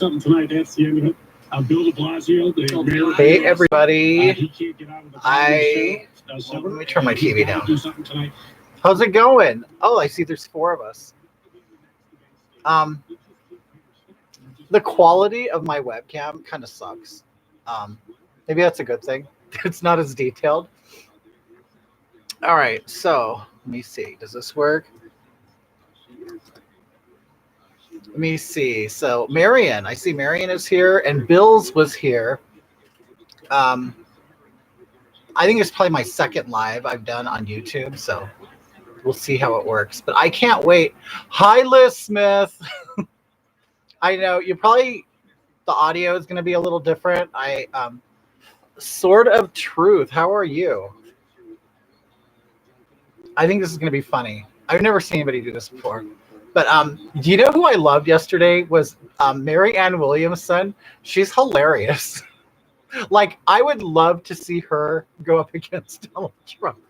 something tonight. That's the end of it. Bill de Blasio, the mayor. Hey, everybody. He can't get out of the let me turn my TV down. Do something tonight. How's it going? Oh, I see there's 4 of us. The quality of my webcam kind of sucks. Maybe that's a good thing. It's not as detailed. All right, so let me see. Does this work? Let me see. So Marion, I see Marion is here, and Bill's was here. I think it's probably my second live I've done on YouTube, so we'll see how it works. But I can't wait. Hi, Liz Smith. I know you probably the audio is going to be a little different. Sword of Truth. How are you? I think this is going to be funny. I've never seen anybody do this before. But do you know who I loved yesterday was Mary Ann Williamson? She's hilarious. Like, I would love to see her go up against Donald Trump.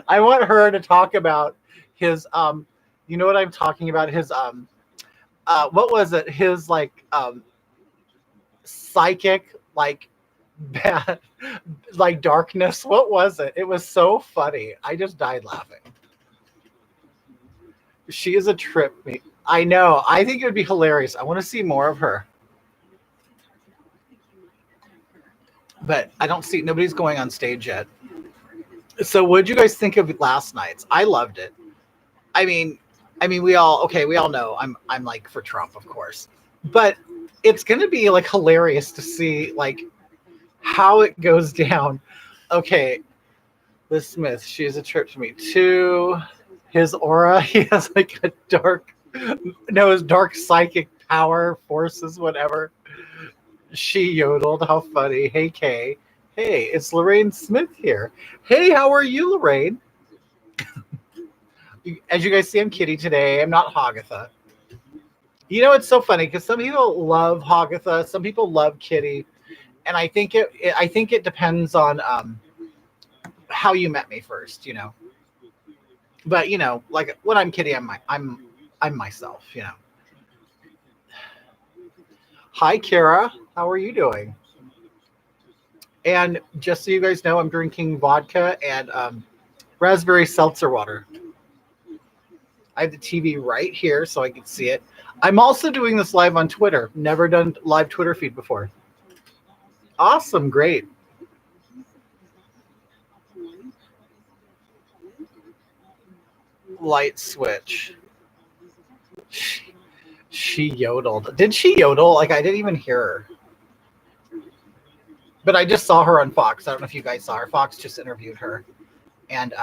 I want her to talk about his, you know what I'm talking about? His, what was it? His, like, psychic, like, bad, like, darkness. What was it? It was so funny. I just died laughing. She is a trip. I know. I think it would be hilarious. I want to see more of her. But I don't see, nobody's going on stage yet. So what did you guys think of last night's? I loved it. I mean, we all know I'm like for Trump, of course. But it's going to be like hilarious to see like how it goes down. Okay. Liz Smith, she is a trip to me too. His aura, he has like a his dark psychic power, forces, whatever. She yodeled. How funny. Hey, Kay. Hey, it's Lorraine Smith here. Hey, how are you, Lorraine? As you guys see, I'm Kitty today. I'm not Hagatha. You know, it's so funny because some people love Hagatha, some people love Kitty, and I think it depends on how you met me first, you know. But you know, like when I'm Kitty, I'm myself, you know. Hi, Kara. How are you doing? And just so you guys know, I'm drinking vodka and raspberry seltzer water. I have the TV right here so I can see it. I'm also doing this live on Twitter. Never done live Twitter feed before. Awesome. Great. Light switch. She yodeled. Did she yodel? Like, I didn't even hear her. But I just saw her on Fox. I don't know if you guys saw her. Fox just interviewed her. And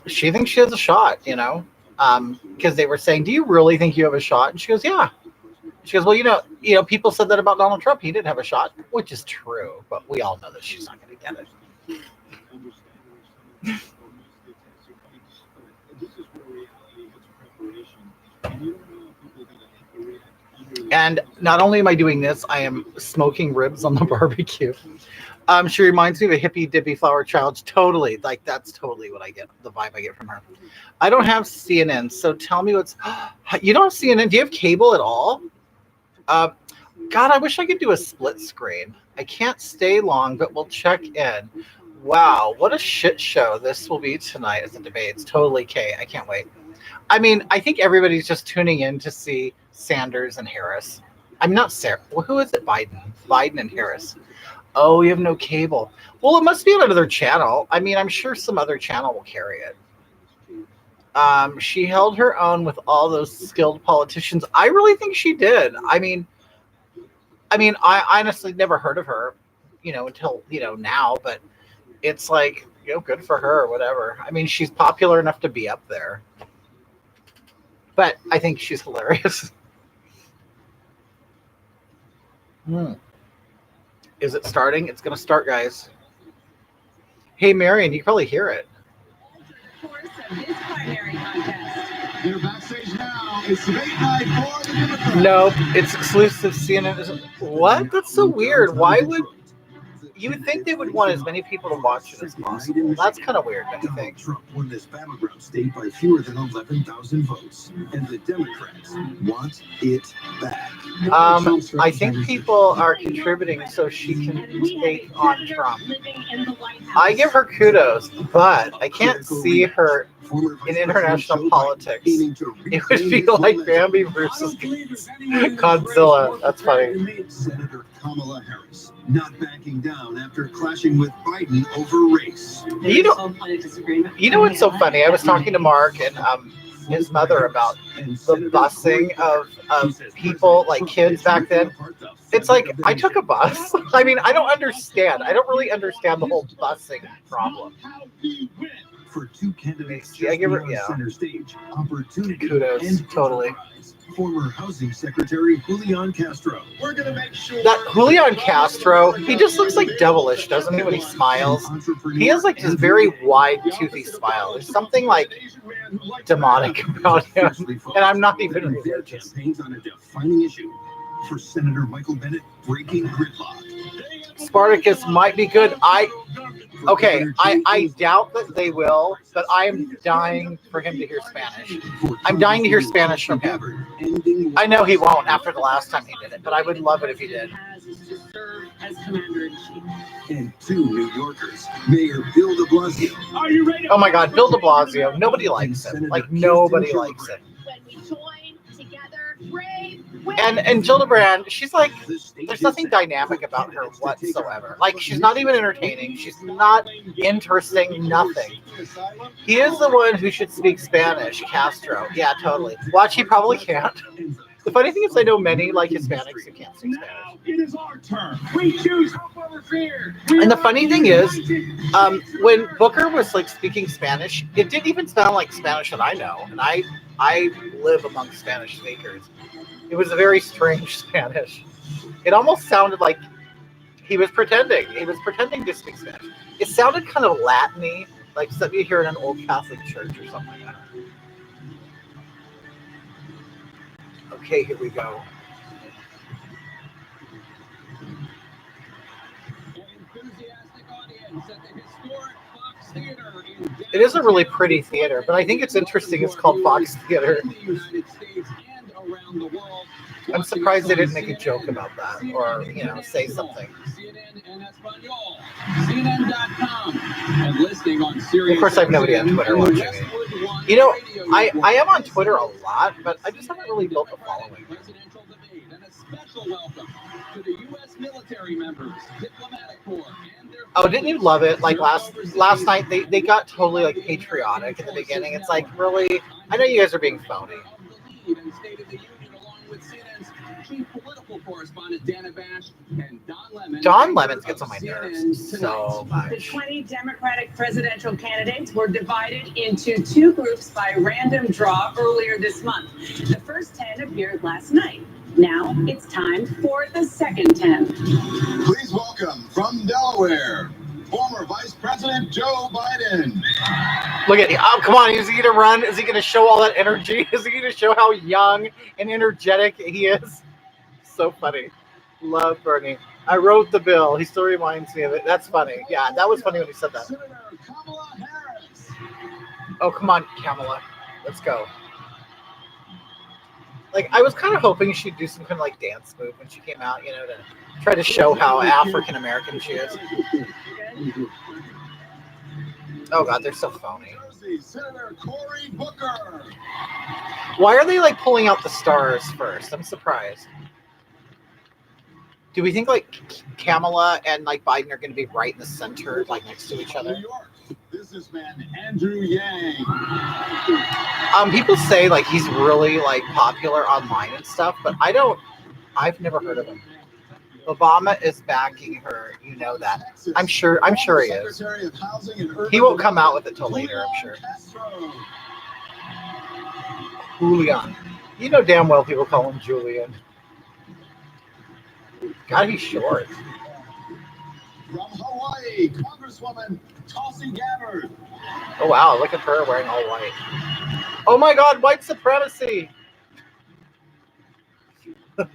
she thinks she has a shot, you know? Because they were saying, do you really think you have a shot? And she goes, yeah. She goes, well, you know, people said that about Donald Trump. He didn't have a shot, which is true. But we all know that she's not going to get it. And not only am I doing this, I am smoking ribs on the barbecue. She reminds me of a hippie dippy flower child. Totally. Like, that's totally what I get, the vibe I get from her. I don't have CNN, so tell me what's... You don't have CNN? Do you have cable at all? God, I wish I could do a split screen. I can't stay long, but we'll check in. Wow, what a shit show this will be tonight at the debates. Totally, Kay. I can't wait. I mean, I think everybody's just tuning in to see Sanders and Harris. I'm not Sarah. Well, who is it? Biden and Harris. Oh, you have no cable. Well, it must be on another channel. I mean, I'm sure some other channel will carry it. She held her own with all those skilled politicians. I really think she did. I mean, I honestly never heard of her, you know, until, you know, now, but it's like, you know, good for her or whatever. I mean, she's popular enough to be up there. But I think she's hilarious. Is it starting? It's going to start, guys. Hey, Marion, you can probably hear it. They're backstage now. It's debate night for the Democrats. Nope, it's exclusive CNN. What? That's so weird. Why would... You would think they would want as many people to watch it as possible. That's kind of weird, don't you think? Trump won this battleground state by fewer than 11,000 votes, and the Democrats want it back. I think people are contributing so she can take on Trump. I give her kudos, but I can't see her in international politics. It would be like Bambi versus Godzilla. That's funny. Senator Kamala Harris not backing down after clashing with Biden over race. You know what's so funny? I was talking to Mark and his mother about the busing of people, like kids back then. It's like, I took a bus. I mean, I don't understand. I don't really understand the whole busing problem. For two candidates I give her, center stage, opportunity kudos, and totally. Former Housing Secretary Julian Castro. We're gonna make sure that Julian Castro, he just looks like devilish, doesn't he, when he smiles? He has like this very wide, toothy smile. There's something like demonic about him, and I'm not even religious. Campaigns on a defining issue. For Senator Michael Bennet, breaking gridlock. Spartacus might be good. I doubt that they will, but I am dying for him to hear Spanish. I'm dying to hear Spanish from him. I know he won't after the last time he did it, but I would love it if he did. And two New Yorkers, Mayor Bill de Blasio. Are you ready? Oh my God, Bill de Blasio. Nobody likes him. Like, nobody likes him. And Gillibrand, she's like, there's nothing dynamic about her whatsoever. Like, she's not even entertaining. She's not interesting, nothing. He is the one who should speak Spanish, Castro. Yeah, totally. Watch, he probably can't. The funny thing is I know many, like, Hispanics who can't speak Spanish. It is our turn. We choose hope over fear. And the funny thing is, when Booker was, like, speaking Spanish, it didn't even sound like Spanish that I know. And I live among Spanish speakers. It was a very strange Spanish. It almost sounded like he was pretending. He was pretending to speak Spanish. It sounded kind of Latin-y, like something you hear in an old Catholic church or something like that. Okay, here we go. It is a really pretty theater, but I think it's interesting it's called Fox Theater. I'm surprised they didn't make a joke about that or, say something. Of course, I have nobody on Twitter watching me. I am on Twitter a lot, but I just haven't really built a following. Oh, didn't you love it? Like last night, they got totally like patriotic at the beginning. It's like, really? I know you guys are being phony. Don Lemon gets on my nerves so much. The 20 Democratic presidential candidates were divided into two groups by random draw earlier this month. The first 10 appeared last night. Now it's time for the second 10. Please welcome from Delaware, former Vice President Joe Biden. Look at him. Oh, come on. Is he going to run? Is he going to show all that energy? Is he going to show how young and energetic he is? So funny. Love Bernie. I wrote the bill. He still reminds me of it. That's funny. Yeah, that was funny when he said that. Senator Kamala Harris. Oh, come on, Kamala. Let's go. Like, I was kind of hoping she'd do some kind of, like, dance move when she came out, to try to show how African-American she is. Oh, God, they're so phony. Senator Cory Booker. Why are they, like, pulling out the stars first? I'm surprised. Do we think, like, Kamala and, like, Biden are going to be right in the center, like, next to each other? New York, businessman Andrew Yang. People say, like, he's really, like, popular online and stuff, but I've never heard of him. Obama is backing her, you know that. I'm sure he is. He won't come out with it till later, I'm sure. Julian. You know damn well people call him Julian. God, he's short. From Hawaii, Congresswoman Tulsi Gabbard. Oh, wow, look at her wearing all white. Oh, my God, white supremacy. From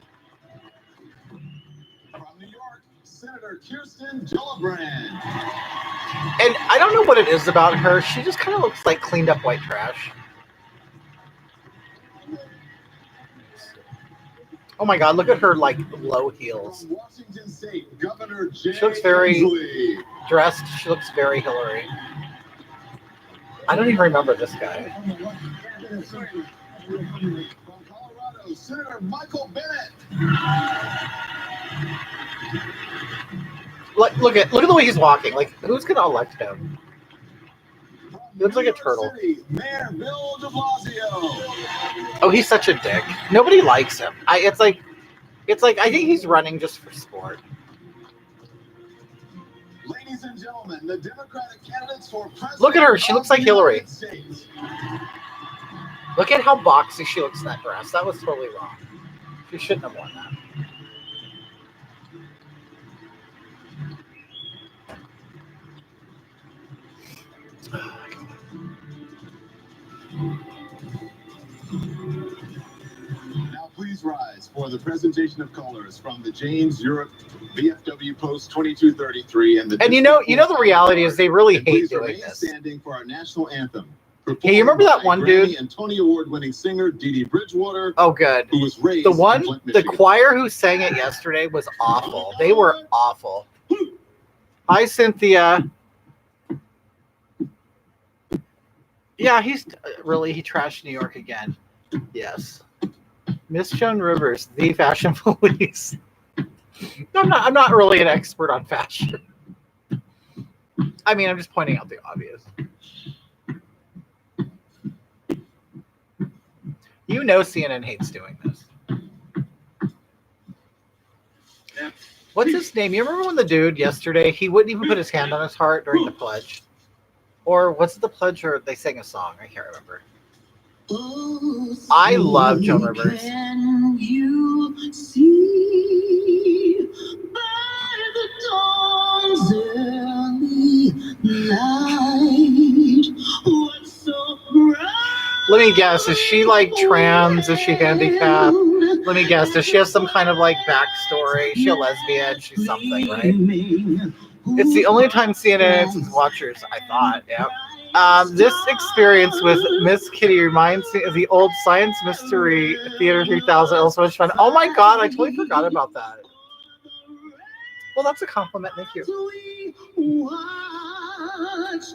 New York, Senator Kirsten Gillibrand. And I don't know what it is about her. She just kind of looks like cleaned up white trash. Oh my God, look at her like low heels. From Washington State, Governor Jay She looks very Inslee. dressed. She looks very Hillary. I don't even remember this guy. From Colorado, Senator Michael Bennett. Look at the way he's walking. Like, who's gonna elect him? From He looks like a New York turtle. City, Mayor Bill de Blasio. Oh, he's such a dick. Nobody likes him. It's like I think he's running just for sport. Ladies and gentlemen, the Democratic candidates for president. Look at her. She of looks like the Hillary. United States. Look at how boxy she looks in that dress. That was totally wrong. She shouldn't have worn that. Now please rise for the presentation of colors from the James Europe VFW Post 2233 and the. And you know the reality is they really And hate please doing remain this. standing for our national anthem. Hey, you remember that one dude? And Tony Award-winning singer Dee Dee Bridgewater, Oh, good. who was raised The in one, Flint, the Michigan. choir who sang it yesterday was awful. They were awful. Hi, Cynthia. Yeah, he trashed New York again. Yes. Miss Joan Rivers, the fashion police. I'm not really an expert on fashion. I mean, I'm just pointing out the obvious. You know CNN hates doing this. What's his name? You remember when the dude yesterday, he wouldn't even put his hand on his heart during the pledge? Or was it the pledge or they sang a song? I can't remember. I love Joan Rivers. Can you see by the dawn's early light what's so bright? Let me guess, is she like trans? Is she handicapped? Let me guess, does she have some kind of like backstory? Is she a lesbian? She's something, right? It's the only time CNN has its watchers, I thought, yeah. This experience with Miss Kitty reminds me of the old Science Mystery Theater 3000. It was so much fun. Oh my God, I totally forgot about that. Well, that's a compliment. Thank you.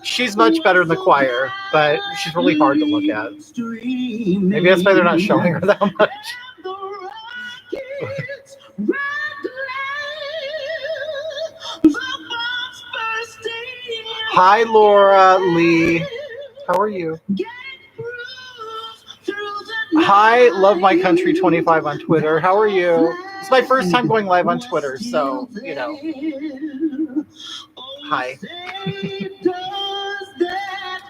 She's much better in the choir, but she's really hard to look at. Maybe that's why they're not showing her that much. Hi, Laura Lee. How are you? Hi, Love My Country 25 on Twitter. How are you? It's my first time going live on Twitter, so, you know. Hi.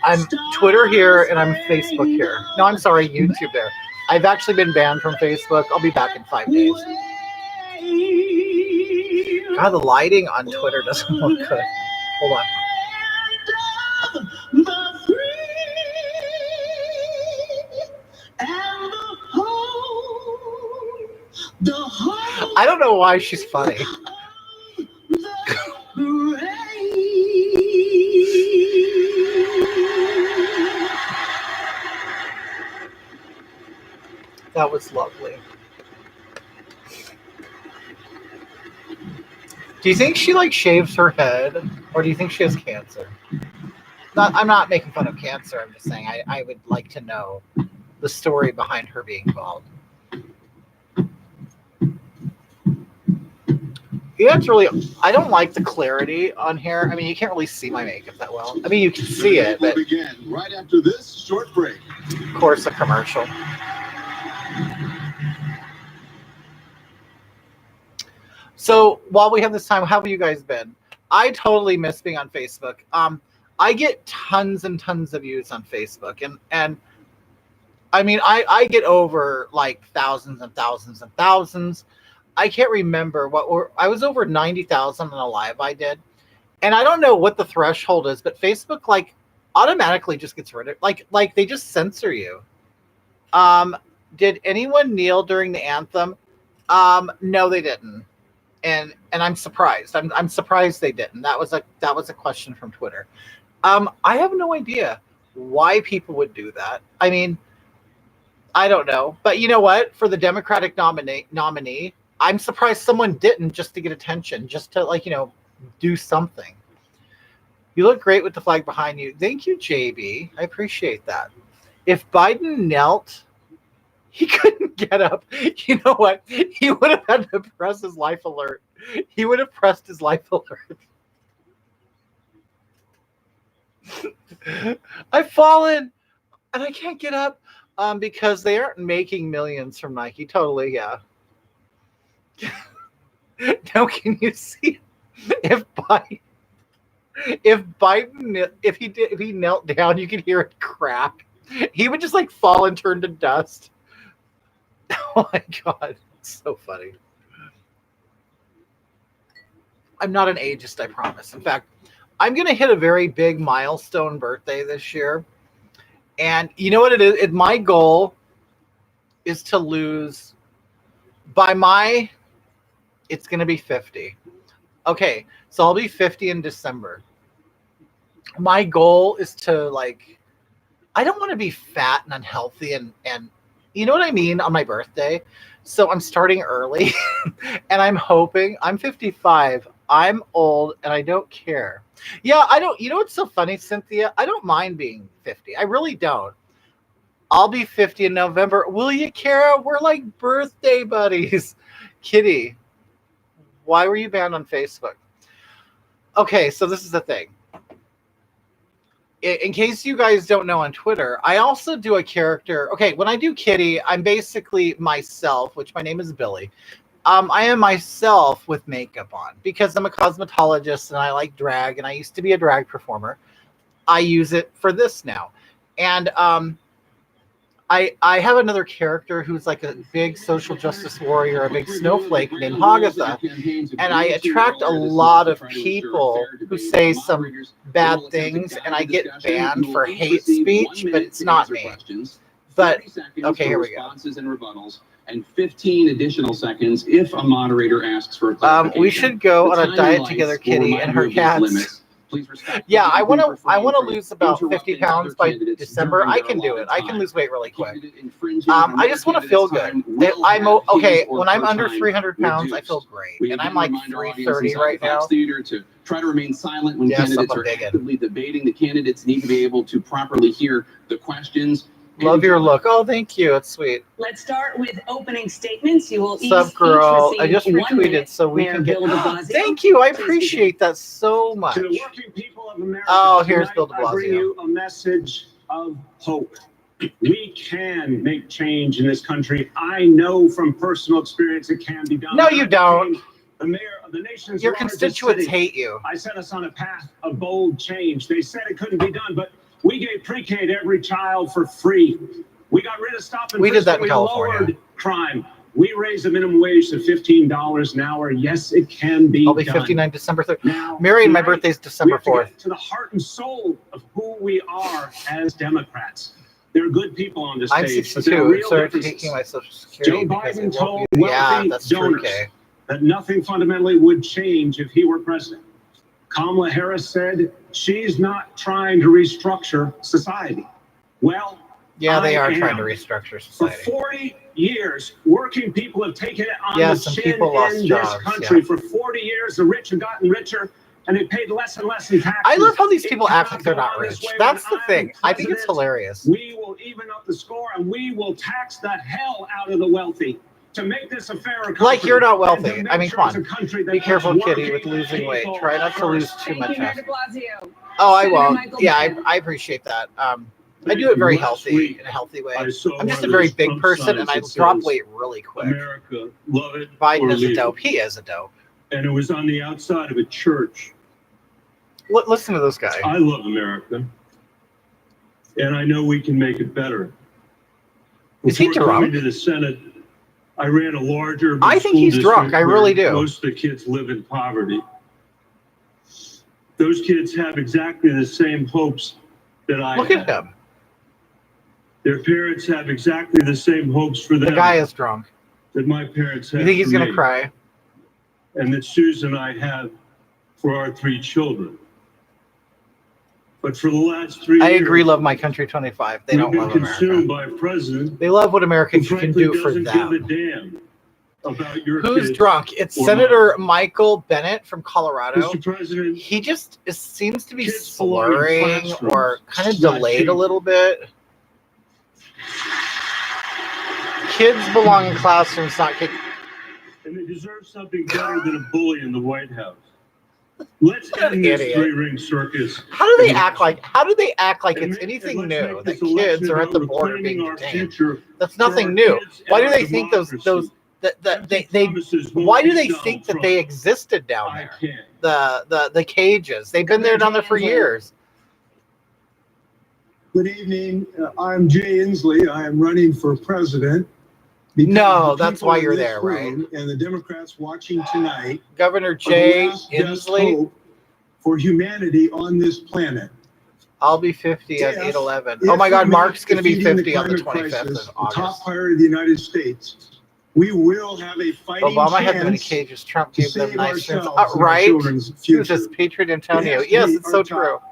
I'm Twitter here and I'm Facebook here. No, I'm sorry, YouTube there. I've actually been banned from Facebook. I'll be back in 5 days. God, the lighting on Twitter doesn't look good. Hold on. I don't know why she's funny. That was lovely. Do you think she like shaves her head, or do you think she has cancer? I'm not making fun of cancer. I'm just saying I would like to know the story behind her being bald. Yeah, it's really. I don't like the clarity on here. I mean, you can't really see my makeup that well. I mean, you can see it, We'll but begin right after this short break. of course, a commercial. So while we have this time, how have you guys been? I totally miss being on Facebook. I get tons and tons of views on Facebook, and I mean, I get over like thousands and thousands and thousands. I can't remember I was over 90,000 on a live I did, and I don't know what the threshold is, but Facebook like automatically just gets rid of like they just censor you. Did anyone kneel during the anthem? No, they didn't. and I'm surprised. I'm surprised they didn't. That was a question from Twitter. I have no idea why people would do that. I mean, I don't know. But you know what? For the Democratic nominee, I'm surprised someone didn't, just to get attention, just to, like, you know, do something. You look great with the flag behind you. Thank you, JB. I appreciate that. If Biden knelt, he couldn't get up. You know what? He would have had to press his life alert. He would have pressed his life alert. I've fallen and I can't get up because they aren't making millions from Nike. Totally, yeah. Now, can you see if he knelt down, you could hear it crack. He would just like fall and turn to dust. Oh my God, it's so funny. I'm not an ageist, I promise. In fact, I'm going to hit a very big milestone birthday this year. And you know what it is? My goal is to lose it's going to be 50. Okay, so I'll be 50 in December. My goal is to, like, I don't want to be fat and unhealthy and you know what I mean, on my birthday. So I'm starting early and I'm hoping, I'm 55. I'm old and I don't care. Yeah, I don't. You know what's so funny, Cynthia? I don't mind being 50. I really don't. I'll be 50 in November. Will you, Kara? We're like birthday buddies. Kitty, why were you banned on Facebook? Okay, so this is the thing. In case you guys don't know, on Twitter, I also do a character. Okay, when I do Kitty, I'm basically myself, which my name is Billy. I am myself with makeup on because I'm a cosmetologist and I like drag, and I used to be a drag performer. I use it for this now. And I have another character who's like a big social justice warrior, a big snowflake named Hagatha. And I attract a lot of people who say some bad things, and I get banned for hate speech, but it's not me. But, okay, here we go. And 15 additional seconds if a moderator asks for a clarification. We should go on a diet together, Kitty, and her cats. Yeah, I want to lose about 50 pounds by December. I can do it. I can lose weight really quick. I just want to feel good. I'm okay. When I'm under 300 pounds, I feel great, and I'm like 330 right now. To try to remain silent when candidates are actively debating. The candidates need to be able to properly hear the questions. Love your look. Oh, thank you. It's sweet. Let's start with opening statements. You will Sup, girl? I just receive 1 retweeted minute. so we Mayor can get. Bill de Blasio, Thank you. I please appreciate that so much. To the working people of America, Oh, here's tonight Bill de I bring Blasio. you a message of hope. We can make change in this country. I know from personal experience it can be done. No, you don't. The mayor of the nation's Your largest constituents city, hate you. I set us on a path of bold change. They said it couldn't be done, but we gave pre-K to every child for free. We got rid of stop and We did frisk, that in we California. lowered crime. We raised the minimum wage to $15 an hour. Yes, it can be I'll be done. 59 December 3rd. Now, Mary, my tonight, birthday's we December have to 4th. get to the heart and soul of who we are as Democrats. There are good people on this I'm stage, but there 62 are and real started differences. taking my Social Security Joe because Biden it told won't be. Yeah, wealthy that's true, donors Kay. that nothing fundamentally would change if he were president. Kamala Harris said she's not trying to restructure society. Well, Yeah, they are I trying to am. restructure For society. 40 years, working people have taken it on Yeah, the some chin people lost in jobs, this country. yeah. For 40 years, the rich have gotten richer, and they paid less and less in taxes. I love how these It people act like cannot they're go not on this rich. way That's when the thing. I'm I think it's president. hilarious. We will even up the score, and we will tax the hell out of the wealthy to make this a fairer country. Like you're not and to wealthy. make I mean, sure come it's a on. country that Be careful, puts Kitty, working with losing weight. people Try not to lose first. too Thank much you, Mayor fat. de Blasio. Oh, I Senator won't. Michael Yeah, Bennet. I appreciate that. I do it very healthy, in a healthy way. I saw I'm just one a of very those big Trump person, and I signs that drop says, weight really quick. America, love it Biden or is a leave dope. it. He is a dope. And it was on the outside of a church. Listen to this guy. I love America, and I know we can make it better. Is he Before coming drunk? to the Senate, I ran a large urban I think school he's drunk. district I really where do. Most of the kids live in poverty. Those kids have exactly the same hopes that I Look had. at him. Their parents have exactly the same hopes for The them guy is drunk. that my parents had. You think he's for gonna me. cry? and that Susan and I have for our 3 children. But for the last 3 years, I agree. Love my country 25. They don't we've love been America. consumed by a president They love what who Americans can frankly do for doesn't them. give a damn about your Who's kids. drunk? It's or Senator Michael Bennett from Colorado. Mr. President, He just seems to be Kids belong in slurring classrooms, or kind of not delayed cheap. a little bit. Kids belong in classrooms, not kids. and they deserve something better than a bully in the White House. Let's What an end this idiot. 3-ring circus. How do they act like? How do they act like And it's make- anything and let's new make that this election kids are at the about border reclaiming being our detained? future That's for nothing our new. kids and Why do our they think those democracy. that Empty they promises won't why do beat they Donald think that Trump. they existed down I there? can't. The cages. They've been there down there for years. Good evening. I'm Jay Inslee. I am running for president. because No, the that's people why in you're this there, right? room And the Democrats watching tonight Governor are the Jay last best Inslee. hope for humanity on this planet. I'll be 50 at Yes, 8/11. if Oh my we God, make Mark's going to be defeating 50 on the climate 25th crisis of the top August. priority of the United States, we will have a fighting Obama had them in chance cages. Trump to gave them save nice things. ourselves and our Right? children's Who's future. this Patriot Antonio? It has to Yes, be it's so our true. top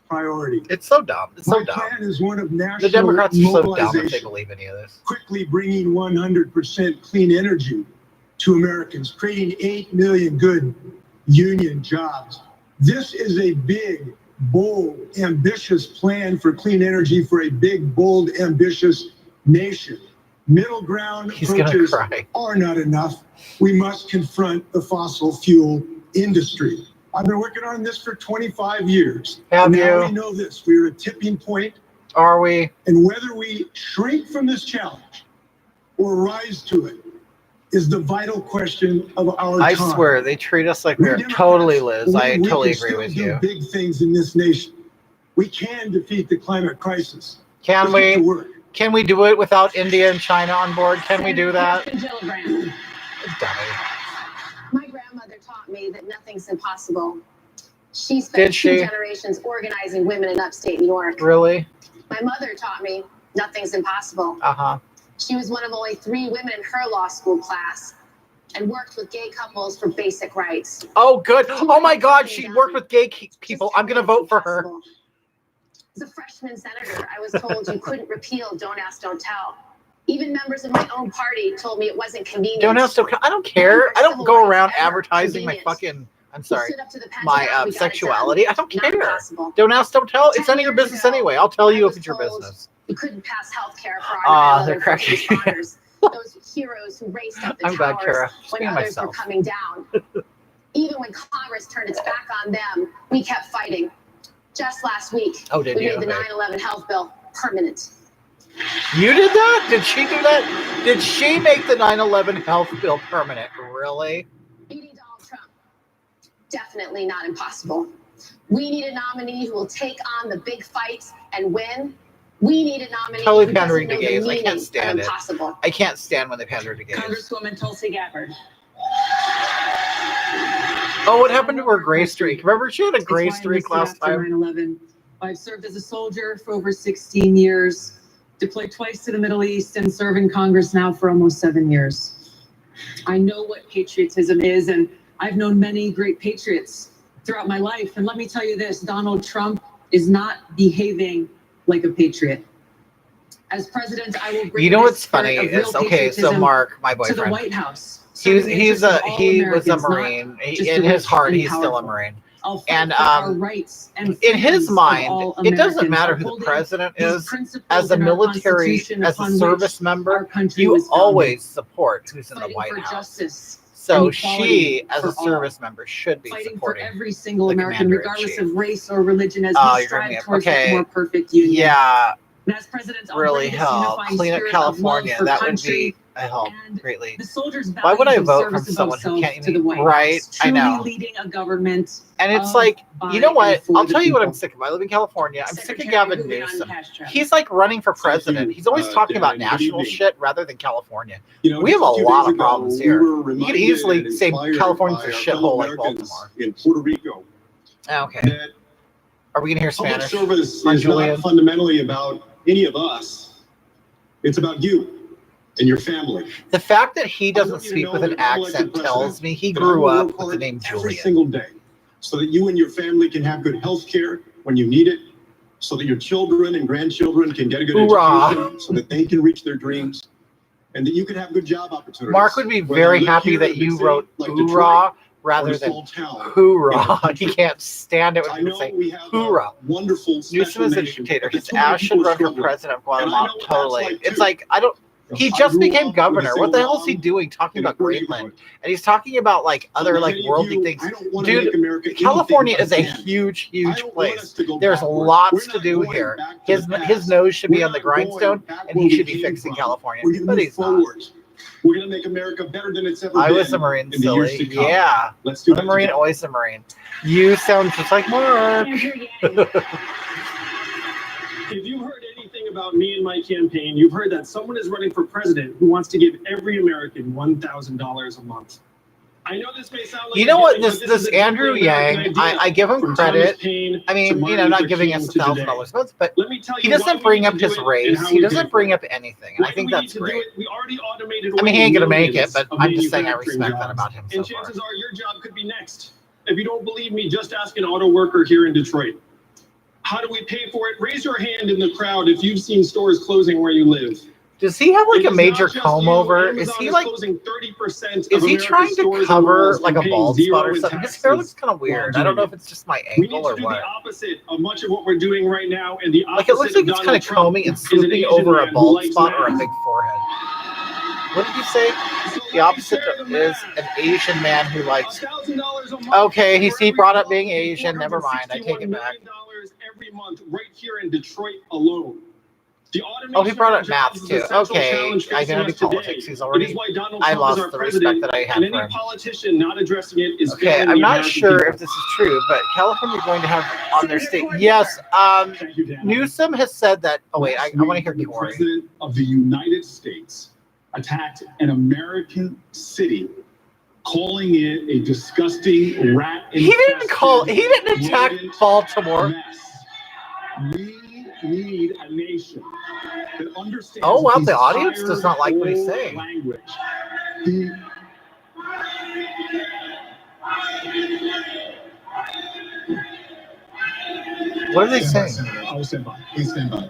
priority. It's so dumb. It's so My dumb. plan is one of The national Democrats are so dumb if they mobilization, believe any of this. quickly bringing 100% clean energy to Americans, creating 8 million good union jobs. This is a big, bold, ambitious plan for clean energy for a big, bold, ambitious nation. Middle ground He's gonna approaches cry. are not enough. We must confront the fossil fuel industry. I've been working on this for 25 years. Have And now you? we know this. We're at a tipping point, Are we? and whether we shrink from this challenge or rise to it is the vital question of our I time. swear they treat us like We we're Democrats totally, Liz. believe I we totally can agree still with do you. big things in this nation. We can defeat the climate crisis. Can Let's get to we? work. Can we do it without India and China on board? Can we do that? Kirsten Gillibrand. Dummy. My grandmother taught me that nothing's impossible. She Did spent she? 2 generations organizing women in upstate New York. Really? My mother taught me nothing's impossible. Uh-huh. She was one of only 3 women in her law school class and worked with gay couples for basic rights. Oh, good. Oh my God, she worked with gay people. I'm gonna vote for her. As a freshman senator, I was told you couldn't repeal Don't Ask, Don't Tell. Even members of my own party told me it wasn't convenient. Don't have to. I don't care. I don't go around advertising my fucking. I'm sorry. My sexuality. I don't care. Don't ask, don't tell. It's none of your business anyway. I'll tell you if it's your business. You couldn't pass health care for our Ah, 9/11 they're cracking. first responders, those heroes who raced up the I'm glad, towers Kara. when Being others were myself. coming down. Even when Congress turned its back on them, we kept fighting. Just last week, Oh, did we you? made the Okay. 9/11 health bill permanent. You did that? Did she do that? Did she make the 9/11 health bill permanent? Really? Beating Donald Trump, definitely not impossible. We need a nominee who will take on the big fight and win. We need a nominee Totally who pandering doesn't to know the gays. I can't meaning of stand it. impossible. I can't stand when they pander to gays. Congresswoman Tulsi Gabbard. Oh, what happened to her gray streak? Remember she had a It's gray why I streak enlisted last after time? 9/11. I've served as a soldier for over 16 years, deployed twice to the Middle East, and serve in Congress now for almost 7 years. I know what patriotism is, and I've known many great patriots throughout my life. And let me tell you this, Donald Trump is not behaving like a patriot. As president, I will bring You know this what's funny spirit of real is okay. So patriotism Mark, my to the boyfriend, White House. he was serving the interests of all he was a Americans, not Marine. just In the his rich heart, and he's still a powerful. Marine. I'll fight And for our rights and in his freedoms of mind, all it doesn't Americans, matter who the upholding president these is. principles As a in our military, Constitution as a upon service which member, our country you was founded. always support who's in the Fighting White for House. justice So and she, equality as a for all. service member, should be Fighting for supporting. every single the American, commander-in-chief. regardless of race or religion, as Oh, we you're bringing strive up- towards okay. a more perfect union. Yeah, And as president, I'll really bring this help. unifying Clean up spirit of love California. for That would country be a help and greatly. the soldiers' Why would I values of vote from service someone above who self can't to the even- White right? House, I truly know. leading a government And it's of, like, by, you know what? and for I'll the tell you what I'm people. sick of. I live in California. I'm sick of Secretary Gavin Julian Newsom. Castro. He's like running for president. He's always talking about Dan, good national evening. shit rather than California. You know, We have just a few lot days of ago, problems we here. were You could reminded easily and say inspired California's by a our shithole fellow like Americans Baltimore. in Puerto Rico Okay. that Are we gonna hear public Spanish? service on is Julian? not fundamentally about any of us. It's about you. and your family. The fact that he I doesn't want you to speak know with that an if I'm elected accent president, tells me he that I grew will up work with the hard name every Julian. single day so that you and your family can have good health care when you need it, so that your children and grandchildren can get a good Hoorah. education, so that they can reach their dreams, and that you can have good job opportunities. Mark would be Whether very you live happy here in a that big you city wrote like Detroit hoorah or rather a than small town. hoorah. He can't stand it when I people know say we have hoorah. a wonderful Newsom special is a nation, dictator. but His so many ass people should are run for struggling. president of And I know Guatemala. what that's Totally. like, It's too. like, I don't. He I just grew became up with governor. a What the single hell is he mom doing talking in a about poor Greenland? neighborhood. And he's talking about like other Like like many of worldly you, things. I don't want to Dude, make America California is anything a but huge, I huge don't want place. us to go There's backwards. lots We're to not do going here. back to His the his past. nose should be We're on the not going grindstone, back and where he we should be came fixing from. California. We're going to But move he's not. forward. We're going to make America better than it's ever I been. was a Marine, in the years silly. to come. Yeah. Let's do I'm a that Marine, together. always a Marine. You sound just like Mark. Andrew Yang. If you heard anything about me and my campaign, you've heard that someone is running for president who wants to give every American $1,000 a month. I know this may sound like You know what? a gimmick, This but this is a Andrew deeply American Yang, idea. I give him From credit. Thomas Paine I mean, to you Martin know, not Luther giving King us to today. $1,000 votes, but Let me tell he you why doesn't we bring need up to do his it and race. how He we doesn't pay bring for up it. anything, and I Why think do we that's need to do great. it? We already automated I mean, he away ain't gonna make it, millions but of I'm just saying I manufacturing respect that jobs. about him so And far. chances are your job could be next. If you don't believe me, just ask an auto worker here in Detroit. How do we pay for it? Raise your hand in the crowd if you've seen stores closing where you live. Does he have like It a is major not just comb you. over? Amazon Is he like? closing 30% Is of he America's trying to stores and cover malls like and a paying bald spot or zero in something? His hair looks taxes kind of while weird. I don't doing know it. if it's just my We need angle to or do what. the opposite of much of what we're doing right now, and the Like opposite it looks like of it's kind Donald of Trump combing and is an swooping Asian over man a who bald likes spot or a math. big forehead. What did you say? So The let me opposite share the is math. an Asian man who likes. $1,000 a month Okay, he for brought every up being adult, Asian. Never mind. I take it back. $461 million every month right here in Detroit alone. The Oh, he brought up automation math of jobs too. is the central Okay, challenge I facing know the us today. politics. He's It is already. why Donald I Trump is lost our the respect president, that I had and for any him. politician not addressing it is Okay, failing I'm the not American sure people. if this is true, but California is going to have on their state. Yes, Thank you, Dan. Newsom has said that. Oh wait, I Last want to week, hear the Corey. President of the United States attacked an American city, calling it a disgusting rat. He didn't attack Baltimore. We need a nation that understands. Oh, wow, the these audience does not like what he's higher saying. Language. The- What are they saying? I will stand by. Please stand by.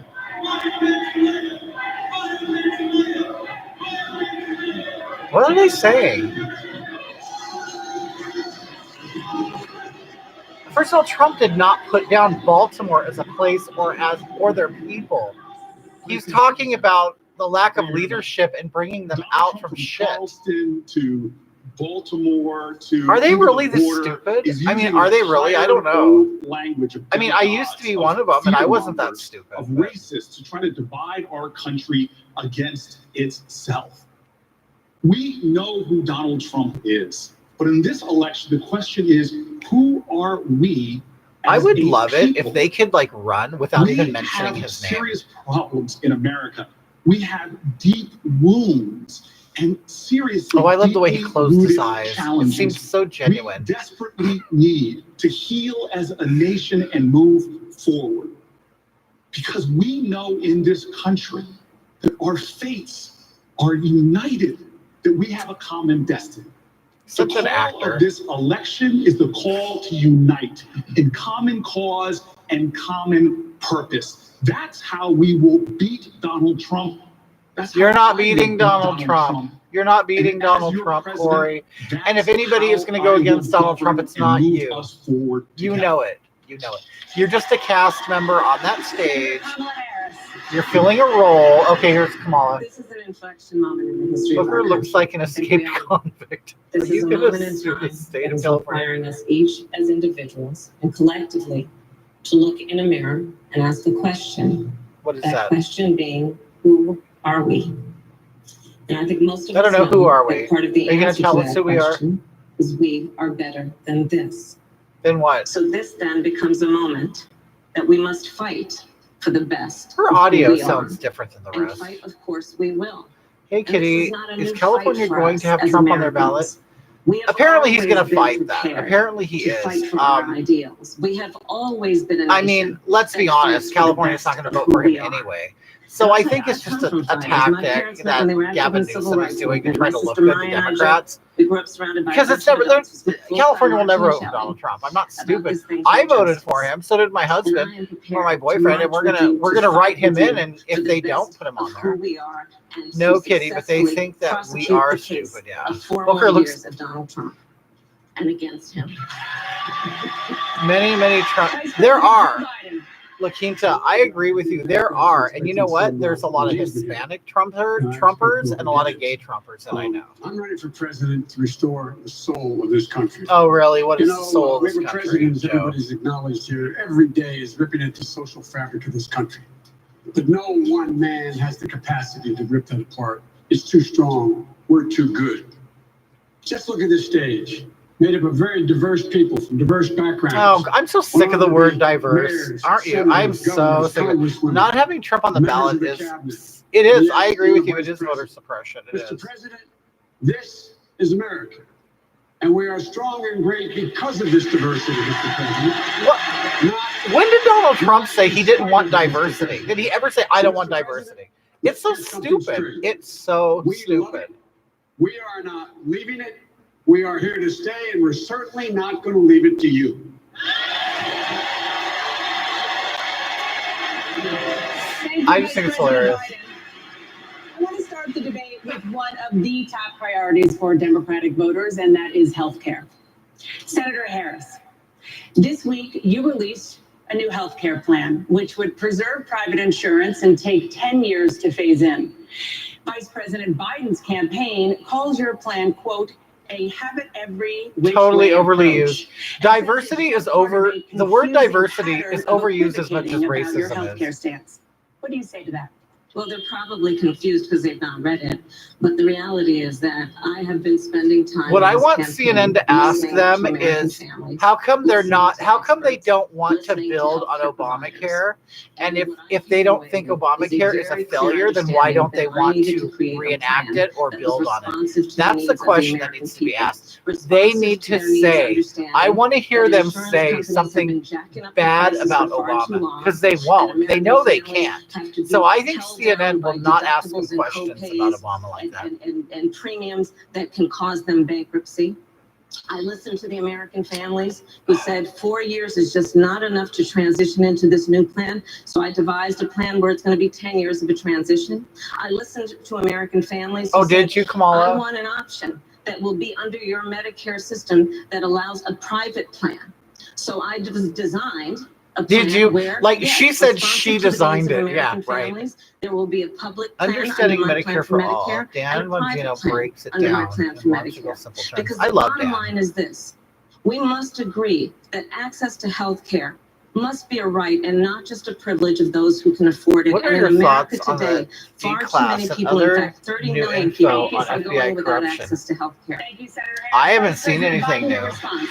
What are they saying? First of all, Trump did not put down Baltimore as a place or their people. He's talking about the lack of leadership and bringing them out from shit. Charleston to Baltimore to. Are they even the really this border stupid? is I mean, using are they really? I don't know. Language of I mean, I used to be demagogues, one of them, and I wasn't that fear-mongers, stupid. Of but- racists to try to divide our country against itself. We know who Donald Trump is, but in this election, the question is, who are we? I as would a love it people? if they could like run without We even mentioning have his name. serious problems in America. We have deep wounds and seriously. Oh, I love the way he deeply closed his rooted eyes. It challenges. seems so genuine. We desperately need to heal as a nation and move forward. Because we know in this country that our fates are united, that we have a common destiny. Such The an call actor. of this election is the call to unite in common cause and common purpose. That's how we will beat Donald Trump. That's You're how not I will beating beat Donald Trump. You're not beating And as Donald your Trump, president, Corey. that's And if anybody is how going to go I will against Donald govern Trump, it's and not move you. us forward You together. know it. You know it. You're just a cast member on that stage. Kamala Harris. You're filling a role. Okay, here's Kamala. This is an inflection moment in the history of Booker our looks country. like an escaped convict. Are This you is a going moment to in sue time the state that of is California? requiring us each as individuals and collectively to look in a mirror and ask a question. What is That that? question being, who are we? And I think most of I us don't know, who are that we? part of the Are you gonna answer tell to us that who we are? question is we are better than this. Then what? So this then becomes a moment that we must fight for the best. Her of who audio we sounds are. different than the And rest. fight, of course, we will. Hey, And this Kitty, is not a is new California fight for going us to have as Trump on their ballot? Americans. We have Apparently, he's always going to been fight that. prepared Apparently, he to is. fight for our ideals. We have always been a I nation mean, let's be that honest. stands for the California's not best going to of vote for who him we are. anyway. So I think it's just a tactic that Gavin Newsom is doing to try to look good to Democrats. Because it's never, California will never vote for Donald Trump. I'm not stupid. I voted for him. So did my husband or my boyfriend, and we're gonna write him in. And if they don't put him on there, no kidding. But they think that we are stupid. Yeah. Booker looks of Donald Trump and against him. Many Trump. There are. LaQuinta, I agree with you. There are, and you know what? There's a lot of Hispanic Trumpers and a lot of gay Trumpers that I know. I'm ready for president to restore the soul of this country. Oh, really? What is the soul of we this have a country? president, as everybody's acknowledged here, every day is ripping at the social fabric of this country. But no one man has the capacity to rip that apart. It's too strong. We're too good. Just look at this stage. Made up of very diverse people from diverse backgrounds. Oh, I'm so sick of the word diverse, aren't you? I'm so sick of it. Not having Trump on the ballot is, it is, I agree with you, it is voter suppression. It Mr. is. President, this is America. And we are strong and great because of this diversity, Mr. President. What? When did Donald Trump say he didn't want diversity? Did he ever say, I don't want diversity? It's so stupid. It's so stupid. We are not leaving it. We are here to stay, and we're certainly not going to leave it to you. I just think it's hilarious. I want to start the debate with one of the top priorities for Democratic voters, and that is health care. Senator Harris, this week you released a new health care plan, which would preserve private insurance and take 10 years to phase in. Vice President Biden's campaign calls your plan, quote, a have it every which Totally way overly approach. used. Diversity is over. The word diversity is overused as much as Your racism healthcare is. stance. What do you say to that? Well, they're probably confused because they've not read it. But the reality is that I have been spending time. What I in this want campaign CNN to ask listening them to American is, families, how come they're not, how come they don't want to listening to build on healthcare Obamacare? And what I if they came don't away think with Obamacare is a very clear failure, then why don't they understanding that I want needed to create a reenact plan it or that was build on it? responsive to the That's needs the of question that American needs to be people, asked. They responsive need to to their needs, say, understanding I want to hear that them insurance say companies have something been jacking up the bad prices about for far too Obama, long, because they and won't. They American know they families can't. have to be So I think held down CNN by will not ask them deductibles and questions co-pays about Obama like that. and premiums that can cause them bankruptcy. I listened to the American families who said 4 years is just not enough to transition into this new plan. So I devised a plan where it's going to be 10 years of a transition. I listened to American families. Oh, who did said, you, Kamala? I want an option that will be under your Medicare system that allows a private plan. So I designed a plan Did you, where, like, yes, she said responsive she to the needs designed of it. Yeah, American right. families, there will be a public plan Understanding under my plan Medicare for all. Medicare, Dan and a private Bongino plan breaks it under my down plan in for logical, Medicare. simple terms. Because I the love bottom Dan. line is this: we must agree that access to health care must be a right and not just a privilege of those who can afford it. What are And your in America thoughts on today, the far too D-class many and people, in other fact, 30 new million info people on are FBI going without corruption? access to health care. Thank you, Senator Harris. I haven't Vice seen President anything Biden, your new. response.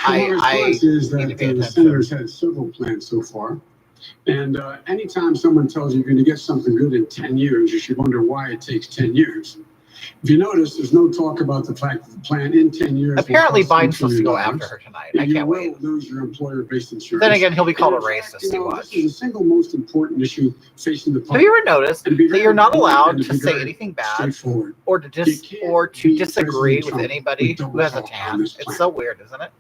The I response is need to that pay the attention. senators had several plans so far. And anytime someone tells you you're going to get something good in 10 years, you should wonder why it takes 10 years. If you notice, there's no talk about the fact that the plan in 10 years. Apparently, will cost Biden's supposed to go $2 after trillion. her tonight. And I you can't will wait. lose your employer-based insurance. Then again, he'll be called a And in fact, racist. You watch. This is the single most important issue facing the public. Have you ever noticed And to be that very you're not blunt allowed and to be say very anything bad straightforward. or to disagree with Trump anybody with double who has a talk on tan? this It's plan. so weird, isn't it?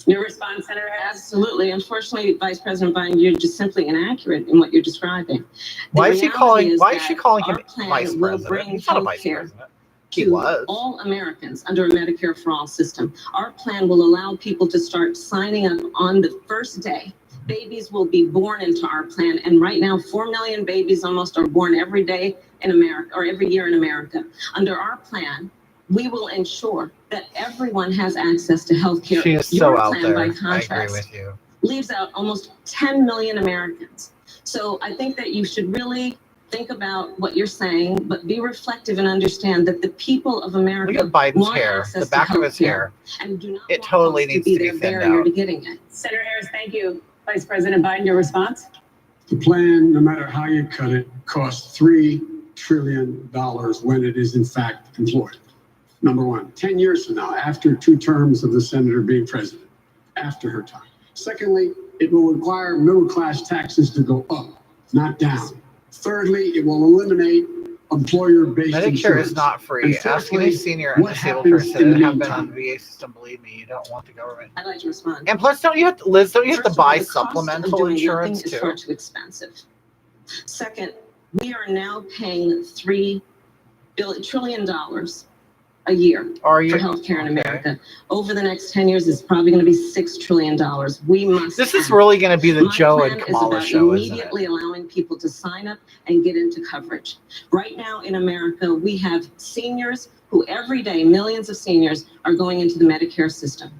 Your response, Senator Harris. Absolutely. Unfortunately, Vice President Biden, you're just simply inaccurate in what you're describing. Why The is he reality calling? Why is that she calling him our plan vice will president? bring He's not a vice healthcare president. He to was. all Americans under a Medicare for All system. Our plan will allow people to start signing up on the first day. Babies will be born into our plan. And right now, 4 million babies almost are born every day in America, or every year in America. Under our plan, we will ensure that everyone has access to health care. She is Your so out plan, there. by I agree contrast, with you. leaves out almost 10 million Americans. So I think that you should really think about what you're saying, but be reflective and understand that the people of America Look at Biden's want hair, access the back to of his healthcare hair. and do not It want totally those needs be to be their thinned barrier out. to getting it. Senator Harris, thank you. Vice President Biden, your response. The plan, no matter how you cut it, costs $3 trillion when it is in fact employed. Number one, 10 years from now, after 2 terms of the senator being president, after her time. Secondly, it will require middle-class taxes to go up, not down. Thirdly, it will eliminate employer-based Medicare insurance. is not free. And Ask any fourthly, senior and what disabled happens person in that the have been on meantime? the VA system. Believe me, you don't want the government. I'd like to respond. And plus, don't you have to, Liz? Don't you have to First of all, buy the cost of supplemental doing insurance nothing is far too? too expensive. Second, we are now paying $3 trillion a year Are for you? healthcare in Okay. America. Over the next 10 years, it's probably going to be $6 trillion. We must. This is act. really going to be the My Joe plan and is Kamala about show, isn't it? immediately allowing people to sign up and get into coverage. Right now in America, we have seniors who every day, millions of seniors are going into the Medicare system,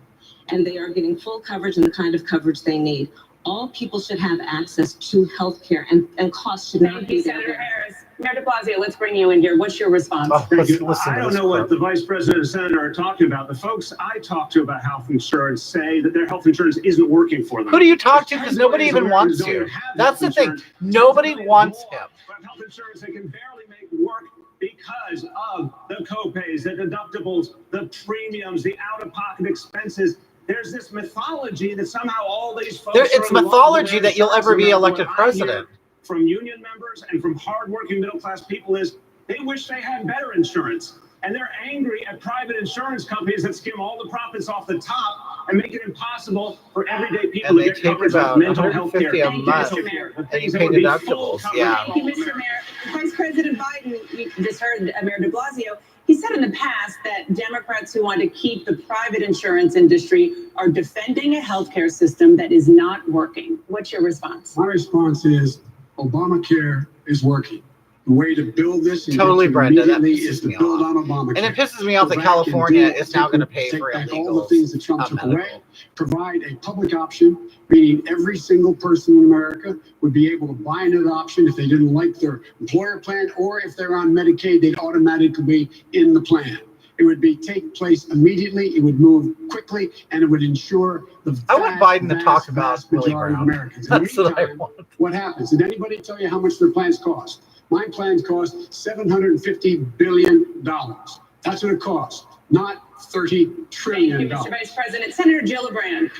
and they are getting full coverage and the kind of coverage they need. All people should have access to health care, and costs should not Thank be you, there. Senator Harris. Mayor de Blasio, let's bring you in here. What's your response? Oh, listen I to don't this know what quote. the vice president and senator are talking about. The folks I talk to about health insurance say that their health insurance isn't working for them. Who do you talk to? Because nobody even wants you. That's the thing. Nobody wants him. But health insurance they can barely make work because of the copays, the deductibles, the premiums, the out-of-pocket expenses. There's this mythology that somehow all these folks It's mythology that you'll ever be elected president. From union members and from hardworking middle-class people is they wish they had better insurance. And they're angry at private insurance companies that skim all the profits off the top and make it impossible for everyday people And to they get take coverage about of mental health care. $150 a month, and you pay deductibles. Yeah. Thank you, Mr. Mayor. Vice President Biden, you just heard Mayor de Blasio. He said in the past that Democrats who want to keep the private insurance industry are defending a healthcare system that is not working. What's your response? My response is Obamacare is working. The way to build this and Totally, get to Brenda, that immediately pisses is to me build off. on Obamacare. And it pisses me off Go that back and California do- is now going to pay take for back all the illegals. things that Trump took medical. away, provide a public option, meaning every single person in America would be able to buy another option if they didn't like their employer plan, or if they're on Medicaid, they'd automatically be in the plan. It would take place immediately, it would move quickly, and it would ensure the I want Biden to talk about Millie majority of Brown. Americans. In the That's what I meantime, want. what happens? Did anybody tell you how much their plans cost? My plans cost $750 billion. That's what it costs, not $30 Thank trillion. you, Mr. Vice President. Senator Gillibrand,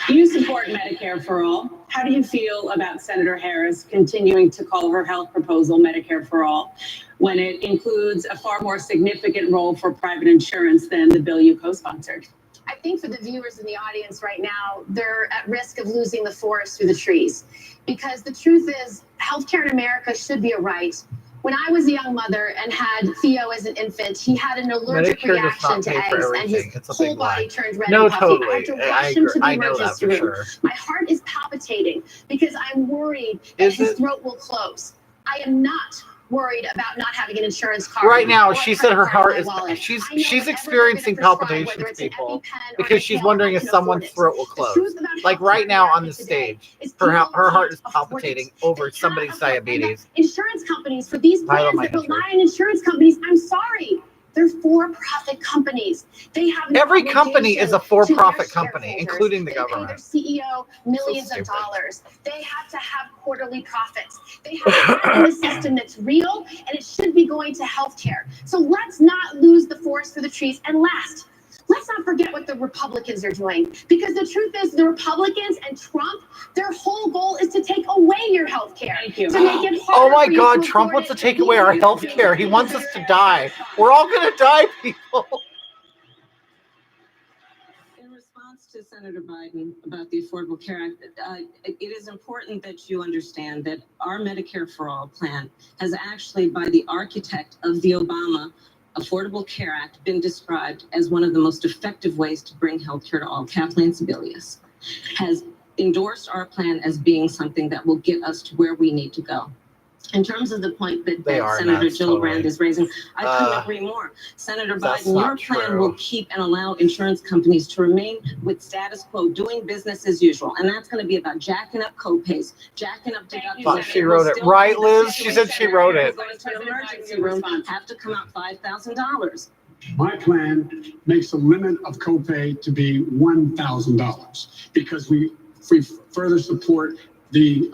you support Medicare for All. How do you feel about Senator Harris continuing to call her health proposal Medicare for All when it includes a far more significant role for private insurance than the bill you co-sponsored? I think for the viewers in the audience right now, they're at risk of losing the forest through the trees. Because the truth is, healthcare in America should be a right. When I was a young mother and had Theo as an infant, he had an allergic Medicare does reaction not to pay for eggs, and his everything. It's a whole big body lie. turned red No, and puffy. I totally. had to I rush him agree. to the I know that emergency for room. sure. My heart is palpitating because I'm worried that Is his it? throat will close. I am not worried about not having an insurance card. Right now, or a she credit said her card in heart my is. wallet. She's I know whatever they're experiencing gonna prescribe, palpitations, whether it's an people, EpiPen or because she's Inhaler, wondering I if can someone's afford it. throat will The close. truth about Like healthcare right in now on America the today stage, is her people her heart is can't afford it. palpitating over They somebody's cannot afford it. And diabetes. the insurance companies for these I plans don't that mind rely on insurance companies, I'm sorry. They're for-profit companies. They have an Every company is a obligation for-profit to their company, shareholders. including the They pay government. their CEO millions So of stupid. dollars. They have to have quarterly profits. They have a revenue system that's real, and it should be going to healthcare. So let's not lose the forest for the trees. And last, let's not forget what the Republicans are doing. Because the truth is, the Republicans and Trump, their whole goal is to take away your health care. Thank you. To make it Oh harder my for you God, to Trump afford wants to it. take away our health care. He wants us to die. We're all going to die, people. In response to Senator Biden about the Affordable Care Act, it is important that you understand that our Medicare for All plan has actually, by the architect of the Obama Affordable Care Act, been described as one of the most effective ways to bring healthcare to all. Kathleen Sebelius has endorsed our plan as being something that will get us to where we need to go. In terms of the point that, They are Senator nuts, Gillibrand totally. is raising, I couldn't agree more. Senator That's Biden, your not plan true. will keep and allow insurance companies to remain with status quo, doing business as usual. And that's going to be about jacking up copays, jacking up Thank you, deductibles. Senator. She wrote it. We'll Right, still be in the Liz? She said she situation wrote where it. Going to an emergency room, have to come out $5,000. My plan makes the limit of copay to be $1,000 because we further support the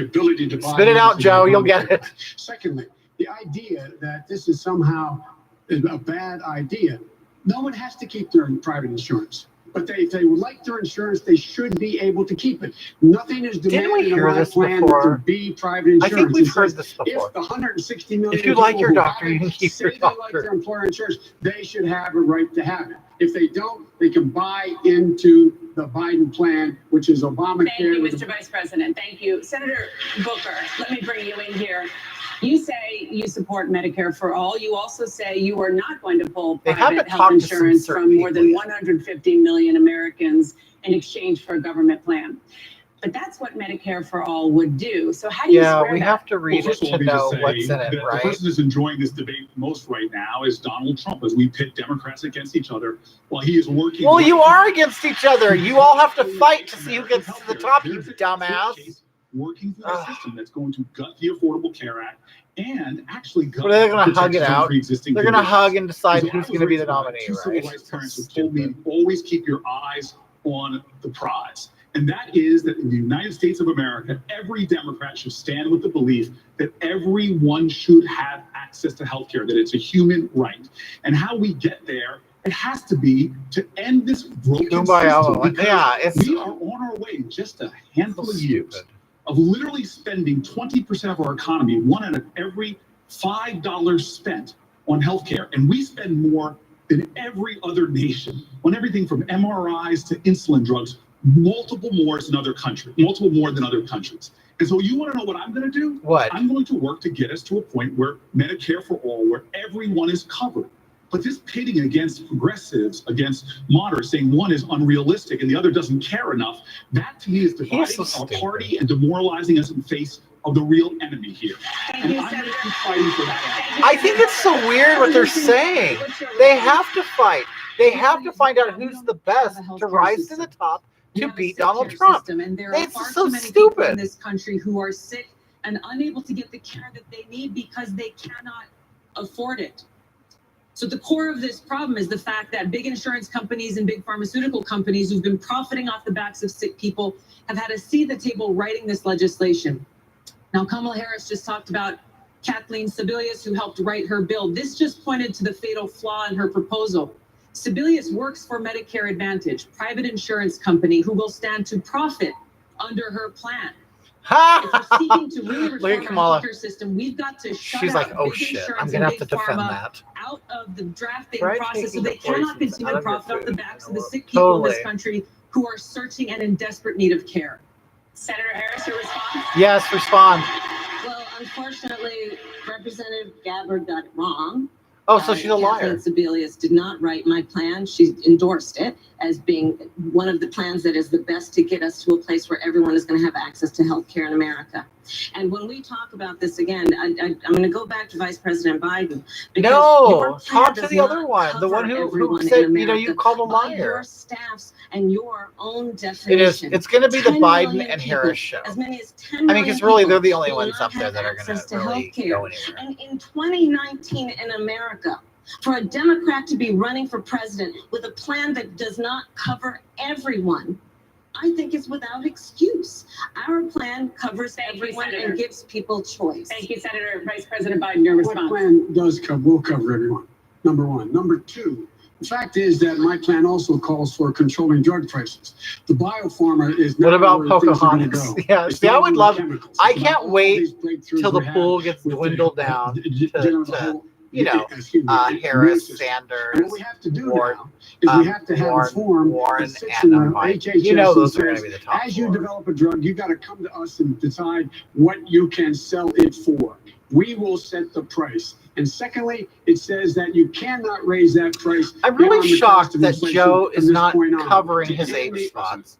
ability to buy. Spit it out, Joe. You'll get it. Secondly, the idea that this is somehow a bad idea. No one has to keep their private insurance. But if they would like their insurance, they should be able to keep it. Nothing is Didn't we demanded hear on my this plan before? to be private insurance. I think we've It heard says this before. If the 160 million If you like people your who doctor, have you can it keep say your they like doctor. their employer insurance, they should have a right to have it. If they don't, they can buy into the Biden plan, which is Obamacare. Thank you, Mr. Vice President. Thank you. Senator Booker, let me bring you in here. You say you support Medicare for all. You also say you are not going to pull They private haven't health talked to some insurance certain from more than people yet. 150 million Americans in exchange for a government plan. But that's what Medicare for all would do. So how do you Yeah, square we that? have to read Well, it first of all, to let me know just what's in say it, that the right? person who's enjoying this debate most right now is Donald Trump, as we pit Democrats against each other while he is working. Well, right you now are against each other. You all have to fight to see who gets to the top, you There's a dumbass. case working through the system that's going to gut the Affordable Care Act and actually gut What are they going to the hug it protections on out? pre-existing They're going to conditions. hug and decide So I who's was going to be the raised by nominee, two civil right? rights parents So who told me, always keep your eyes on the prize. And that is that in the United States of America, every Democrat should stand with the belief that everyone should have access to health care, that it's a human right. And how we get there, it has to be to end this broken Kumbaya. system. Because Yeah, it's we are on our way in just a handful of years of literally spending 20% of our economy, one out of every $5 spent on healthcare. And we spend more than every other nation on everything from MRIs to insulin drugs, multiple more than other countries. And so you want to know what I'm going to do? What? I'm going to work to get us to a point where Medicare for all, where everyone is covered. But this pitting against progressives, against moderates, saying one is unrealistic and the other doesn't care enough, that to me is dividing our party and demoralizing us in face of the real enemy here. And I'm going to keep fighting for that. I think it's so weird what they're saying. They have to fight. They have to find out who's the best to rise to the top to beat Donald Trump. System, and there are far It's so too many people in stupid. this country who are sick and unable to get the care that they need because they cannot afford it. So the core of this problem is the fact that big insurance companies and big pharmaceutical companies who've been profiting off the backs of sick people have had a seat at the table writing this legislation. Now, Kamala Harris just talked about Kathleen Sebelius, who helped write her bill. This just pointed to the fatal flaw in her proposal. Sebelius works for Medicare Advantage, private insurance company who will stand to profit under her plan. If we're seeking to really Look at reform Kamala. our healthcare system, we've got to shut She's out like, oh big shit, I'm insurance going to and have to big defend pharma that. out of the drafting Try process, so taking they the cannot poisons continue out to of your profit off the food, backs you of know the what? sick people in this Totally. country who are searching and in desperate need of care. Senator Harris, your response? Yes, respond. Well, unfortunately, Representative Gabbard got it wrong. Oh, so she's a liar. Kathleen Sebelius did not write my plan. She endorsed it as being one of the plans that is the best to get us to a place where everyone is going to have access to health care in America. And when we talk about this again, I'm going to go back to Vice President Biden. because your No, plan talk to does the not other one. The one cover who everyone in said, you know, America you called a by liar. Your staffs and your own definition. It is. It's going to be the 10 Biden million and people, Harris show. As many as 10 I mean, million because really, they're the people only will ones not up there have that are going access to to really healthcare. go anywhere. And in 2019 in America, for a Democrat to be running for president with a plan that does not cover everyone, I think is without excuse. Our plan covers everyone Senator. and gives people choice. Thank you, Senator Vice President Biden. Your What response? plan will cover everyone, number one. Number two, the fact is that my plan also calls for controlling drug prices. The biopharma is not What about where things are gonna Pocahontas? go. Yeah, It's see, I not would on the love. chemicals. I It's about can't all wait these breakthroughs till the we have pool gets with the- dwindled down the whole- you know, excuse me, immune Harris, system. Sanders, And what we have to do Warren, now is we have to have a form Warren, that sits and in the Biden. HHS You know and those are going to says, be the top as you four. develop a drug, you got to come to us and decide what you can sell it for. We will set the price. And secondly, it says that you cannot raise that price. I'm beyond really the cost shocked of that inflation Joe from is this not point on. covering his To age end the- spots.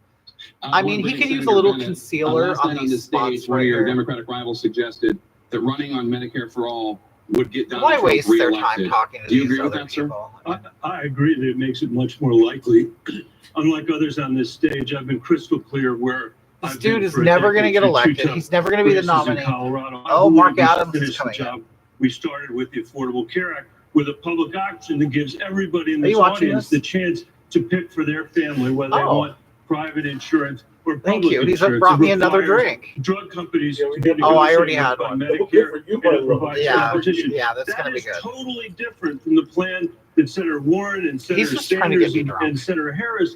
I mean, he One could use a Senator little Bennett, concealer last on night these the stage, spots one right of your here. Democratic rivals suggested that running on Medicare for all would get Donald Why Trump waste their time reelected. talking to Do you these agree with other that, sir? people? I agree that it makes it much more likely. Unlike others on this stage, I've been crystal clear where This I've dude been is for a never going to decade get through two elected. tough He's never going to be the races in nominee. Colorado. I Oh, believe Mark we should Adams is finish the coming in. job we started with the Affordable Care Act with a public option that gives everybody in Are you this watching audience this? the chance to pick for their family whether they Oh. want private insurance or Thank public you. He's insurance. brought It me another requires drink. Drug companies to Oh, I already negotiate had by one. Medicare and it provides Yeah, competition. yeah, that's That going to be is good. totally different from the plan that Senator Warren and Senator just trying to get Sanders me and drunk. Senator Harris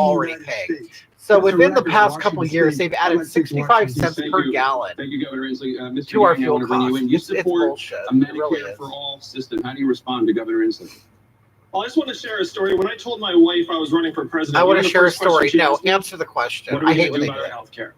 already United paying. States. So For the within the record, past couple Washington years, State, they've I added went to 65 Washington cents Thank per you. gallon Thank you, Governor Inslee. Mr. to our Yang, I fuel want to bring you in. You costs. It's support bullshit. a It really Medicare is. for all system. How do you respond to Governor Inslee? Well, I just want to share a story. When I told my wife I was running for president, I want one to of the share a first questions story. she No, asked me, answer the question. what are we I hate going when to they do do about our that. health care?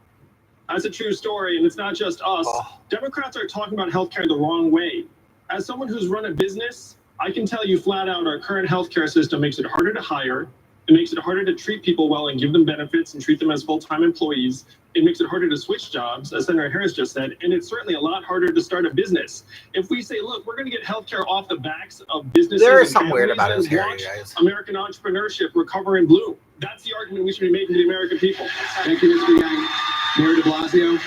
That's a true story, and it's not just us. Oh. Democrats are talking about healthcare the wrong way. As someone who's run a business, I can tell you flat out our current healthcare system makes it harder to hire. It makes it harder to treat people well and give them benefits and treat them as full-time employees. It makes it harder to switch jobs, as Senator Harris just said, and it's certainly a lot harder to start a business. If we say, look, we're going to get healthcare off the backs of businesses, There is and something weird families about his and hair, you watch guys. American entrepreneurship recover and bloom. That's the argument we should be making to the American people. Thank you, Mr. Yang. Mayor de Blasio.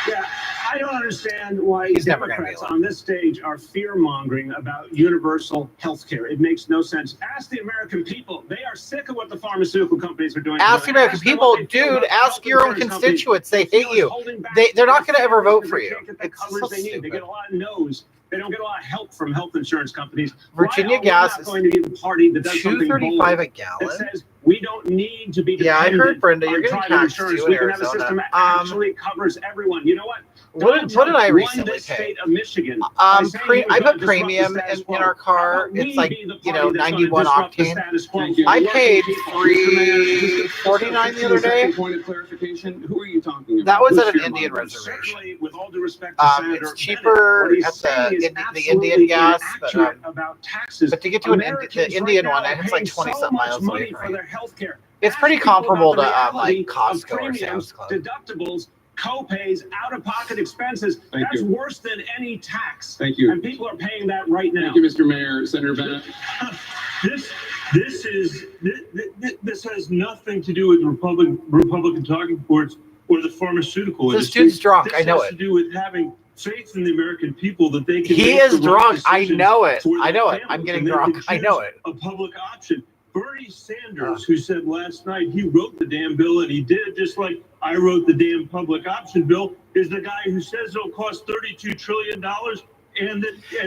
Yeah, I don't understand why He's never gonna be Democrats elected. on this stage are fear-mongering about universal health care. It makes no sense. Ask the American people. They are sick of what the pharmaceutical companies are doing. Ask the American them people, what they feel dude. about the Ask health your own insurance companies. constituents. They hate feel you. it's holding back They're not going to ever vote because for they you. can't get the It's coverage so they need. They stupid. get a lot of no's. They don't get a lot of help from health insurance companies. Virginia Why are we gas not is going to be the party that does something bold $2.35 a that gallon. says we don't need to be Yeah, I dependent heard, Brenda, you're on getting private taxed insurance. too We in can have a Arizona. system that actually covers everyone. You know what? What did I Donald Trump recently won this pay? state of Michigan by saying he was I gonna put disrupt the premium status in quo. our car. How about It's we like, be the you party know, that's gonna 91 disrupt the octane. status quo Thank you. for I working paid people? $3.49 the other day. Point of clarification. Who are you talking about? That was Who's at an fear Indian mongering? reservation. Certainly, with all due respect to Senator It's Bennett, cheaper what he's at saying is the Indian absolutely gas, but inaccurate about taxes. to get to the Americans Indian right one, now are it's like paying 20 so something much miles away money from for me. their health care. It's Ask pretty people about comparable the to reality like Costco of or Sam's premiums, Club. deductibles, co-pays, out-of-pocket expenses. Thank That's you. worse than any tax. Thank you. And people are paying that right now. Thank you, Mr. Mayor. Senator Bennett. This has nothing to do with Republican talking points or the pharmaceutical This industry. dude's drunk. This I know has it. to do with having faith in the American people that they can. He make is the right drunk. I decisions know it. for I their know it. I'm families, getting and they drunk. can I know choose it. A public option. Bernie Sanders, who said last night he wrote the damn bill, and he did it just like I wrote the damn public option bill, is the guy who says it'll cost $32 trillion. And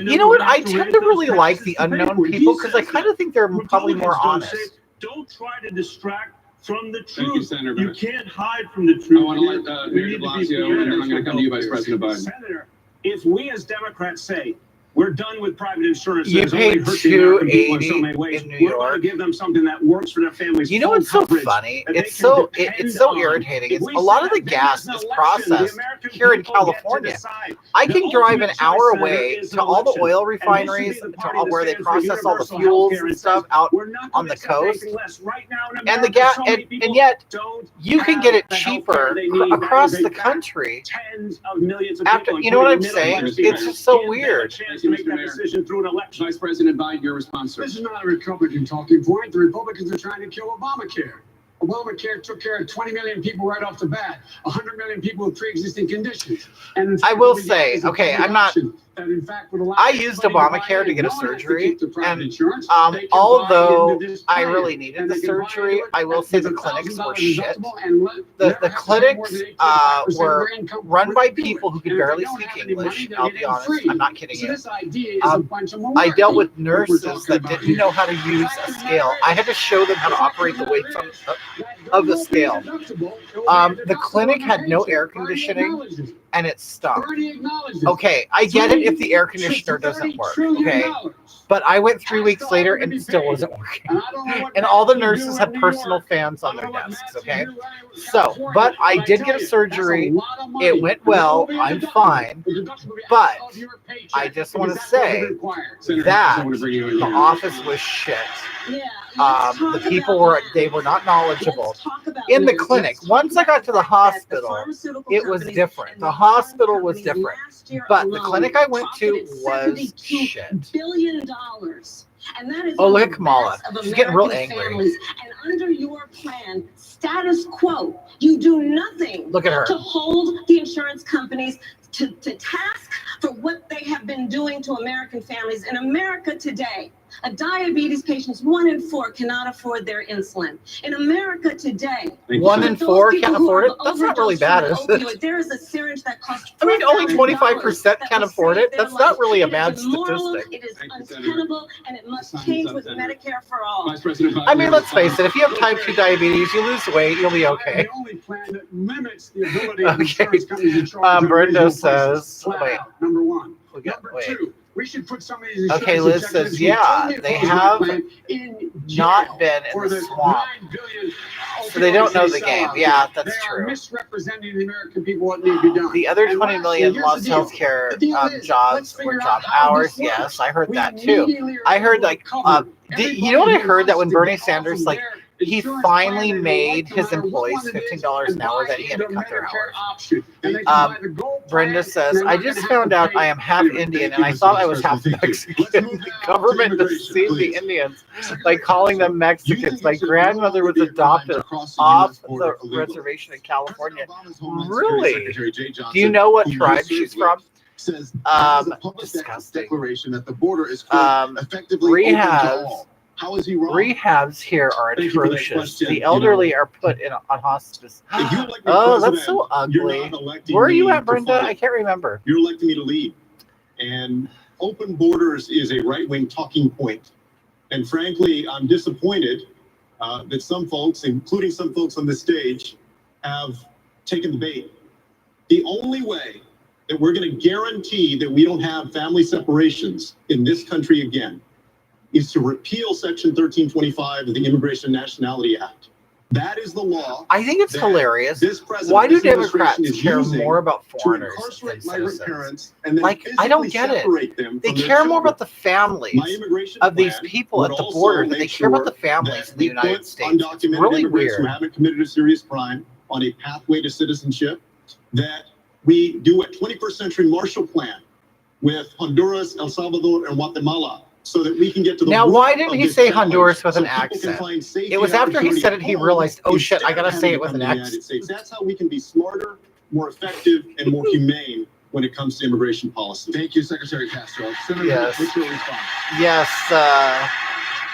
You know what? I tend to really like the unknown people because I kind of think they're probably more honest. Don't try to distract from the Thank you, truth. Senator You Bennett. can't hide from the truth. I want to let We Mayor de need to be Blasio, and then I'm going to come to you, Vice together. President Biden. Senator, if we as Democrats say we're done with private insurance, You that's only paid hurt the American people in so $2.80 many ways. in New We're going York. to give them something that works for their families. You know full what's so coverage funny? that they It's can so depend it's so on. irritating. If It's we a lot say of the that gas there's is an election, the processed American here in people get to California. decide. I The can drive an ultimate hour choice, Senator, away is to an all the election. oil And this should refineries, be the to party all that where they stands for process all the universal fuels healthcare and and stuff says, out we're not on gonna the accept anything coast. less. Right now in And the America, gas, so many and people yet don't you can have get it the healthcare cheaper they need. That across is a the fact. country. Tens of millions of After, people, you know what I'm including saying? middle-class It's people, just so give them a weird. chance to make that decision through an election. Vice President Biden, your response, sir. This is not a Republican talking point. The Republicans are trying to kill Obamacare. Obamacare took care of 20 million people right off the bat, 100 million people with pre-existing conditions. And in I fact, will we say, got is a okay, public I'm not. option that in fact would allow I used everybody to Obamacare buy to in. get a No one has to surgery, keep the private and insurance. They can buy although into this I plan, really needed and the they can buy surgery, into it I will say with the a clinics were $1,000 shit. deductible and The never have to pay more clinics than 8.5% of were their income run before by they do people it. who could And if they barely don't speak have any English. money, they're I'll be getting honest. free. I'm not kidding So you. this idea is a bunch of malarkey. I dealt with what we're nurses talking that about didn't here. know how to use a scale. I had to show them how to operate the weight of the scale. The clinic had no air conditioning and it stunk. Okay, I get it if the air conditioner doesn't work. Okay, but I went 3 weeks later and it still wasn't working. And all the nurses had personal fans on their desks. Okay, so but I did get a surgery. It went well. I'm fine. But I just want to say that the office was shit. The people were not knowledgeable in the clinic. Once I got to the hospital, it was different. The hospital was different, but the clinic I went to was shit. $1 billion. And that is Oh, look on at the Kamala. backs of She's getting real American angry. families. And under your plan, status quo, you do nothing Look at her. to hold the insurance companies to task for what they have been doing to American families. In America today, Diabetes patients, 1 in 4 cannot afford their insulin. In America today, 1 in 4 can't afford it? That's not really bad, is it? There is a syringe that costs I mean, only 25% can afford it. That's not really a bad immoral, statistic. it is untenable, and it must change with Medicare for all. Vice President Biden. I mean, let's face it. If you have type 2 diabetes, you lose weight, you'll be okay. The only plan that limits the ability of Okay. insurance companies to charge Brenda unreasonable prices. says, Flat wait. out, number one. We got- Number wait. two, we should put some of these insurance Okay, Liz says, executives who yeah, totally they oppose have the plan in not jail been in for the the swamp. $9 billion So they don't know the opioids game. sell Yeah, out. that's They are true. misrepresenting the American people what needs to be done. The other And 20 lastly, million here's lost the deal. healthcare The deal is, jobs let's or figure job out how hours. this works. Yes, I heard We that too. immediately are I heard able to like, cover you know what I everybody who heard? That wants when to Bernie get off Sanders, of like, their he insurance finally plan, they made want to his no matter employees what one it is, $15 an and hour buy that he had to the cut their Medicare hours. option. And they can buy the gold Brenda plan, says, and I they're not just gonna have found to out pay I am half anyway. Indian Thank and I you, thought Mr. I was half President. Thank you. Let's Mexican. move The now to government immigration, deceived the please. Indians Secretary by calling them Castro, Mexicans. My grandmother was adopted off the reservation in California. Really? Do you know what tribe she's from? Says Disgusting. declaration that the border is effectively open to all. How is he wrong? Rehabs here are Thank you for that atrocious. question. The You elderly know, are put in on hospice. If you elect me Oh, president, that's so you're ugly. not electing Where are you me at, to Brenda? fight. I can't remember. You're electing me to lead. And open borders is a right-wing talking point. And frankly, I'm disappointed that some folks, including some folks on this stage, have taken the bait. The only way that we're going to guarantee that we don't have family separations in this country again is to repeal Section 1325 of the Immigration and Nationality Act. That is the law. I think it's that hilarious. This president, Why do this administration Democrats is care using more about to foreigners than incarcerate migrant citizens? parents and then Like, I don't physically get it. separate them They from their care more children. about the families My immigration of these plan people would at the also border than make they care about the sure families that in the we United put States. It's undocumented really immigrants who weird. haven't committed a serious crime on a pathway to citizenship, that we do a 21st century Marshall Plan with Honduras, El Salvador, and Guatemala, so that we can get to the Now, root why of didn't he this say challenge, Honduras with so an people can accent? find safety It was and after he opportunity said at it, he home realized, oh shit, instead I of gotta having say to it with come an to the United accent. States. That's how we can be smarter, more effective, and more humane when it comes to immigration policy. Thank you, Secretary Castro. Senator, Yes. what's your response? Yes,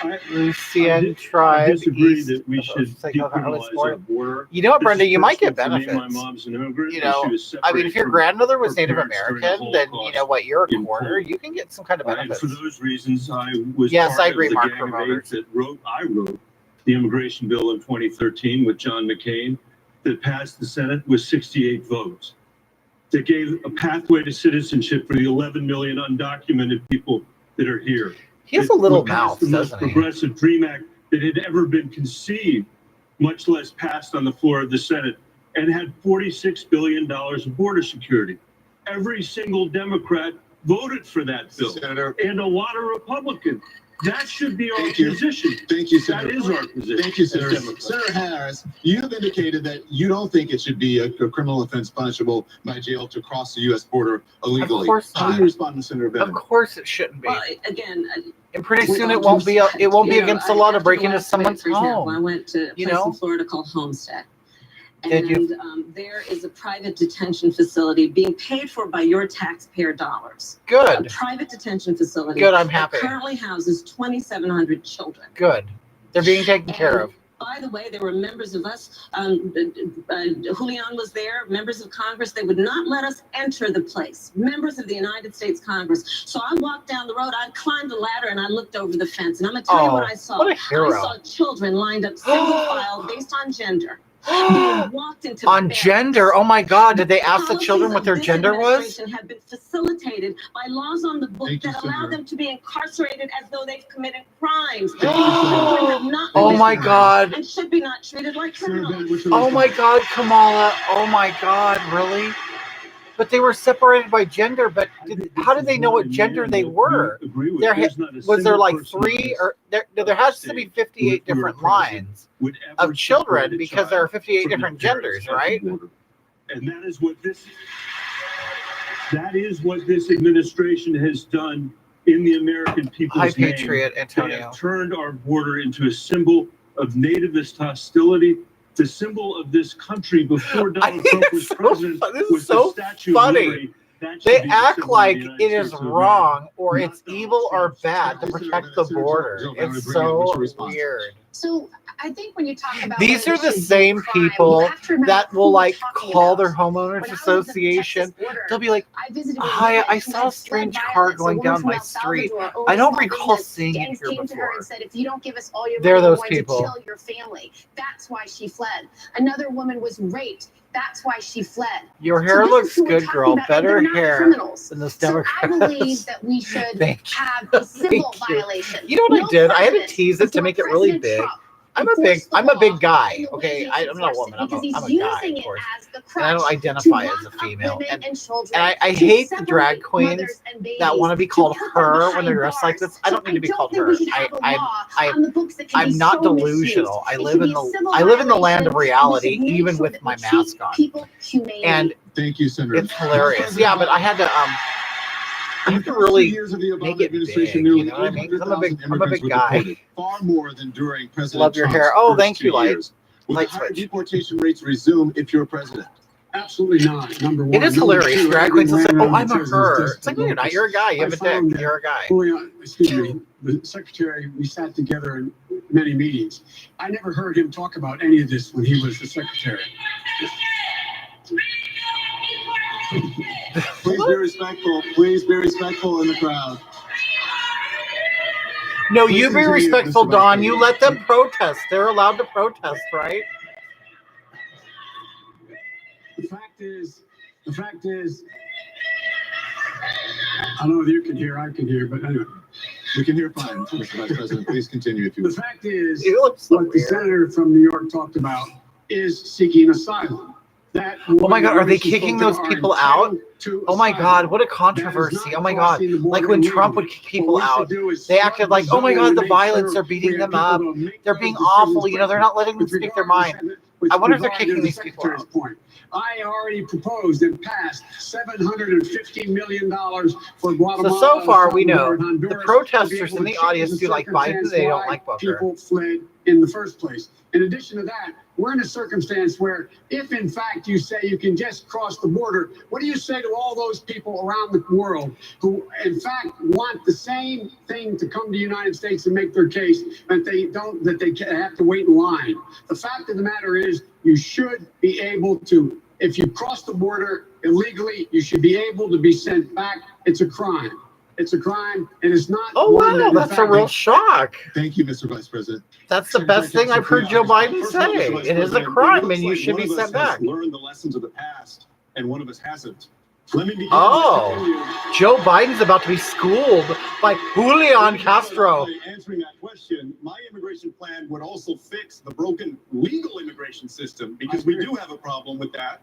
I Lucian tribe. disagree East that we of should St. Carlos decriminalize border. our border. You know what, This Brenda? is You might get personal to me. benefits. My mom's an immigrant. You and know, she was I mean, if your separated grandmother was from Native her parents during the American, then you Holocaust know what, you're a in quarter. Poland. You can get some kind of And benefits. for those reasons, I was Yes, part I agree, of the Mark, gang for of eight voters. that I wrote the immigration bill in 2013 with John McCain that passed the Senate with 68 votes. That gave a pathway to citizenship for the 11 million undocumented people that are here. He has It a little would pass mouth, the most doesn't he? progressive DREAM Act that had ever been conceived, much less passed on the floor of the Senate, and had $46 billion of border security. Every single Democrat voted for that bill, Senator. and a lot of Republicans. That should be our Thank you. position. Thank you, That Senator. is our position. Thank you, as Senator. Democrats. Senator Harris, you have indicated that you don't think it should be a criminal offense punishable by jail to cross the U.S. border illegally. Of course How do not. you respond to Senator Of Bennett? course, it shouldn't be. Well, again, And pretty with soon all it won't due be. It won't be you know, against the law to after break the into last someone's debate, for example, I home. went to a You place know? in Florida called Homestead. Did you? And there is a private detention facility being paid for by your taxpayer dollars. A Good. private detention facility. Good. I'm that happy. currently houses 2,700 children. Good. They're being taken care of. By the way, there were members of us, Julian was there, members of Congress, they would not let us enter the place, members of the United States Congress. So I walked down the road, I climbed a ladder and I looked over the fence, and I'm gonna tell you Oh, what I saw. what a hero. I saw children lined up single file based on gender, being walked into On barracks. gender. Oh my God. Did they ask the Policies children what of their this gender was? administration have been facilitated by laws on the book Thank you, that allow Senator. them to be incarcerated as though they've committed crimes. Thank you, Senator. Children have not Oh committed my crimes God. and should be not treated like Senator criminals. Bennett, what's your Oh my response? God, Kamala. Oh my God. Really? But they were separated by gender. But how did they know what gender they were? There was there like three or there has to be 58 different lines of children because there are 58 different genders, right? And that is what this administration has done in the American people's Hi, name. Patriot They Antonio. have turned our border into a symbol of nativist hostility. The symbol of this country before I Donald think Trump it's was so president fun- this is was so the Statue funny. of Liberty. That should They be the act symbol of like the United it is States of wrong or America, it's not evil or Donald Trump. bad to protect the border. It's so weird. So I think when you talk about These whether are the this should be a same crime, you people have to remember that who will we're like talking call about. their homeowners When I was at the association. Texas border, They'll be like, I visited a "Hi, woman I who saw had a strange sled car violence. going woman down from my El street." Salvador I owned don't a small recall business. seeing it Gangs here came to her before. and said, if you don't give us all your They're money, those we're going people. to kill your family. That's why she fled. Another woman was raped. That's why she fled. Your So hair this is looks who we're good, talking girl. about, and Better they're not hair criminals. than the So I Democrats. believe that we should Thank have a civil Thank you. violation. You know what I No did? I had to president tease it to before make it really President big. Trump I'm a enforced the law big guy. in the way Okay, he I'm not a enforced woman. it, because he's I'm a guy, using of it course. as the And I don't crutch identify to as a lock up female. women And and children, I to hate the separate drag queens mothers and that want to be babies, called to put them her when behind they're dressed like bars. this. I So don't need to be don't called think her. we should have a law on the books that can I'm be not so delusional. misused. I It live should in be a the civil I live in the land of violation, and we should reality, make even sure with that my we treat mask on. people humanely. And Thank you, Senator. it's hilarious. Yeah, but I had to I have to really make it big. You know what I mean? 'Cause I'm a big guy. Far more than during President Love your Trump's hair. Oh, first thank you, 2 Light. years. Will the Light higher switch. deportation rates resume if you're president? Absolutely not. Number one. It is Number hilarious. two, Drag queens will say, everything "Oh, around I'm the a business her." just It's like, no, you're not. locus. You're a guy. You have I a dick. found that You're a guy. Excuse me, the secretary, we sat together in many meetings. I never heard him talk about any of this when he was the secretary. Please be respectful. Please be respectful in the crowd. No, Please you be continue, respectful, Mr. Don. Vice You President. let them protest. They're allowed to protest, right? The fact is, I don't know if you can hear, I can hear, but anyway. We can hear fine, Mr. Vice President. Please continue if you The would. fact is, You look so what the weird. senator from New York talked about is seeking asylum. That Oh my God, are they women she kicking spoke those to are people out? entitled to Oh my asylum. God, what a That is controversy. not Oh my God. crossing the border Like when Trump illegally. would kick people What we should out, do is they flood acted the like, oh my zone God, and the make violence, sure they're we beating have them people up. to make They're those being decisions awful. You know, they're not letting them with speak their regard mind. to with I wonder if they're regard to kicking the these people secretary's out. point. I already proposed and passed $750 million for Guatemala. So far, we know Salvador, and Honduras the to be protesters able in to the change audience do like Biden, circumstance they don't why like Booker. people fled in the first place. In addition to that, we're in a circumstance where if in fact you say you can just cross the border, what do you say to all those people around the world who in fact want the same thing to come to the United States and make their case, that they have to wait in line? The fact of the matter is you should be able to, if you cross the border illegally, you should be able to be sent back. It's a crime. It's a crime, and it's not. Oh one wow, that, in that's a fact, real shock. Thank you, Mr. Vice President. That's the best thing I've heard Joe Biden say. It is a crime and you should be sent back. Learned the lessons of the past, and one of us hasn't. Let me begin. Oh, Joe Biden's about to be schooled by Julian Castro. Answering that question, my immigration plan would also fix the broken legal immigration system, because we do have a problem with that.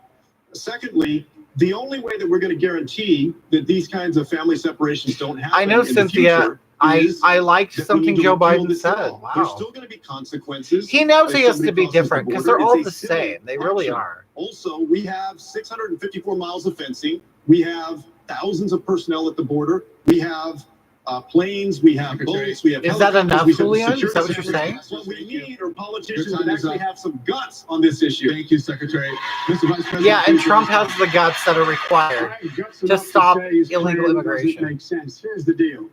Secondly, the only way that we're going to guarantee that these kinds of family separations don't happen I know, in the Cynthia. future I liked that we something need to Joe repeal Biden this said. law. There's Wow. still going to be consequences. He knows he if has to somebody be crosses the different because border. they're all It's the a civil same. They really action. are. Also, we have 654 miles of fencing. We have thousands of personnel at the border. We have planes. We have boats. We have Is that helicopters, enough, we have Julian? Is that security what you're saying? cameras. What we need are politicians Your time that is actually up. have some guts on this issue. Thank you, Secretary. Mr. Vice President. Yeah, and please Trump respond. has the guts that are required I have guts to enough stop say his illegal plan immigration. doesn't make sense. Here's the deal.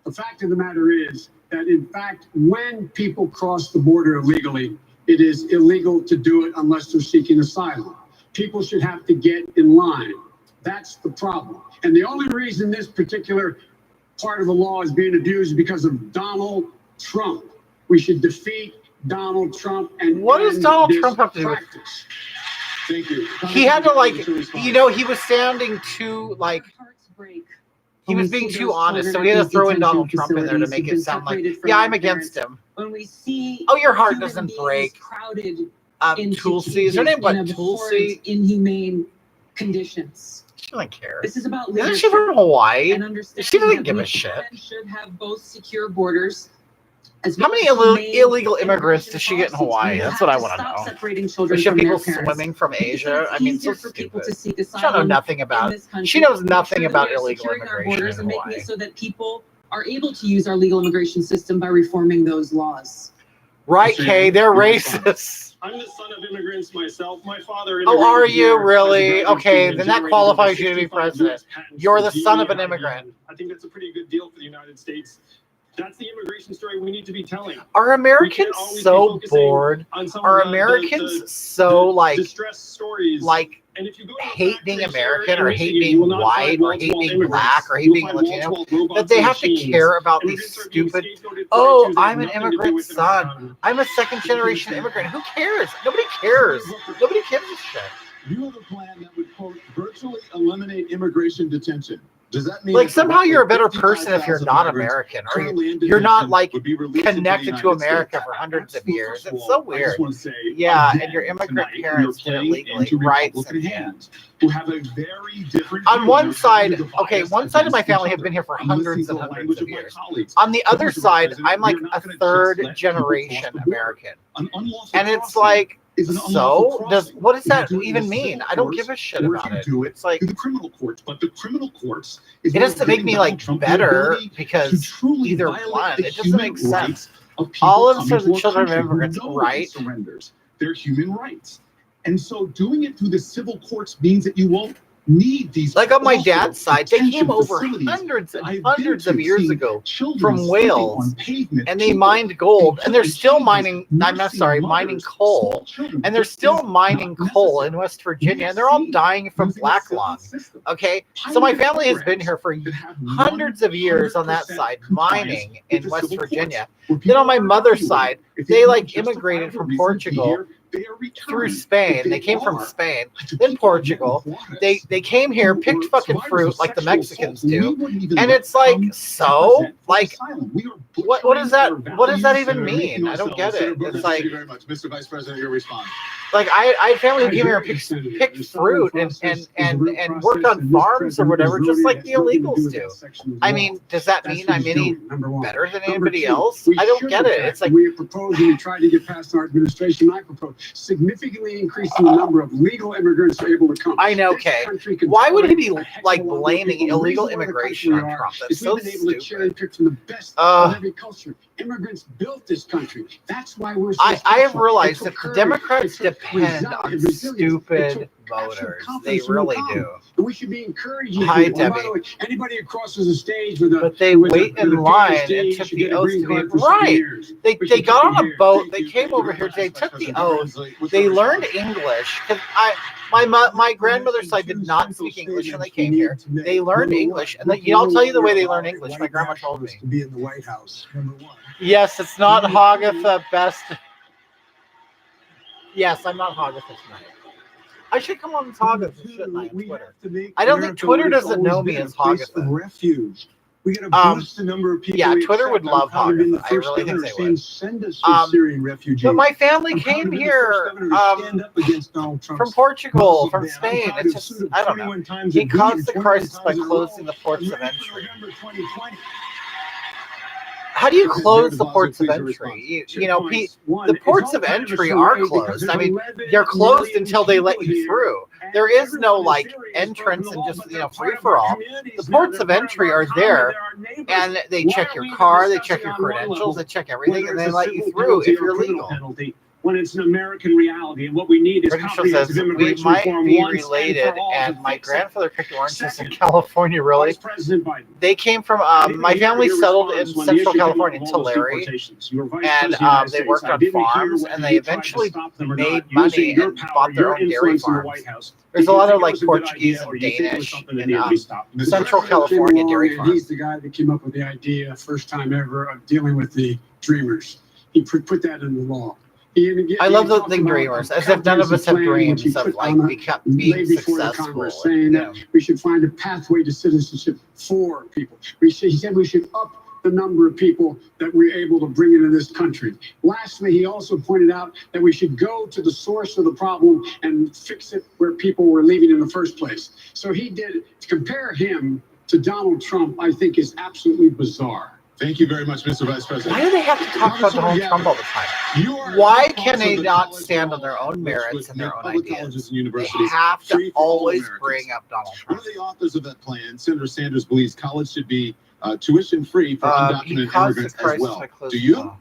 The fact of the matter is that, in fact, when people cross the border illegally, it is illegal to do it unless they're seeking asylum. People should have to get in line. That's the problem. And the only reason this particular part of the law is being abused is because of Donald Trump. We should defeat Donald Trump. And What does end Donald this Trump have to do with practice. Thank you. He had to, like, you know, he was sounding too, like, Hearts break. he was being too honest, so he had to throw in Donald Trump in there to make it sound like, yeah, I'm against him. When we see Oh, your heart human doesn't beings break. crowded into Tulsi, is her name what? in Tulsi? abhorrent, inhumane conditions. She doesn't care. This is about Isn't leadership she from Hawaii? and understanding She doesn't that give we a shit. can and should have both secure borders. As How well many as humane illegal immigrants immigration does she get in policies. Hawaii? We That's have what I to want to stop know. separating children Is she from people their parents. swimming from Because Asia? it's I mean, easier so for people stupid. to seek She don't know asylum nothing about in it. this country. She knows Make nothing sure that about we are illegal securing our immigration borders in and making Hawaii. it so that people are able to use our legal immigration system by reforming those laws. Right, Mr. Kay, Yang, they're your response. racist. I'm the son of immigrants myself. My father. Oh, are immigrated you here really? as a Okay, graduate then that student, qualifies generated you to be 65 president. US patents You're for the GE son of an and immigrant. IBM. I think that's a pretty good deal for the United States. That's the immigration story we need to be telling. Are Americans always be so focusing bored? on some Are of the Americans so like distress stories. like And if you go to a hate factory being here American in or hate Michigan, you will being not white find or hate wall-to-wall being immigrants. black or hate You'll being find Latino wall-to-wall robots that they and have to machines. care about these Immigrants are being stupid, scapegoated for oh, issues that have I'm an nothing to do immigrant with their own son. economy. I'm a second generation immigrant. Who cares? Nobody cares. Nobody gives a shit. You have a plan that would, quote, virtually eliminate immigration detention. Does that mean Like that somehow you're a better 55,000 person if you're not migrants American, or currently in you're not detention like would be released into the connected to United America States? for hundreds of years? First of It's all, so I just weird. want to say Yeah, again and your immigrant tonight, we are parents did it playing legally, into right? Republican hands, who have a very different On view one and side, are okay, biased one side of my against each family have other. been here for I'm listening hundreds to and the hundreds language of my years. colleagues. On the other Mr. side, President, I'm like we're a not gonna just third let people generation cross the border. American. An unlawful And it's crossing like, is an unlawful so does crossing. what does If you that do it in even the mean? civil I don't courts, give a shit or if about you it. do it It's like, through the criminal courts, but the criminal courts is it what's doesn't make giving me Donald like Trump the better ability to because truly either violate one. the It doesn't make human rights sense. of people All of us coming are the to a children of country who immigrants, knowingly right? surrenders their human rights. And so doing it through the civil courts means that you won't need these Like on my awful dad's side, they detention came over facilities hundreds and that I've hundreds been of to, years seeing ago children from sleeping Wales, on pavement, and they people mined gold, and they're killing still babies, mining. I'm nursing sorry, mining mothers, coal, small children. and they're This still is mining not coal in necessary. West Virginia, and they're all dying from black lung. Okay, so my family has been here for hundreds of years on that side, mining in West Virginia. Then on my mother's side, they like immigrated from Portugal through Spain. They came from Spain, then Portugal. They came here, picked fucking fruit like the Mexicans do, and it's like, so like what does that even mean? I don't get it. It's like, Thank you very much, Mr. Vice President. Your response. like I had family who came here and picked fruit and worked on farms or whatever, just like the illegals do. I mean, does that mean I'm any better than anybody else? I don't get it. It's like, we proposed and we tried to get past our administration. I proposed significantly increasing the number of legal immigrants who are able to come. I know, This okay. country can Why would he be tolerate a heck of like a lot more blaming people. The illegal reason why the immigration country on we are Trump? That's is so we've been able to cherry stupid. pick from the best of every culture. Immigrants built this country. That's why we're so I have special. realized It that took the courage. Democrats It took depend resolve on and resilience. It stupid took absolute voters. They confidence to really come. do. And we should be encouraging Hi, people. And by Debbie. the way, anybody who crosses the stage with a But they with wait a, with in a line PhD and took should the get a oath green to be card for right. 7 years. They We should got keep on them a here. boat. Thank They you. came Thank you over very here. much, They Vice took the President. oath. They learned English because my grandmother's side did not speak English when they came here. They learned English, and I'll tell you the way they learned English. My grandma told me. To be in the White House, number one. Yes, it's not Hagatha best. Yes, I'm not Hagatha tonight. I should come on Hagatha, shouldn't I, on Twitter? I don't think Twitter doesn't know me as Hagatha. Refuge. We got to boost the number of people. Yeah, we Twitter would accept. I'm love proud to be the Hagatha. I first really think governor they saying, would. Send us your Syrian refugees. But my family I'm proud to came be the here first governor to stand up against Donald Trump's from Portugal, Muslim from ban. I'm Spain. proud It's to just, sue I don't know. 21 times He a beat caused and the 21 crisis by times in a closing row. the ports I'm of ready for entry. November 2020. How do you close the ports of entry? You know, the ports of entry are closed. I mean, they're closed until they let you through. There is no like entrance and just free for all. The ports of entry are there, and they check your car, they check your credentials, they check everything, and they let you through if you're legal. When it's an American reality, and what we need is Credential comprehensive says we immigration might reform be once related, and for all and to my fix it. grandfather picked oranges in Second, California. Really, Vice President Biden. they came from my family settled in Central California, in Tulare, and they worked on farms, and they eventually made money and bought their own dairy farms. There's a lot of like Portuguese and Danish in Central California dairy farms. He's the guy that came up with the idea, first time ever, of dealing with the dreamers. He put that in the law. I love the dreamers, as if none of us have dreams of like being successful. Saying that we should find a pathway to citizenship for people. He said we should up the number of people that we're able to bring into this country. Lastly, he also pointed out that we should go to the source of the problem and fix it where people were leaving in the first place. So he did. To compare him to Donald Trump, I think is absolutely bizarre. Thank you very much, Mr. Vice President. Why do they have to talk about Donald Trump all the time? Why can they not stand on their own merits and their own ideas? They have to always bring up Donald One Trump. of the authors of that plan, Senator Sanders, believes college should be tuition free for undocumented immigrants as well. Do you?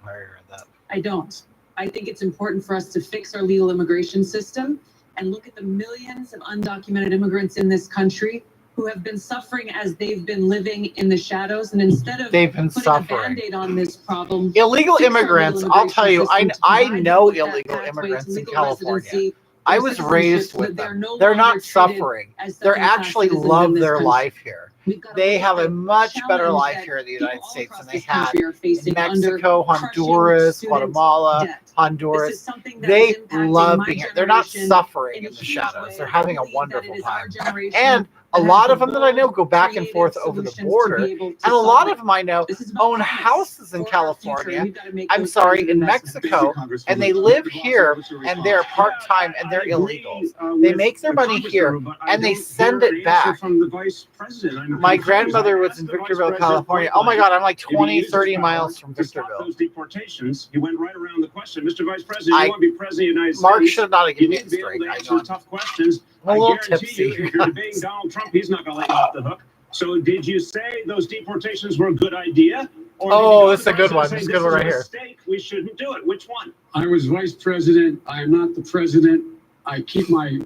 I don't. I think it's important for us to fix our legal immigration system and look at the millions of undocumented immigrants in this country who have been suffering as they've been living in the shadows. And instead of they've been putting suffering. a Band-Aid on this problem, Illegal fix our immigrants, legal I'll tell you, immigration system, I provide them know with that illegal pathway to immigrants in legal California. residency, I or was citizenship, raised so with that they're them. no They're longer not treated suffering. as They're second-class actually citizens in love this their country. life here. We've got to They look have at a the much better challenge life that here in the people United all States across than they this had country are facing in Mexico, under crushing Honduras, student Guatemala, debt. This Honduras. is something that They is impacting love my being here. They're not generation suffering in a in the huge shadows. way. They're I having a believe that it wonderful is our time. generation And a that has lot the of them that I know bold, go back and creative forth over the solutions to border. be able to And a solve lot it. of them I know This is about own promise houses in for our future, and California. we've got to make I'm those sorry, kinds of in investments. Mexico, and they live here and they're part-time and they're illegals. They make their money here and they send it back. From the vice president. My grandmother was in Victorville, California. Oh my God, I'm like 20, 30 miles from Victorville. Those deportations, he went right around the question. Mr. Vice President, you want to be president of the United States. Mark should not have You given me need a to be able straight. to answer tough questions. I'm a little guarantee you, tipsy. if you're debating Donald Trump, he's not going to let you off the hook. So did you say those deportations were a good idea? Or Oh, it's a good one. It's a good one right here. Mistake, we shouldn't do it. Which one? I was vice president. I am not the president. I keep my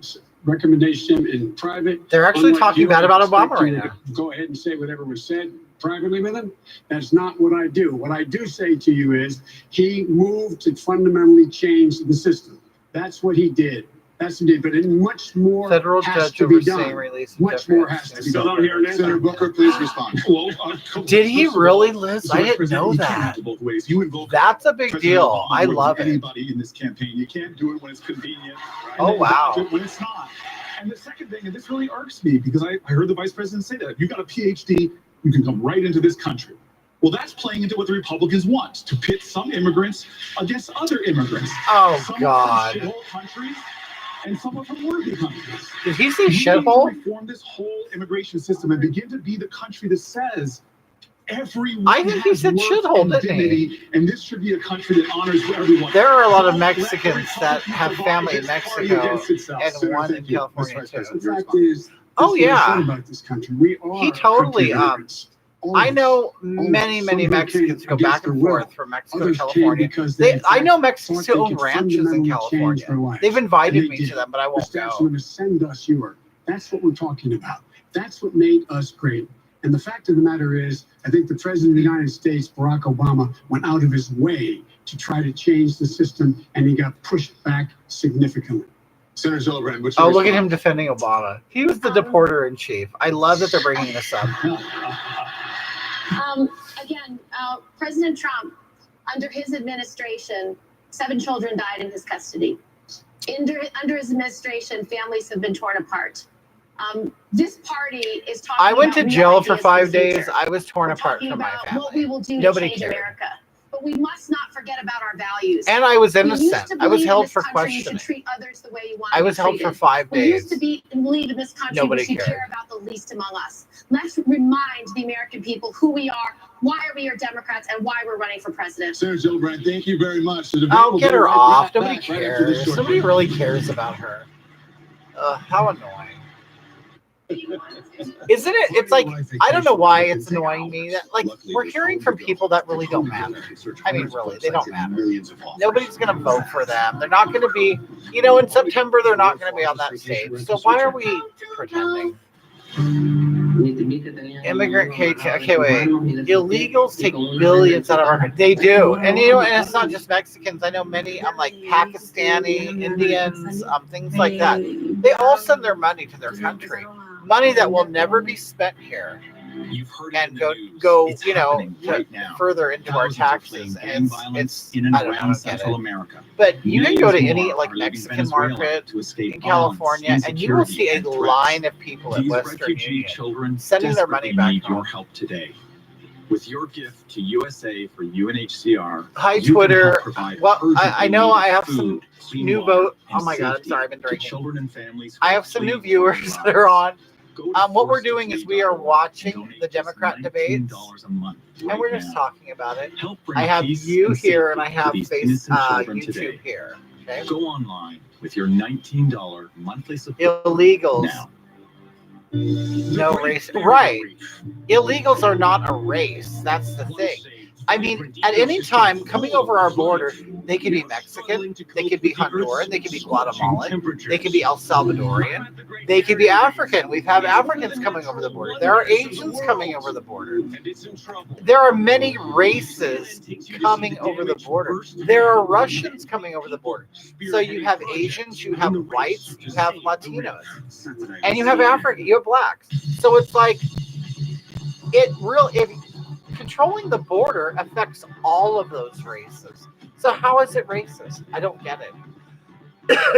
recommendation in private. They're actually Unlike talking you, bad I about expect Obama right you to now. Go ahead and say whatever was said privately with him. That's not what I do. What I do say to you is he moved to fundamentally change the system. That's what he did. That's what he did. But much more Federal has judge to be overseeing done. release. Much more has to be Still done. don't hear an answer. Senator Booker, please respond. Did he First of really, all, Liz? Mr. I Vice didn't President, know you can't that. do both ways. You invoke That's a big President deal. Obama I more love than it. anybody in this campaign. You can't do it when it's convenient. Right? Oh, And then wow. do it when it's not. And the second thing, and this really irks me because I heard the vice president say that if you got a PhD, you can come right into this country. Well, that's playing into what the Republicans want, to pit some immigrants against other immigrants. Oh, Some God. are from shithole countries, and some are from worthy countries. Did he say We need to shithole? reform this whole immigration system and begin to be the country that says everyone I think he has said worth shithole, and didn't he? dignity, and this should be a country that honors everyone. There are a lot of Don't let the Mexicans that Republicans have divide family in its party Mexico against itself. and Senator, one in thank you. California, Mr. Vice too. President, The your fact response. is, Oh, this is what I yeah. said about this country. We are He a totally, country of immigrants. I know Always. many, Some many who Mexicans came go against back and their will. forth from Mexico to Others came California. because they, in I fact, know Mexicans thought who they own could ranches in fundamentally California. change their lives. They've invited And they me did. to them, but I The won't statute of go. limitations, send us your. That's what we're talking about. That's what made us great. And the fact of the matter is, I think the President of the United States, Barack Obama, went out of his way to try to change the system, and he got pushed back significantly. Senator Gillibrand, what's your Oh, look at him response? defending Obama. He was the deporter in chief. I love that they're bringing this up. Again, President Trump, under his administration, 7 children died in his custody. Under his administration, families have been torn apart. This party is talking I went to about jail real for ideas 5 the days. future. I was torn We're apart talking from my about family. what we will do Nobody to change cared. America. But we must not forget about our values. And I was We used innocent. to I was believe in held this for country you should questioning. treat others the way you want I to be was held for treated. 5 We used to days. believe in this country Nobody we should cared. care about the least among us. Let's remind the American people who we are, why we are Democrats, and why we're running for president. Senator Gillibrand, thank you very much. The debate Oh, will get go her right off. back Nobody right after this cares. short Nobody break. really cares about her. How annoying. Isn't it? It's like, I don't know why it's annoying me that, like, we're hearing from people that really don't matter. I mean, really, they don't matter. Nobody's going to vote for them. They're not going to be, in September, they're not going to be on that stage. So why are we pretending? Immigrant KT. Okay, wait. Illegals take billions out of our country. They do. And and it's not just Mexicans. I know many, like Pakistani, Indians, things like that. They all send their money to their country. Money that will never be spent here. You've heard And it in the go, news. It's happening right now. further into our Thousands are taxes. fleeing gang And violence it's, in and I don't around get Central it. America. But you can go to Millions any more like are leaving Mexican Venezuela market to escape in bombs, California, and you will see a insecurity, and threats. line of people at These Western refugee Union children sending their money desperately back need your home. help today. With your gift to USA for UNHCR, Hi, you can Twitter. help provide Well, I urgently know I needed have some food, clean new water, vote. and Oh my God, I'm safety sorry, I've been to drinking. children and families who I are have some new fleeing for their viewers that are lives. on. Go to What we're doing is we are forcetoday.org and watching donate the just Democrat debates, $19 a month and right we're just now. talking about it. Help bring I have peace you and here, and I safety to have these innocent children YouTube today. here. Okay? Go online with your $19 monthly support Illegals. now. No race. Right. Illegals are not a race. That's the thing. I mean, at any time coming over our border, they could be Mexican, they could be Honduran, they could be Guatemalan, they could be El Salvadorian, they could be African. We've had Africans coming over the border. There are Asians coming over the border. There are many races coming over the border. There are Russians coming over the border. So you have Asians, you have whites, you have Latinos, and you have African, you have blacks. So it's like, controlling the border affects all of those races. So how is it racist? I don't get it.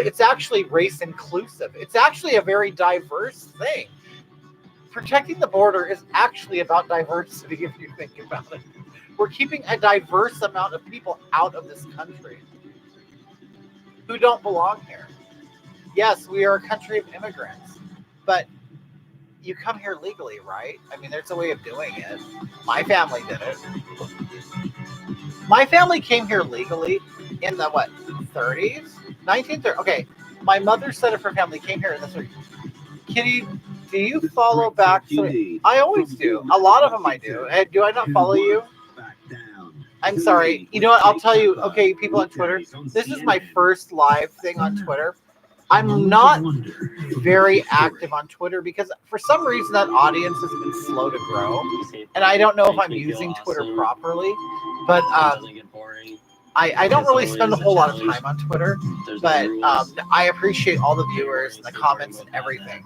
It's actually race inclusive. It's actually a very diverse thing. Protecting the border is actually about diversity if you think about it. We're keeping a diverse amount of people out of this country who don't belong here. Yes, we are a country of immigrants, but you come here legally, right? I mean, there's a way of doing it. My family did it. My family came here legally in the, 30s? 1930s? Okay, my mother's side of her family came here in the 30s. Kitty, do you follow back? I always do. A lot of them I do. Do I not follow you? I'm sorry. You know what? I'll tell you. Okay, people on Twitter, this is my first live thing on Twitter. I'm not very active on Twitter because for some reason that audience has been slow to grow. And I don't know if I'm using Twitter properly, but I don't really spend a whole lot of time on Twitter, but I appreciate all the viewers and the comments and everything.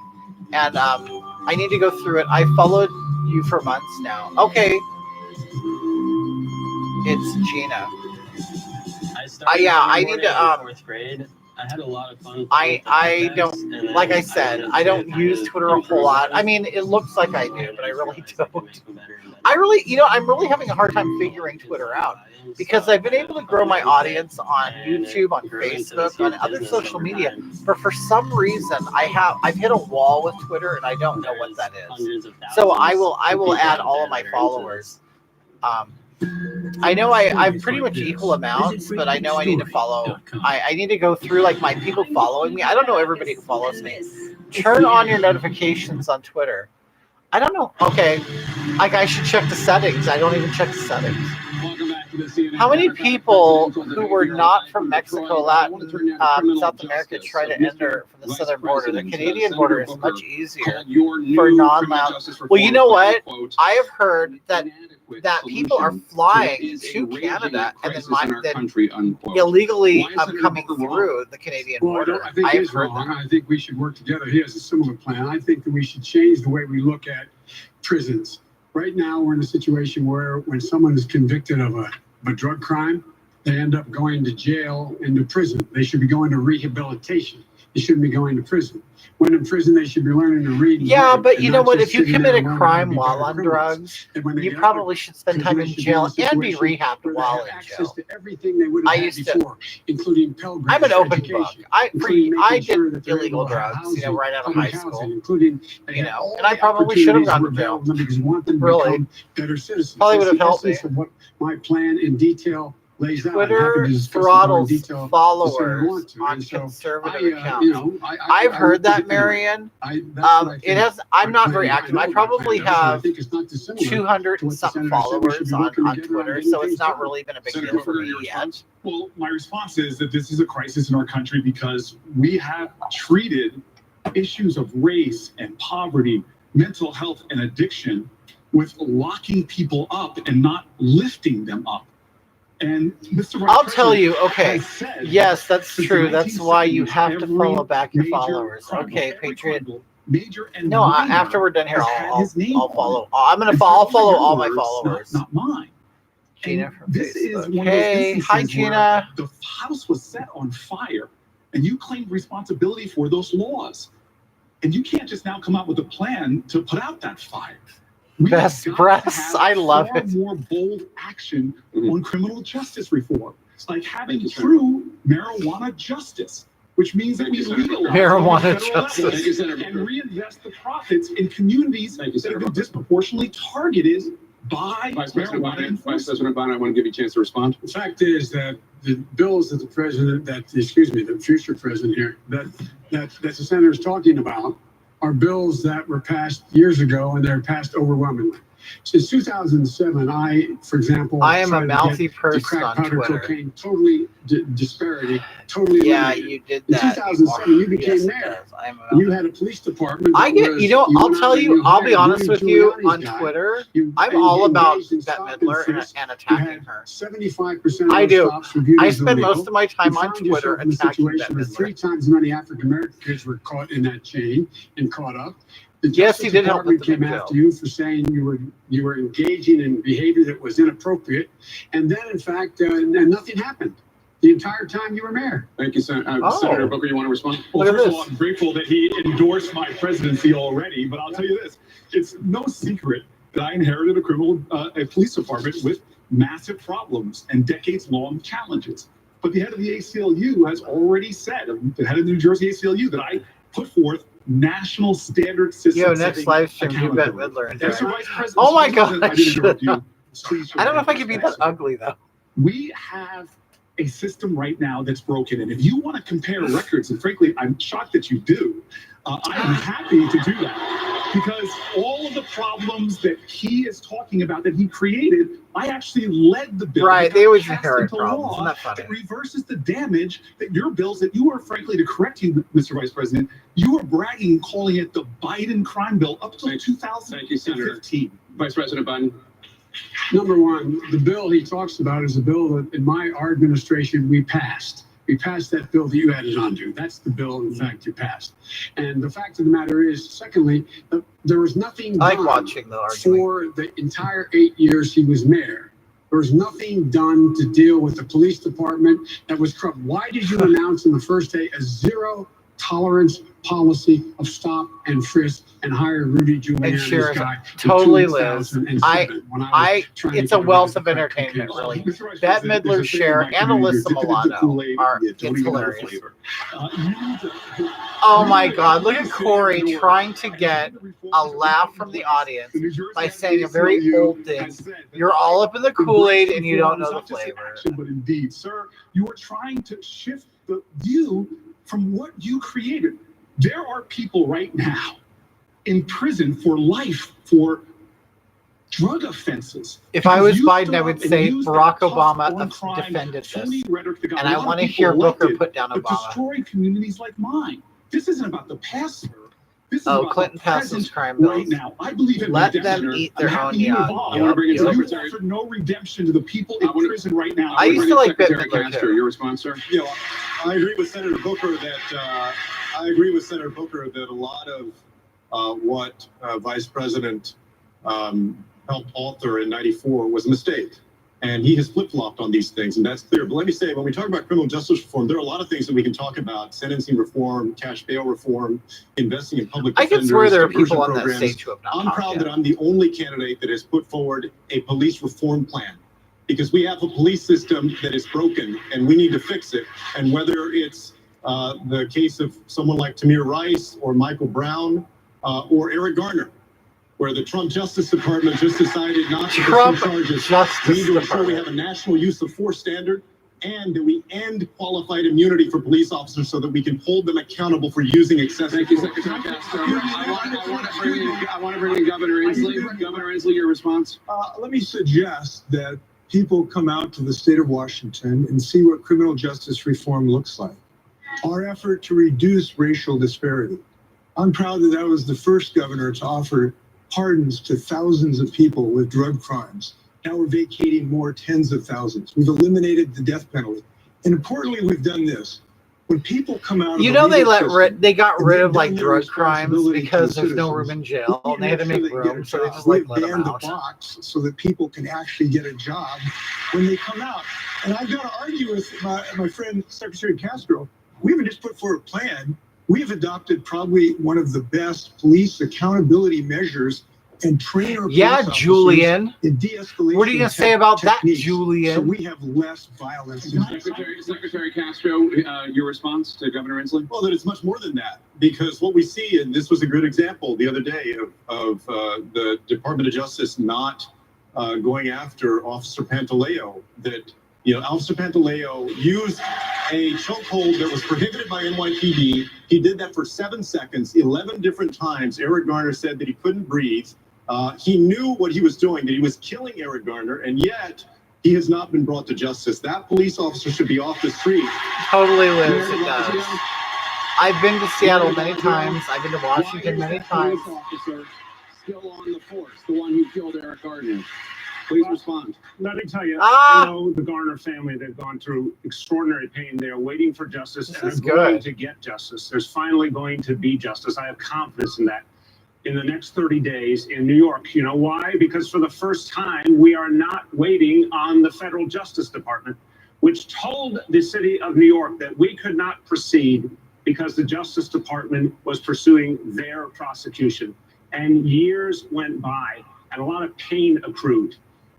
And I need to go through it. I followed you for months now. Okay. It's Gina. I need to fourth grade. I had a lot of fun. I don't, like I said, I don't use Twitter a whole lot. I mean, it looks like I do, but I really don't. I'm really having a hard time figuring Twitter out because I've been able to grow my audience on YouTube, on Facebook, on other social media, but for some reason I've hit a wall with Twitter and I don't know what that is. So I will add all of my followers. I know I'm pretty much equal amounts, but I know I need to follow. I need to go through like my people following me. I don't know everybody who follows me. Turn on your notifications on Twitter. I don't know. Okay, like I should check the settings. I don't even check the settings. How many people who were not from Mexico, Latin, South America try to enter from the southern border? The Canadian border is much easier for non-Latin. Well, you know what? I have heard that people are flying to Canada and then illegally coming through the Canadian border. I think he's wrong. I think we should work together. He has a similar plan. I think that we should change the way we look at prisons. Right now, we're in a situation where when someone is convicted of a drug crime, they end up going to jail and to prison. They should be going to rehabilitation. They shouldn't be going to prison. When in prison, they should be learning to read. Yeah, but you know what? If you commit a crime while on drugs, you probably should spend time in jail and be rehabbed while in jail. I used to, including Pell Grants, I'm an open book. I did illegal drugs, right out of high school. And I probably should have gone to jail. Really, probably would have helped me. What my plan in detail lays out. Twitter throttles followers on conservative accounts. I've heard that, Marion. It has. I'm not very active. I probably have 200 and something followers on Twitter, so it's not really been a big deal for me yet. Well, my response is that this is a crisis in our country because we have treated issues of race and poverty, mental health, and addiction with locking people up and not lifting them up. And Mr. I'll tell you, okay, yes, that's true. That's why you have to follow back your followers. Okay, Patriot. No, after we're done here, I'll follow. I'll follow all my followers. Not mine. Gina from this Facebook. Is one of those Hey, hi, Gina. The house was set on fire, and you claimed responsibility for those laws. And you can't just now come out with a plan to put out that fire. Best press. I love it. More bold action on criminal justice reform. It's like having true marijuana justice, which means that we legalize marijuana justice and reinvest the profits in communities that have been disproportionately targeted by marijuana enforcement. Vice President Biden, I want to give you a chance to respond. The fact is that the bills that the future president here, that the senator is talking about, are bills that were passed years ago, and they're passed overwhelmingly. Since 2007, for example, I am a tried to mouthy get the person crack on powder Twitter. cocaine totally disparity, totally Yeah, eliminated. you did In that. 2007, you became Yes, it mayor. does. I'm a You had a police department. I that get, was- you know, I'll went out tell and you, I'll be hired honest Rudy with you Giuliani's on guy. Twitter. You I'm all about engaged in Bette stop and Midler and frisk. You attacking had her. 75% I of do. the stops reviewed I as spend illegal. most of my time You on found Twitter yourself in a attacking situation Bette where Midler. 3 times as many African American kids were caught in that chain and caught up. The Yes, Justice he did help Department with the came big after bill. you for saying you were engaging in behavior that was inappropriate, and then in fact, and nothing happened the entire time you were mayor. Thank you, Senator Booker. You want to respond? Well, Look at first of this. all, I'm grateful that he endorsed my presidency already, but I'll tell you this, it's no secret that I inherited a police department with massive problems and decades-long challenges. But the head of the ACLU has already said, the head of the New Jersey ACLU, that I put forth national standard system. Yo, next live stream, you Bette accountability. Midler. And Mr. Vice President, Oh my Mr. President, I didn't interrupt you. Please, I don't know if I can be that ugly though. we have a system right now that's broken. And if you want to compare records, and frankly, I'm shocked that you do, I'm happy to do that because all of the problems that he is talking about that he created, I actually led the bill. Right, that they got always passed inherit into problems. law Isn't that funny? that reverses the damage that your bills that you are, frankly, to correct you, Mr. Vice President, you were bragging and calling it the Biden crime bill up till 2015. Thank you, Senator. Vice President Biden. Number one, the bill he talks about is a bill that in our administration we passed. We passed that bill that you added on to. That's the bill, in fact, you passed. And the fact of the matter is, secondly, there was nothing I like done watching the argument. for the entire 8 years he was mayor. There was nothing done to deal with the police department that was corrupt. Why did you announce in the first day a zero tolerance policy of stop and frisk and hire Rudy And Giuliani's sure, guy? totally, in Liz. 2007 when was I trying to it's a get rid wealth the of crack entertainment, cocaine. really. Mr. Vice Bette President, Midler, there's a Cher, thing in and my community, Alyssa you're dipping into Milano Kool-Aid, are you don't it's even know the hilarious. flavor. You need to- Oh my God! Look at Corey trying to get a laugh from the audience by saying a very old thing. You're all up in the Kool-Aid and you don't know the flavor. But indeed, sir, you are trying to shift the view from what you created. There are people right now in prison for life for drug offenses. If I was Because you Biden, stood I up would and say used that Barack tough Obama on crime, defended phony this. rhetoric that got And a I lot of want to people hear Booker elected, put down but Obama. destroying communities like mine. This isn't about the past, sir. This is Oh, about Clinton the passes present crime right bills. now. I believe in Let redemption. them eat I'm their happy own you young. evolved. I want to bring in Yep. You Secretary. offer no redemption to the people in prison right now. I used to like Bette Secretary Midler Castro. too. Your response, sir? You know, I agree with Senator Booker that a lot of what Vice President helped author in '94 was a mistake, and he has flip-flopped on these things, and that's clear. But let me say, when we talk about criminal justice reform, there are a lot of things that we can talk about: sentencing reform, cash bail reform, investing in public I defenders, can swear there are diversion people on that programs. stage who have not I'm talked proud yet. that I'm the only candidate that has put forward a police reform plan, because we have a police system that is broken and we need to fix it. And whether it's the case of someone like Tamir Rice or Michael Brown or Eric Garner, where the Trump Justice Department just decided not to Trump pursue charges. Justice We need to ensure we Department. have a national use of force standard, and that we end qualified immunity for police officers so that we can hold them accountable for using excessive Thank you, force. Secretary Castro. I want to bring in Governor Inslee. Governor Inslee, your response? Let me suggest that people come out to the state of Washington and see what criminal justice reform looks like. Our effort to reduce racial disparity. I'm proud that I was the first governor to offer pardons to thousands of people with drug crimes. Now we're vacating more tens of thousands. We've eliminated the death penalty. And importantly, we've done this. When people come out of You the know they legal system, they got rid of like and they've drug done their crimes responsibility to because the there's no citizens, room in jail we and they had to make sure make they get a room, so they job. just like We've let them banned the out. box so that people can actually get a job when they come out. And I've got to argue with my friend Secretary Castro. We haven't just put forward a plan. We have adopted probably one of the best police accountability measures and train our Yeah, police officers Julian. in de-escalation. What are you gonna say about that, techniques, Julian? So we have less violence. Secretary Castro, your response to Governor Inslee? Well, that it's much more than that, because what we see, and this was a good example the other day of the Department of Justice not going after Officer Pantaleo, that, you know, Officer Pantaleo used a chokehold that was prohibited by NYPD. He did that for 7 seconds, 11 different times. Eric Garner said that he couldn't breathe. He knew what he was doing, that he was killing Eric Garner, and yet he has not been brought to justice. That police officer should be off the street. Totally, Liz, it does. I've been to Seattle many times. I've been to Washington many times. Officer still on the force, the one who killed Eric Gardner. Please respond. Let me tell you, I know the Garner family, they've gone through extraordinary pain. They're waiting for justice, and they're going to get justice. There's finally going to be justice. I have confidence in that. In the next 30 days in New York. You know why? Because for the first time, we are not waiting on the federal Justice Department, which told the city of New York that we could not proceed because the Justice Department was pursuing their prosecution. And years went by and a lot of pain accrued.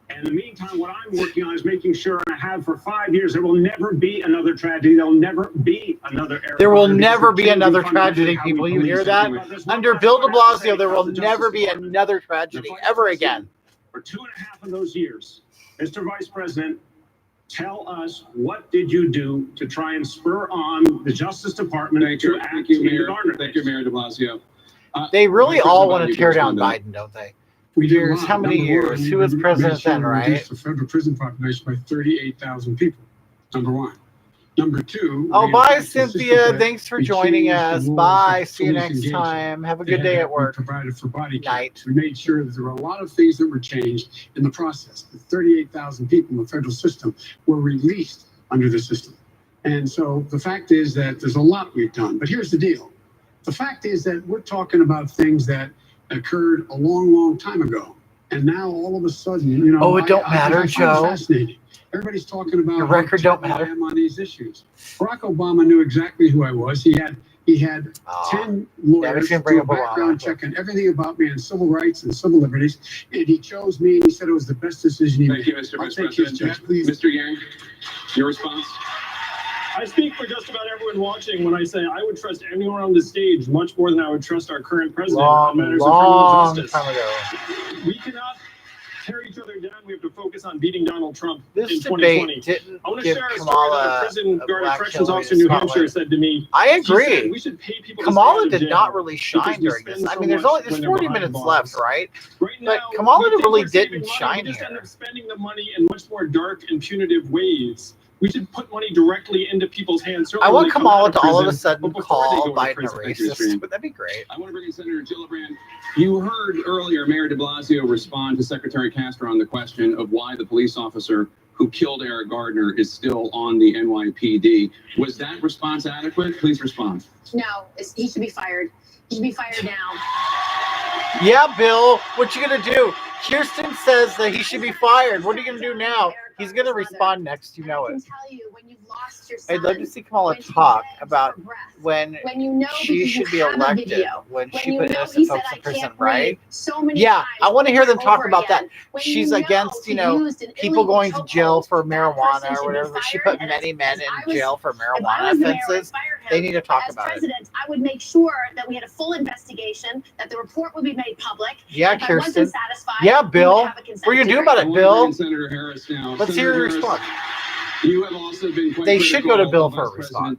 And in the meantime, what I'm working on is making sure, and I have for 5 years, there will never be another tragedy. There'll never be another Eric There will Garner, never because be we're another changing fundamentally tragedy, how we people. You police hear that? everywhere. There's Under one Bill de last thing Blasio, I there have will for the never Justice be Department. another tragedy ever again. For 2.5 of those years, Mr. Vice President, tell us, what did you do to try and spur on the Justice Department to act in the Garner Thank you, Mayor de Blasio. They really Vice all President want Biden, to you tear can down respond Biden, don't they? We did a Years, lot. how many Number years? one, Who was we president made sure then, we right? reduced the federal prison population by 38,000 people. Number one. Number two. Oh, we bye, enforced the system Cynthia. that Thanks for we joining changed the us. rules Bye. of See you police next engagement. time. Have a They good had day to at be work. provided for body Night. cams. We made sure that there were a lot of things that were changed in the process. The 38,000 people in the federal system were released under the system. And so the fact is that there's a lot we've done. But here's the deal. The fact is that we're talking about things that occurred a long, long time ago. And now all of a sudden, you know, Oh, it don't matter, I find it Joe. fascinating. Everybody's talking about Your how record don't terrible I matter. am on these issues. Barack Obama knew exactly who I was. He had 10 lawyers gonna do bring a up Obama. background check on everything about me and civil rights and civil liberties. And he chose me and he said it was the best decision he made. Thank you, Mr. I'll Vice take his President. check, please. Mr. Yang, your response? I speak for just about everyone watching when I say I would trust anyone on the stage much more than I would trust our current president on matters of criminal Long justice. time ago. We cannot tear each other down. We have to focus on beating Donald Trump This in debate 2020. didn't I want to give share a story Kamala that a prison a guard black corrections Hillary officer in New spotlight. Hampshire said to me. I He agree. said, we should pay people to Kamala stay out of did jail not really because shine we during this. spend I so mean, there's much only when they're 40 behind minutes bars. left, right? Right But now, Kamala we think really we're saving didn't money. shine We just here. end up spending the money in much more dark and punitive ways. We should put money directly into people's hands. I want Kamala to all of a prison, sudden but before they call go to Biden a prison. Thank you, Mr. racist. Yang. Would that be great? I want to bring in Senator Gillibrand. You heard earlier Mayor de Blasio respond to Secretary Castro on the question of why the police officer who killed Eric Gardner is still on the NYPD. Was that response adequate? Please respond. No, he should be fired. He should be fired now. Yeah, Bill. What you gonna do? Kirsten says that he should be fired. What are you gonna do now? He's gonna respond next. You know I it. can tell you, when you've lost your son, I'd love to see Kamala when she talk begs about for breath, when you know she because should you be have a elected, video, when she you put know innocent he said, folks "I in prison, can't breathe," right? so many Yeah, times, I want to hear them over talk and about over that. again. When She's you against, he you know, used an people illegal going to jail chokehold, for that marijuana person or should be whatever. She fired, put and many men if I in was- jail for if I marijuana was the mayor, I'd offenses. fire him. They need to talk As about it. president, I would make sure that we had a full investigation, that the report would be made public. Yeah, If I Kirsten. wasn't satisfied, Yeah, we would Bill. have a consent What are you gonna do decree. about I it, want to bring Bill? in Senator Harris now. Let's hear Senator your Harris, response. You have also been quite They should go to critical Bill of for a Vice response.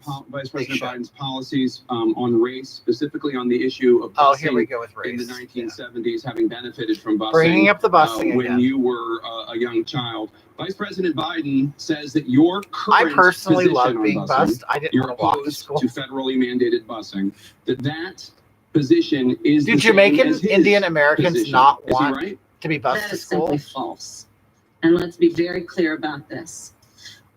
President Biden's policies on race, specifically on the issue of Oh, busing here we go with in the race. 1970s, having benefited from busing. Bringing up the busing when again. you were a young child. Vice President Biden says that your I current personally position love on being busing, bussed. I didn't you're want to walk to opposed school. to federally mandated busing, that position is Do the same Jamaican as his Indian Americans position. not Is he want right? to be bused That to is school? simply false. And let's be very clear about this.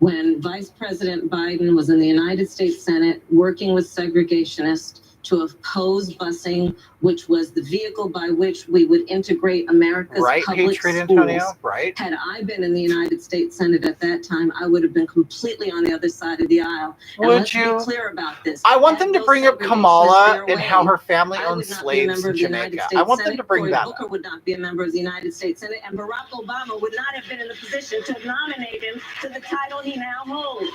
When Vice President Biden was in the United States Senate working with segregationists to oppose busing, which was the vehicle by which we would integrate America's Right, public Patriot schools. Antonio? Right. Had I been in the United States Senate at that time, I would have been completely on the other side of the aisle. And Would let's you? be clear about this. I want Had them to those bring up segregationists Kamala their and how way, her family I owned would not be a slaves member in of the United Jamaica. States I want them Senate. to bring Cory that Booker up. would not be a member of the United States Senate, and Barack Obama would not have been in the position to nominate him to the title he now holds.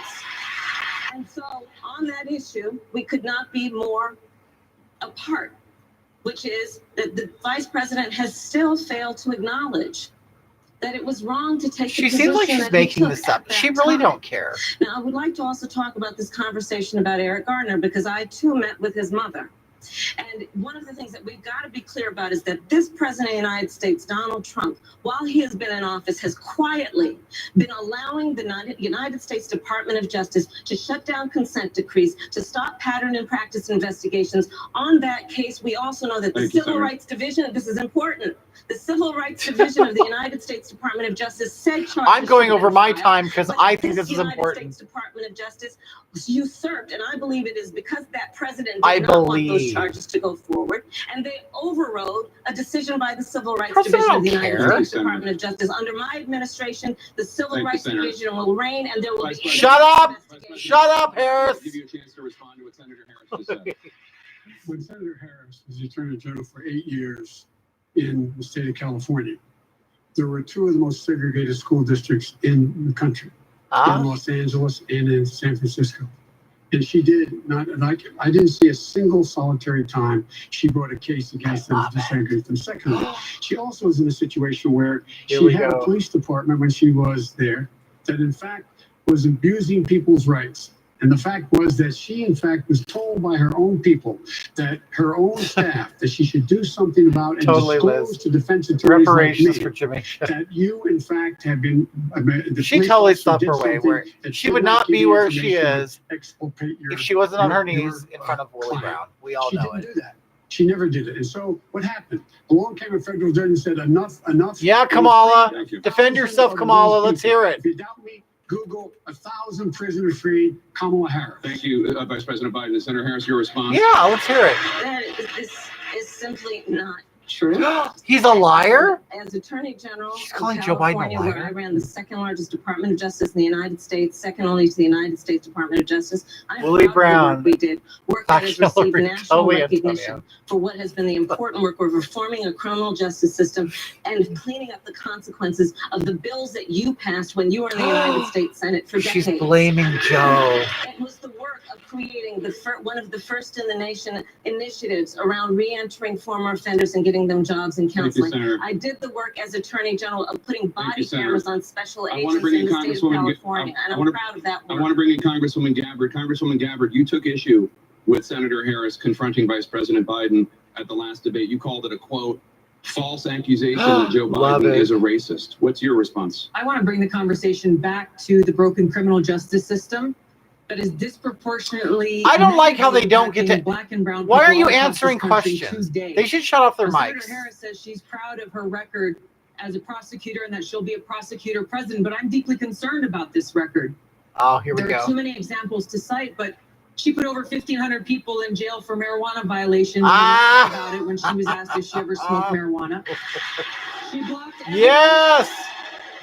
And so on that issue, we could not be more apart, which is that the vice president has still failed to acknowledge that it was wrong to take She the seems like position she's that he making took this up. at that She really time. don't care. Now, I would like to also talk about this conversation about Eric Garner, because I too met with his mother. And one of the things that we've got to be clear about is that this president of the United States, Donald Trump, while he has been in office, has quietly been allowing the United States Department of Justice to shut down consent decrees, to stop pattern and practice investigations. On that case, we also know that the Civil Rights Division, this is important, the Civil Rights Division of the United States Department of Justice said charges. I'm going over my time because I think this is important. The United States Department of Justice usurped, and I believe it is because that president did not want those charges to go forward, and they overrode a decision by the Civil Rights Division of the United States Department of Justice. Under my administration, the Civil Rights Division will reign, and there will be. Shut up! Shut up, Harris! I'll give you a chance to respond to what Senator Harris just said. When Senator Harris was the Attorney General for 8 years in the state of California, there were two of the most segregated school districts in the country, in Los Angeles and in San Francisco. And she did not, and I didn't see a single solitary time she brought a case against them to desegregate them. Secondly, she also was in a situation where she had a police department when she was there that in fact was abusing people's rights. And the fact was that she, in fact, was told by her own people, that her own staff, that she should do something about and disclose to defense attorneys like me, for Jimmy. that you, in fact, have been. She totally stopped her way. Where she would not be where she is if she wasn't on her knees in front of Willie Brown. We all know it. She didn't do that. She never did it. And so what happened? Along came a federal judge and said, enough. Yeah, Kamala. Defend yourself, Kamala. Let's hear it. If you doubt me, Google 1,000 prisoners freed, Kamala Harris. Thank you, Vice President Biden. Senator Harris, your response? Yeah, let's hear it. That is simply not true. He's a liar? As Attorney General She's of calling Joe Biden a California, where liar? I ran the second largest Department of Justice in the United States, second only to the United States Department of Justice, I am Willie proud of the Brown. work we did. Work that has received Hillary, national Joey recognition Antonio. for what has been the important work of reforming a criminal justice system and cleaning up the consequences of the bills that you passed when you were in the United States Senate for decades. She's blaming Joe. It was the work of creating one of the first in the nation initiatives around re-entering former offenders and getting them jobs and counseling. Senator. I did the work as Attorney General of putting body Senator. cameras on special I agents wanna bring in in the state of Congresswoman California, and I'm proud of that I work. want to bring in Congresswoman Gabbard. Congresswoman Gabbard, you took issue with Senator Harris confronting Vice President Biden at the last debate. You called it a, quote, false accusation that Joe Love Biden it. is a racist. What's your response? I want to bring the conversation back to the broken criminal justice system that is disproportionately. I don't like how they don't get to. Black and brown. Why are people you all across answering this country questions? today. They should shut off their Now, mics. Senator Harris says she's proud of her record as a prosecutor and that she'll be a prosecutor president, but I'm deeply concerned about this record. Oh, here we There are go. too many examples to cite, but she put over 1,500 people in jail for marijuana violations. About it when she was asked if she ever smoked marijuana. She blocked. Yes!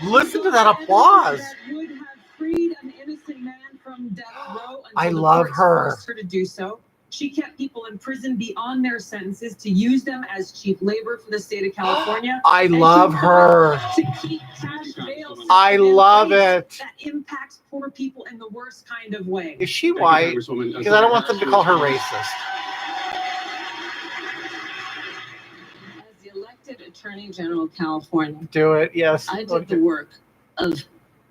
Listen to that applause. That would have freed an innocent man from death row. I until the love courts her. forced her to do so. She kept people in prison beyond their sentences to use them as cheap labor for the state of California. I And love to her. keep cash bail I system in love place it. That impacts poor people in the worst kind of way. Is she white? Because I don't want them to call her racist. As the elected Attorney General of California, Do it, yes. I did the work of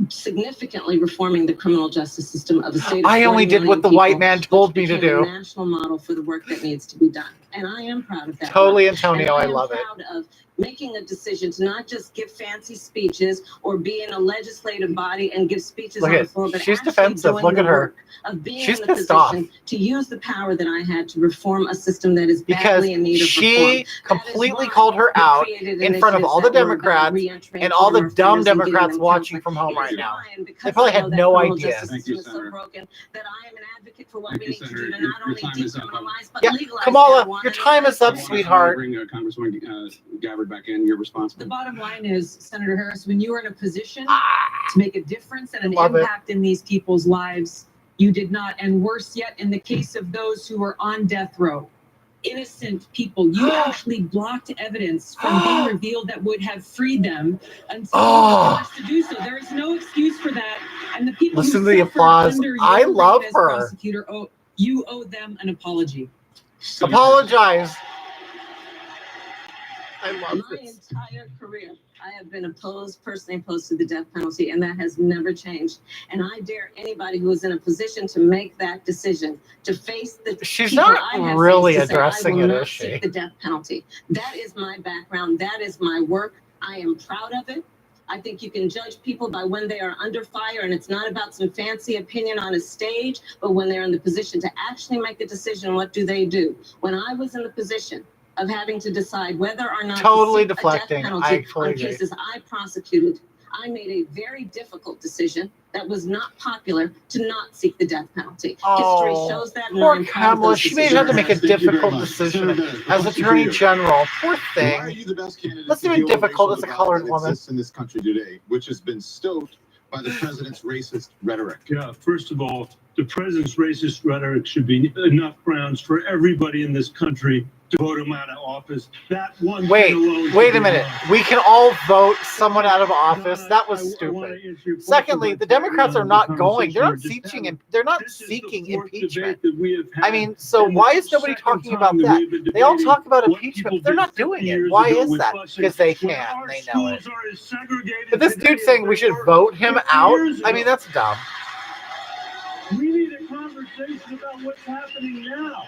significantly reforming the criminal justice system of a state of I 40 only did what million the people, white man told me which to became do. a national model for the work that needs to be done. And I am proud of that. Totally, work. Antonio, And I love it. am proud of making a decision to not just give fancy speeches or be in a legislative body and give speeches Look on at- the floor, but she's actually defensive. doing Look the at her. work of being She's in the pissed off. position to use the power that I had to reform a system that is Because badly in need of reform. she completely called her out in front of all the Democrats and all the dumb Democrats watching from home right now. They probably had no idea. Thank you, Is so Senator. broken that I am an advocate for what Thank we you, need to Senator. do to Your- not your only time is up. decriminalize but Yeah, legalize Kamala, marijuana your in the time is up, United States. sweetheart. Bring Congresswoman Gabbard back in. Your response. The bottom line is, Senator Harris, when you were in a position to make a difference and an Love it. impact in these people's lives, you did not. And worse yet, in the case of those who were on death row, innocent people, you actually blocked evidence from being revealed that would have freed them until you were forced to do so. There is no excuse for that. And the people Listen who to the suffered applause. under your I reign love as her. prosecutor, you owe them an apology. Apologize. I love My this. entire career, I have been personally opposed to the death penalty, and that has never changed. And I dare anybody who is in a position to make that decision to face the She's people not I have really faced to say, addressing I it, will not is she? seek the death penalty. That is my background. That is my work. I am proud of it. I think you can judge people by when they are under fire, and it's not about some fancy opinion on a stage, but when they're in the position to actually make the decision, what do they do? When I was in the position of having to decide whether or not Totally to seek deflecting. a death penalty I fully on agree. cases I prosecuted, I made a very difficult decision that was not popular to not seek the death penalty. History shows that. and Poor I'm proud of Kamala. those She may have had to make a decisions. Thank you very difficult much. decision Senator, as question Attorney for you. General. Poor Why are thing. you the best candidate Let's to do it deal with difficult racial as a divide colored that woman. exists in this country today, which has been stoked by the president's racist rhetoric? Yeah, first of all, the president's racist rhetoric should be enough grounds for everybody in this country to vote him out of office. That one Wait, thing alone wait should a be minute. enough. We can all vote someone out of office. That was I wanna stupid. answer your question Secondly, about the Democrats are carrying on not the going. They're not conversation we were seeking. just They're not This is the seeking fourth impeachment. debate that we have I had, mean, so and why the is nobody second talking time about that that? we've been They all debating talk about what impeachment, people but they're did not 50 doing it. years Why ago is with that? busing. Because they When can't. our They know it. schools are as segregated But this today dude's as saying they we should were vote him 50 out. years I mean, ago. that's dumb. We need a conversation about what's happening now.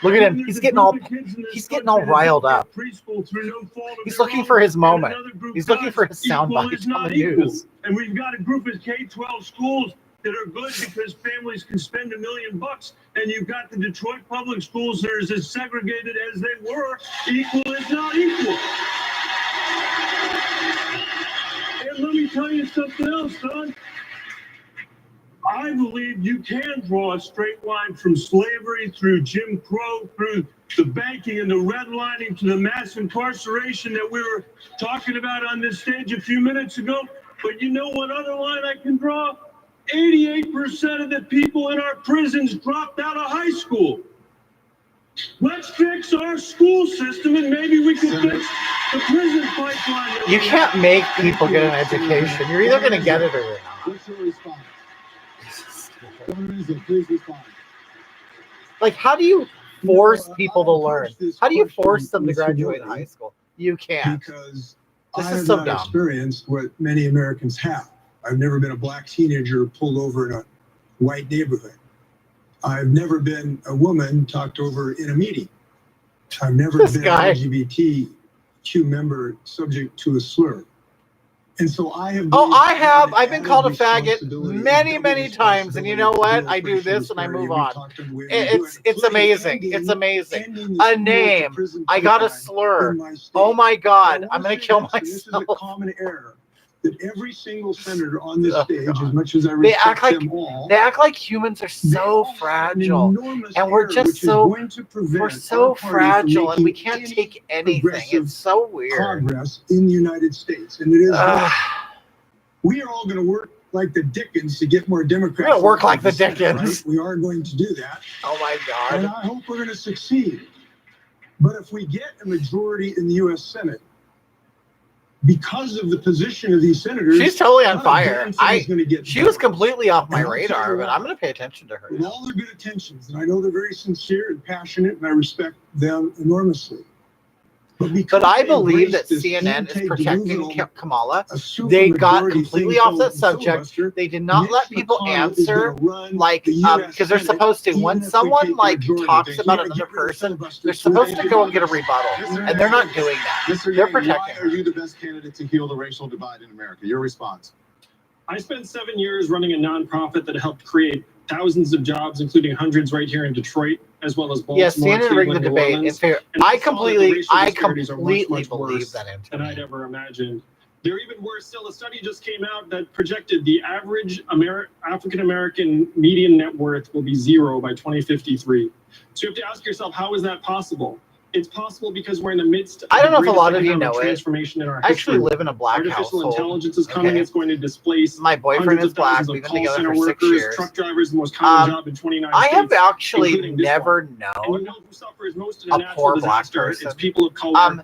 Look at him. There's He's a getting group all of kids in this he's getting all country that riled don't up. get preschool through no fault of He's their looking own, for his and moment. another group He's looking does. for his sound Equal bite is on not the equal. news. And we've got a group of K-12 schools that are good because families can spend $1 million, and you've got the Detroit public schools that are as segregated as they were. Equal is not equal. And let me tell you something else, son. I believe you can draw a straight line from slavery through Jim Crow, through the banking and the redlining to the mass incarceration that we were talking about on this stage a few minutes ago. But you know what other line I can draw? 88% of the people in our prisons dropped out of high school. Let's fix our school system and maybe we can fix the prison pipeline. that You we can't have. make people get an education. You're either going to get it or you're not. What's your response? Governor Newsom, please respond. Like, how do you force people to I'll learn? approach this How do you question force them to with graduate humility high school? You can't. because This I is have so not dumb. experienced what many Americans have. I've never been a black teenager pulled over in a white neighborhood. I've never been a woman talked over in a meeting. I've never This been guy. an LGBTQ member subject to a slur. And so I have. Oh, believed I have. an I've been added called a faggot responsibility, many, double many times, and you know what? responsibility I to do deal with this racial and I disparity. move We on. talked about the way we do it, It's including amazing. It's ending- amazing. ending the A school to name. prison I got a pipeline slur. in my state. Oh my God! I I'm wanna gonna say kill this, and This is a myself. common error that every single senator on this Oh, stage, God. as much as I They respect act like them all, they act like humans are they so all have an fragile, enormous and we're error, just which is so going to prevent we're our so party from fragile, and we making can't any take anything. progressive It's so weird. progress in the United States. And it is Ugh. that we are all going to work like the Dickens to get more Democrats. We're gonna work elected like the to Senate, Dickens. right? We are going to do that. Oh my And God! I hope we're going to succeed. But if we get a majority in the U.S. Senate, because of the position of these senators, She's totally on not a fire. damn thing's gonna get She done. was completely off my And I'll tell radar, you but what, I'm gonna pay attention to her. with now. all their good intentions, and I know they're very sincere and passionate, and I respect them enormously. But I they believe that embrace this CNN is protecting anti-delusional, Kamala. a They got supermajority completely thing off that called the subject. filibuster, They did not Mitch let people McConnell is answer, gonna run like, the US because they're Senate, supposed to. even When if we someone take the like majority. talks They about can't another get rid of person, filibuster, they're so supposed they to go and can- get a rebuttal, Mr. and they're not doing that. Mr. They're Yang, protecting why are you the best candidate to heal the racial divide in America? Your response. I spent 7 years running a nonprofit that helped create thousands of jobs, including hundreds right here in Detroit, as well as Baltimore, Yes, CNN rigged the Cleveland, New debate. Orleans. In fair, And I saw that the completely racial disparities are much, much believe worse that than I'd answer. ever imagined. They're even worse still. A study just came out that projected the average African American median net worth will be 0 by 2053. So you have to ask yourself, how is that possible? It's possible because we're in the midst of I don't know if the a lot of greatest you economic know it. transformation in our I actually history. live in a black Artificial household. intelligence is coming. Okay. It's going to displace My boyfriend hundreds is of black. thousands We've of been call together center for 6 workers, years. truck drivers, the most common job in 29 I states. have actually including this never one. And you known know who suffers most in a a natural poor black disaster? person. It's people of color.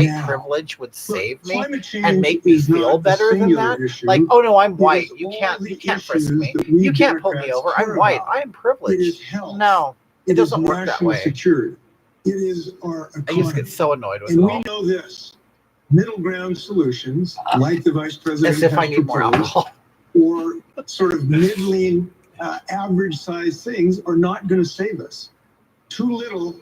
white now. privilege would save me Climate change and make me is not feel a better than singular that. issue. Like, oh no, I'm It white. is You all can't the frisk issues me. that we You can't pull me Democrats over. care I'm white. about. I am It privileged. is health. No, it It is doesn't work that national way. security. It is our I used to economy. get so annoyed with And it we all. know this. Middle ground solutions, like the vice president As if has I need more proposed, alcohol. or sort of middling, average size things are not going to save us. Too little,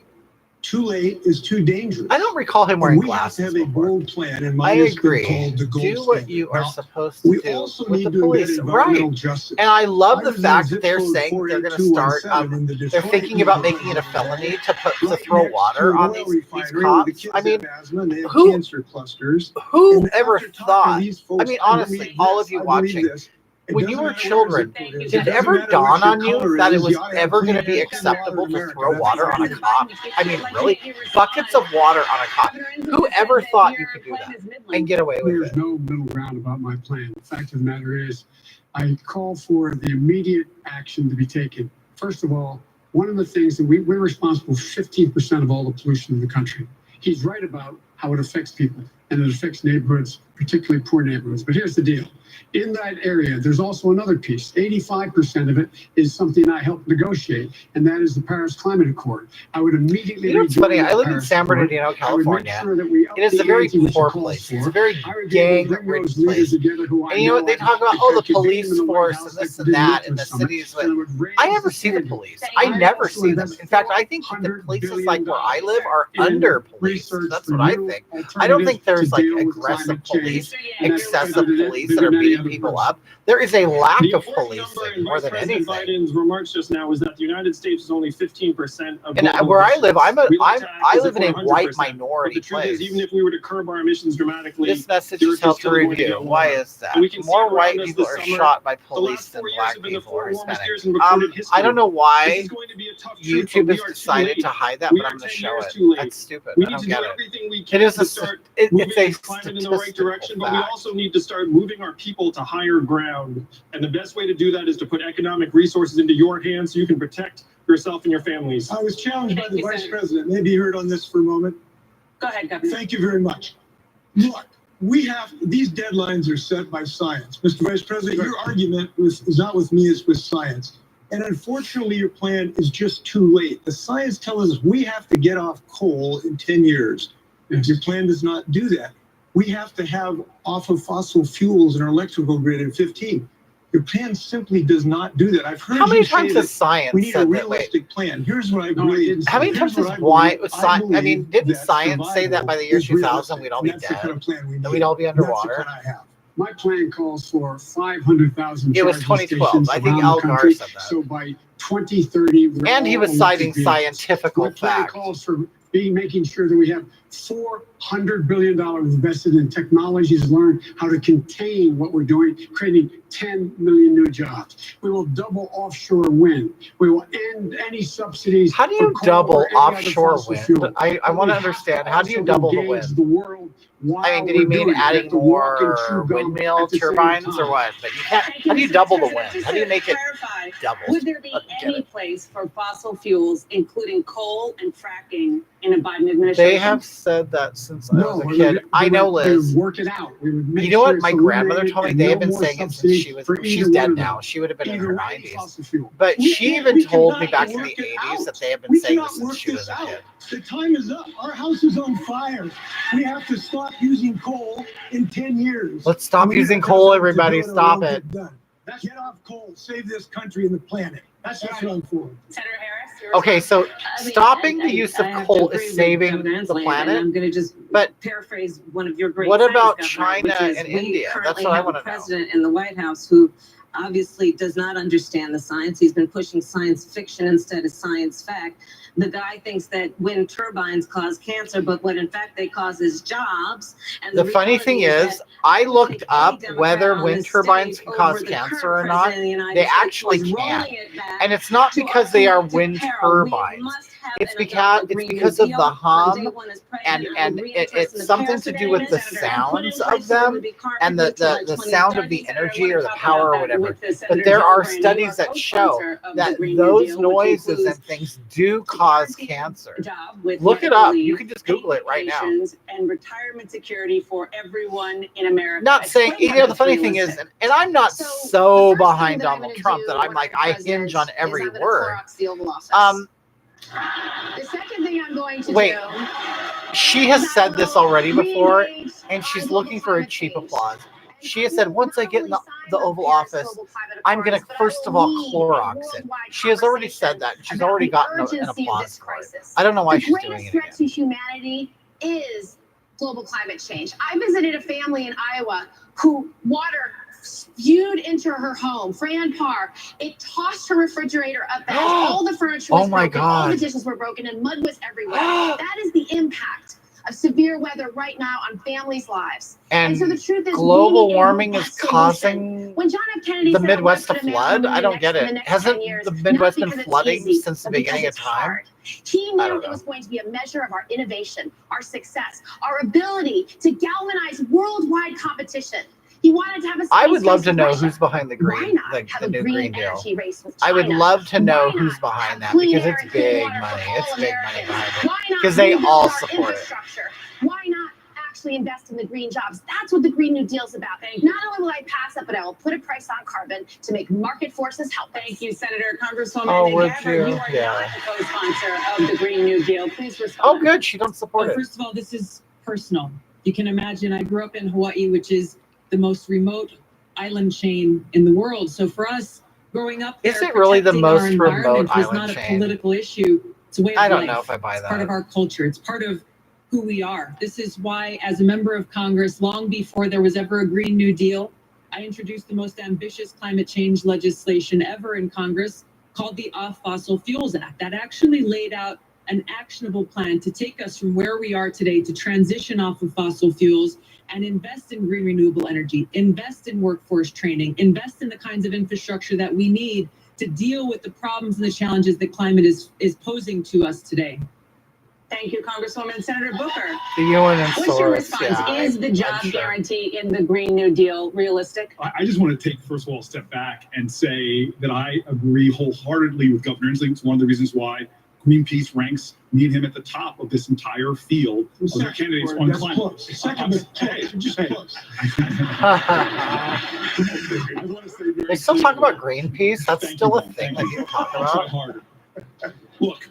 too late is too dangerous. I don't recall him And wearing we glasses have to have a before. bold plan, and I mine has been agree. called the gold Do what standard. you are Now, supposed to we do also with need the to embed police. environmental Right. justice. And I love I the was in fact zip that they're code saying they're going to 48217 start. in the They're Detroit thinking about neighborhood making it a of felony to right throw next water to an on oil these refinery where the cops. kids I mean, have asthma and they have who- cancer clusters. who And ever after talking to thought? these folks, I mean, I honestly, believe all this, of you I believe watching, this. It when doesn't you were matter what your children, zip code is. did It it doesn't ever matter what dawn your on you color that it is. was You ought to have ever clean going to be air, clean water acceptable in to America. throw That's water what on a it is. cop? I mean, really? Buckets of water on a cop. Who ever thought you could do that and get away with There's it? no middle ground about my plan. The fact of the matter is, I call for the immediate action to be taken. First of all, one of the things that we're responsible for 15% of all the pollution in the country. He's right about how it affects people, and it affects neighborhoods, particularly poor neighborhoods. But here's the deal. In that area, there's also another piece. 85% of it is something I helped negotiate, and that is the Paris Climate Accord. I would immediately. You know what's funny? I live in San Bernardino, California. It is a very poor place. It's a very gang-rich place. And you know what? They talk about, the police force and this and that in the cities. But I never see the police. I never see them. In fact, I think the places like where I live are under-policed. That's what I think. I don't think there's like aggressive police, excessive police that are beating people up. There is a lack of policing more than anything. Biden's remarks just now was that the United States is only 15% of. And where I live, I live in a white minority the truth place. is, even if we were to curb our emissions dramatically, This message is held to review. Why is that? More white people are shot by police than black people or Hispanic. I don't know why YouTube has decided to hide that, but I'm going to show it. That's stupid. I don't get it. It is it's a climate in the right direction, but we also need to start moving our people to higher ground. And the best way to do that is to put economic resources into your hands so you can protect yourself and your families. I was challenged by the vice president. Maybe you heard on this for a moment. Go ahead, Governor. Thank you very much. Look, these deadlines are set by science. Mr. Vice President, your argument is not with me, it's with science. And unfortunately, your plan is just too late. The science tells us we have to get off coal in 10 years. Your plan does not do that. We have to have off of fossil fuels in our electrical grid in 15. Your plan simply does not do that. I've heard How many you say times has science we need a said that? realistic plan. Here's what I believe. How many times has didn't science say that by the year 2000 we'd all be dead? And we'd all be underwater? My plan calls for 500,000. It was 2012. I think Al Gore said that. So by 2030, and he was citing scientific facts. My plan calls for making sure that we have $400 billion invested in technologies to learn how to contain what we're doing, creating 10 million new jobs. We will double offshore wind. We will end any subsidies. How do you double offshore wind? I want to understand. How do you double the wind? The world I mean, did he mean adding more windmill turbines or what? But you can't. How do you double the wind? How do you make it double? Would there be any place for fossil fuels, including coal and fracking, in a Biden administration? They have said that since I was a kid. I know, Liz. Work it out. You know what my grandmother told me? They have been saying it since she's dead now. She would have been in her 90s. But she even told me back in the 80s that they have been saying this since she was a kid. The time is up. Our house is on fire. We have to stop using coal in 10 years. Let's stop using coal, everybody. Stop it. Get off coal. Save this country and the planet. That's what I'm for. Senator Harris? Okay, so stopping the use of coal is saving the planet. I'm going to just paraphrase one of your great What friends, about Governor, China which is and we India? That's currently what I have want a to know. president in the White House who obviously does not understand the science. He's been pushing science fiction instead of science fact. The guy thinks that wind turbines cause cancer, but what in fact they cause is jobs. And the funny thing is, I looked up whether wind turbines can cause cancer or not. They actually can. And it's not because they are wind turbines. It's because of the hum, and it's something to do with the sounds of them and the sound of the energy or the power or whatever. But there are studies that show that those noises and things do cause cancer. Look it up. You can just Google it right now. And retirement security for everyone in America. Not saying, the funny thing is, and I'm not so behind Donald Trump that I'm like, I hinge on every word. The second thing I'm going to Wait, do. she has said this already before, and she's looking for a cheap applause. She has said, once I get in the Oval Office, I'm going to, first of all, Clorox it. She has already said that. She's already gotten an applause for it. I don't know why she's doing it The greatest threat to humanity is global climate change. I visited a family in Iowa who water spewed into her home. Fran Parr, it tossed her refrigerator up the house. All the furniture was broken. All the dishes were broken, and mud was everywhere. That is the impact of severe weather right now on families' lives. And so the truth is, global warming is causing when John F. Kennedy the Midwest to flood? I don't get it. Hasn't the Midwest been flooding since the beginning of time? He knew it was going to be a measure of our innovation, our success, our ability to galvanize worldwide competition. He wanted to have a I would space love race to with know Russia. who's behind the Why green, not the have a new green Green Deal. energy race with I would China? love to know Why who's not behind have that clean because air it's and clean big water for money. all It's big money Americans? behind it. Why not Because they rebuild all our support it. infrastructure? Why not actually invest in the green jobs? That's what the Green New Deal is about. Not only will I pass it, but I will put a price on carbon to make market forces help us. Thank you, Senator. Congresswoman Oh, would Gabbard, you? you are Yeah. not the co-sponsor of the Green New Deal. Please respond. Oh, good. She don't support Well, it. first of all, this is personal. You can imagine I grew up in Hawaii, which is the most remote island chain in the world. So for us, growing up there, Is it really the protecting our most remote environment was island not a chain? political issue. It's a way of I don't life. know if I buy It's part that. of our culture. It's part of who we are. This is why, as a member of Congress, long before there was ever a Green New Deal, I introduced the most ambitious climate change legislation ever in Congress called the Off Fossil Fuels Act. That actually laid out an actionable plan to take us from where we are today to transition off of fossil fuels and invest in green renewable energy, invest in workforce training, invest in the kinds of infrastructure that we need to deal with the problems and the challenges that climate is posing to us today. Thank you, Congresswoman. Senator Booker, The UN and what's your Soros, response? yeah. Is the job I'm sure. guarantee in the Green New Deal realistic? I just want to take, first of all, a step back and say that I agree wholeheartedly with Governor Inslee. It's one of the reasons why Greenpeace ranks me and him at the top of this entire field of their candidates on That's climate. close. Second, just close. I want to say very They still talk clearly- about Greenpeace. That's Thank still you, a Ben. thing Thank that you. people talk I'll try about. harder. Look,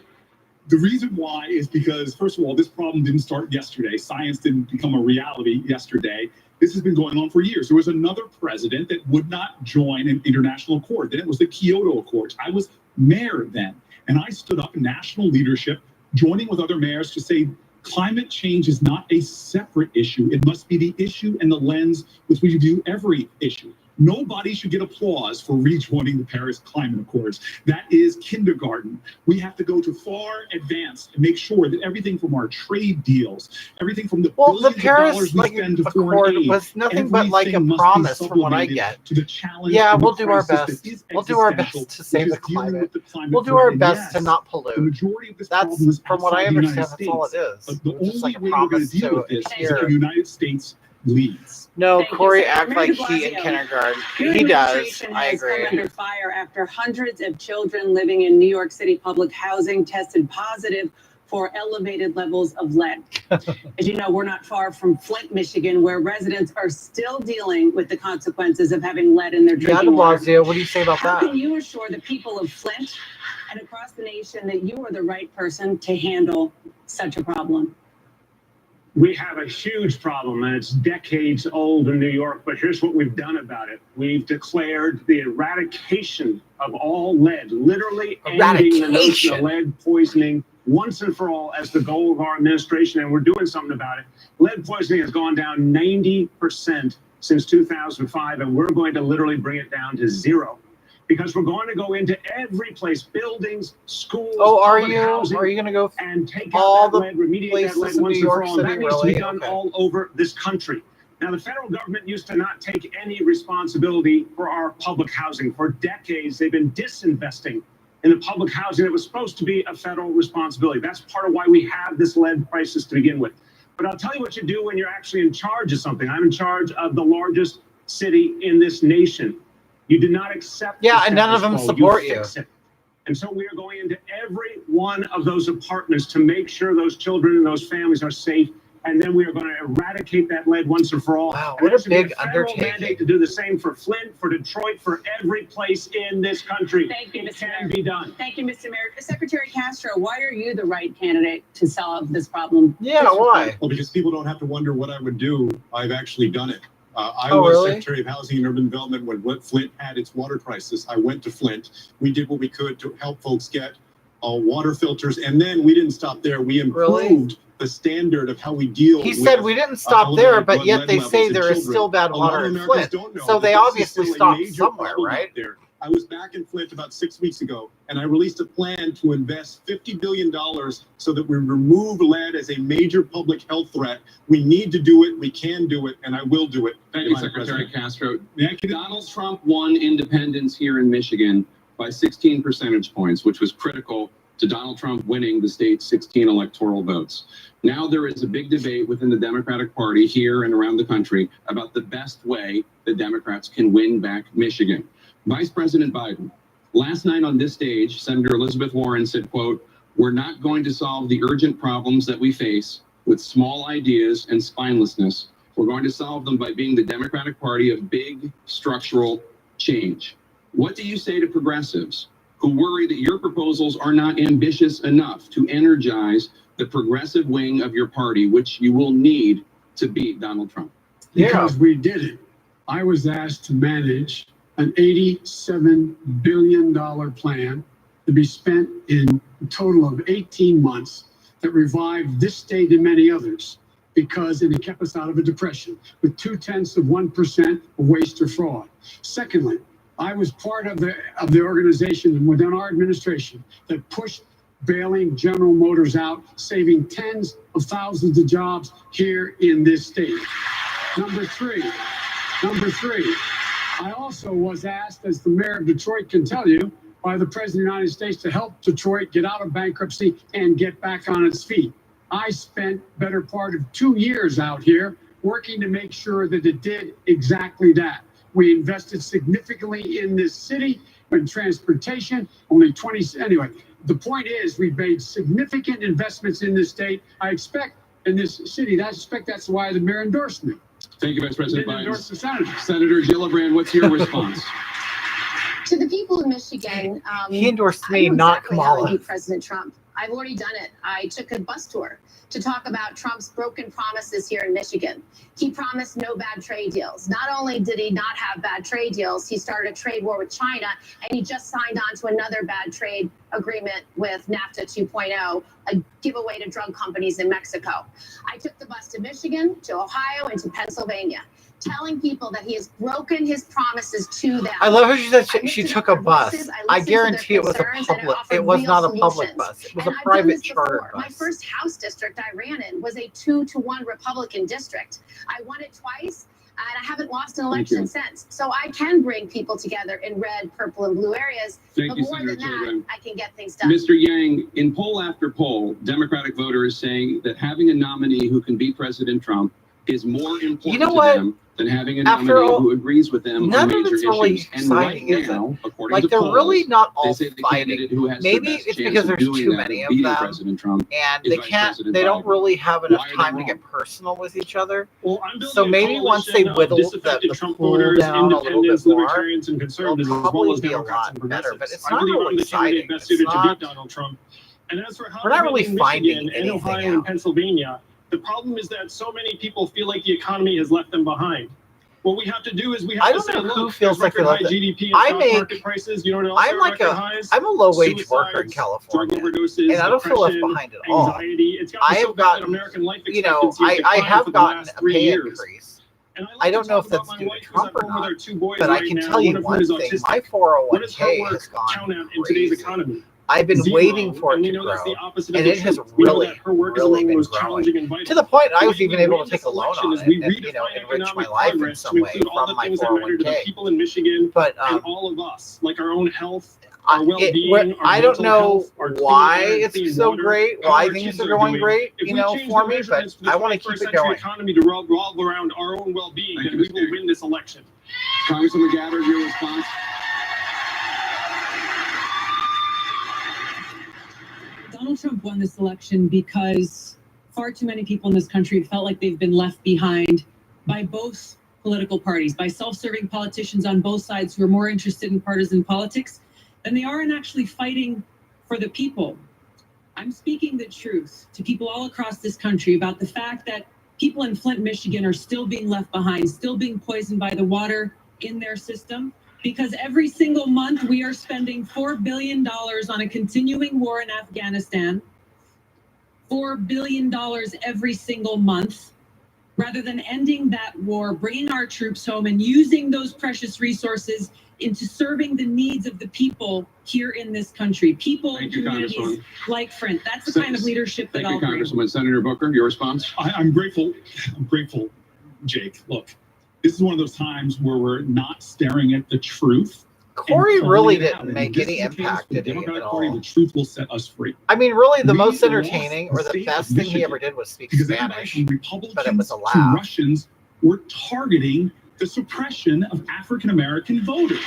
the reason why is because, first of all, this problem didn't start yesterday. Science didn't become a reality yesterday. This has been going on for years. There was another president that would not join an international accord. Then it was the Kyoto Accords. I was mayor then, and I stood up in national leadership, joining with other mayors to say climate change is not a separate issue. It must be the issue and the lens with which we view every issue. Nobody should get applause for rejoining the Paris Climate Accords. That is kindergarten. We have to go to far advanced and make sure that everything from our trade deals, everything from the Well, the billions of Paris dollars we spend to foreign Accord aid, was nothing but like a everything must be promise from what I sublimated get. to the challenge Yeah, and the we'll do our crisis that best. is We'll do our existential, best to save which the is dealing climate. with the climate We'll do threat. our And best yes, to not the pollute. majority of this That's problem is from what I outside the United understand. That's all States. it is. But the It's just only like a way we're going promise to deal to with this is adhere. if the United States leads. No, Thank you, Corey Senator. acts Mayor like de he in Blasio, kindergarten. Your He does. administration I has come agree. under fire after hundreds of children living in New York City public housing tested positive for elevated levels of lead. As you know, we're not far from Flint, Michigan, where residents are still dealing with the consequences of having lead in their Yeah, de drinking water. Blasio, what do you say about How that? can you assure the people of Flint and across the nation that you are the right person to handle such a problem? We have a huge problem, and it's decades old in New York, but here's what we've done about it. We've declared the eradication of all lead, literally ending the notion of lead poisoning once and for all as the goal of our administration, and we're doing something about it. Lead poisoning has gone down 90% since 2005, and we're going to literally bring it down to zero. Because we're going to go into every place, buildings, schools, Oh, are public you? housing, Are you going to go and take all out that the lead, remediate that places lead in once New and for York all. And City? that needs to be Really? done Okay. all over this country. Now, the federal government used to not take any responsibility for our public housing. For decades, they've been disinvesting in the public housing that was supposed to be a federal responsibility. That's part of why we have this lead crisis to begin with. But I'll tell you what you do when you're actually in charge of something. I'm in charge of the largest city in this nation. You do not accept Yeah, the and none of status them quo. support you. Fix it. And so we are going into every one of those apartments to make sure those children and those families are safe. And then we are going to eradicate that lead once and for all. Wow, And what a there should be big federal undertaking. mandate to do the same for Flint, for Detroit, for every place in this country. Thank you, It Mr. can Mayor. be done. Thank you, Mr. Mayor. Secretary Castro, why are you the right candidate to solve this problem? Yeah, why? Well, because people don't have to wonder what I would do. I've actually done it. I Oh, was really? Secretary of Housing and Urban Development when Flint had its water crisis. I went to Flint. We did what we could to help folks get water filters. And then we didn't stop there. We improved the standard of how we deal He with said we didn't stop there, elevated but yet lead they levels say in there is children. still bad A lot water of in Americans Flint. don't know So that they this is obviously still a stopped major somewhere, problem out right? there. I was back in Flint about 6 weeks ago, and I released a plan to invest $50 billion so that we remove lead as a major public health threat. We need to do it, we can do it, and I will do it. Thank you, Madam Secretary President. Castro. Donald Trump won independence here in Michigan by 16 percentage points, which was critical to Donald Trump winning the state's 16 electoral votes. Now there is a big debate within the Democratic Party here and around the country about the best way the Democrats can win back Michigan. Vice President Biden, last night on this stage, Senator Elizabeth Warren said, quote, "We're not going to solve the urgent problems that we face with small ideas and spinelessness. We're going to solve them by being the Democratic Party of big structural change." What do you say to progressives who worry that your proposals are not ambitious enough to energize the progressive wing of your party, which you will need to beat Donald Trump? Because we did it. I was asked to manage an $87 billion plan to be spent in a total of 18 months that revived this state and many others, because it kept us out of a depression with 0.2% of waste or fraud. Secondly, I was part of the organization within our administration that pushed bailing General Motors out, saving tens of thousands of jobs here in this state. Number three, I also was asked, as the mayor of Detroit can tell you, by the President of the United States to help Detroit get out of bankruptcy and get back on its feet. I spent better part of 2 years out here working to make sure that it did exactly that. We invested significantly in this city, in transportation, anyway, the point is we made significant investments in this state. I expect in this city, I suspect that's why the mayor endorsed me. Thank you, Vice President Didn't endorse the senator. Biden. Senator Gillibrand, what's your response? To the people of Michigan, He endorsed I me, know not exactly how to Kamala. beat President Trump. I've already done it. I took a bus tour to talk about Trump's broken promises here in Michigan. He promised no bad trade deals. Not only did he not have bad trade deals, he started a trade war with China, and he just signed on to another bad trade agreement with NAFTA 2.0, a giveaway to drug companies in Mexico. I took the bus to Michigan, to Ohio, and to Pennsylvania, telling people that he has broken his promises to them. I love how she said I she listened took to a their bus. voices, I listened to their guarantee it was a concerns, and I public. offered It was real not a public solutions. bus. It was And a I've done private this charter before. My bus. first House district I ran in was a 2-to-1 Republican district. I won it twice, and I haven't lost an Thank you. election since. So I can bring people together in red, purple, and blue areas. Thank but you, more Senator than that, Gillibrand. I can get things done. Mr. Yang, in poll after poll, Democratic voters saying that having a nominee who can beat President Trump is more important to what? them than having a After nominee all, who agrees with them none on of major it's really issues. And right exciting, is it? now, according Like to they're polls, really not they all say the fighting. candidate who has Maybe the best it's chance because of there's doing too that, many of of beating them, President Trump, and is they Vice can't. President They don't Biden. really have enough Why are they time to wrong? get personal with each other. Well, I'm building So a maybe once they coalition of whittle the disaffected Trump pool voters, down a little bit independents, more, libertarians, and conservatives, it'll as well probably as be a Democrats lot and better. progressives. But it's I not believe really I'm the candidate exciting. best It's suited to not beat Donald Trump. And as for how We're not really in finding Michigan and anything Ohio and out. Pennsylvania, the problem is that so many people feel like the economy has left them behind. What we have to do is we have I to don't say, know look, who feels there's like they record left high it. GDP and I stock make- market prices. You know what else I'm are like record a highs? I'm a low wage worker in Suicides, California, drug overdoses, and I don't feel left depression, behind at all. anxiety. It's I gotten so have bad that gotten, American life you know, expectancy has I declined have for the gotten last a 3 pay years. increase. And like I don't to know talk if that's about my due to wife, who's Trump at or home with not, our 2 boys but I right can now, tell you one of whom one is thing: autistic. my What does her 401k work has gone count out in today's crazy. economy? I've been Zero. waiting for And it we to know that's grow, the opposite of and the it has truth. We know really, that her work is really among the been most growing. challenging and vital. To the point I The was way even we able win to take this a loan election on is it, we and you know, redefine enrich my economic life in progress some to way include all from the my things that matter to the 401k. people in Michigan But and all of us, like our own health, our well-being, our I don't mental know health, our clean why air, it's clean so water, great, how why our things kids are are going doing. great, If you we know, change for the me, but measurements for the I want to 21st keep it century going. economy to revolve around our own well-being, Thank then you, we Mr. will win this election. Congresswoman Gabbard, your response? Donald Trump won this election because far too many people in this country felt like they've been left behind by both political parties, by self-serving politicians on both sides who are more interested in partisan politics than they are in actually fighting for the people. I'm speaking the truth to people all across this country about the fact that people in Flint, Michigan are still being left behind, still being poisoned by the water in their system, because every single month we are spending $4 billion on a continuing war in Afghanistan, $4 billion every single month, rather than ending that war, bringing our troops home and using those precious resources into serving the needs of the people here in this country. People and communities Congresswoman. like Flint. That's the kind of leadership that Thank you, I'll bring. Congresswoman. Senator Booker, your response? I'm grateful, Jake. Look, this is one of those times where we're not staring at the truth. Corey and really calling it out. didn't And make this any is the case impact, for the did he, Democratic at Party. all? The truth will set us free. I mean, really, the We most lost entertaining or the the state best of thing he Michigan ever did was speak because Spanish. everybody from Republicans but it was a to laugh. Russians were targeting the suppression of African American voters.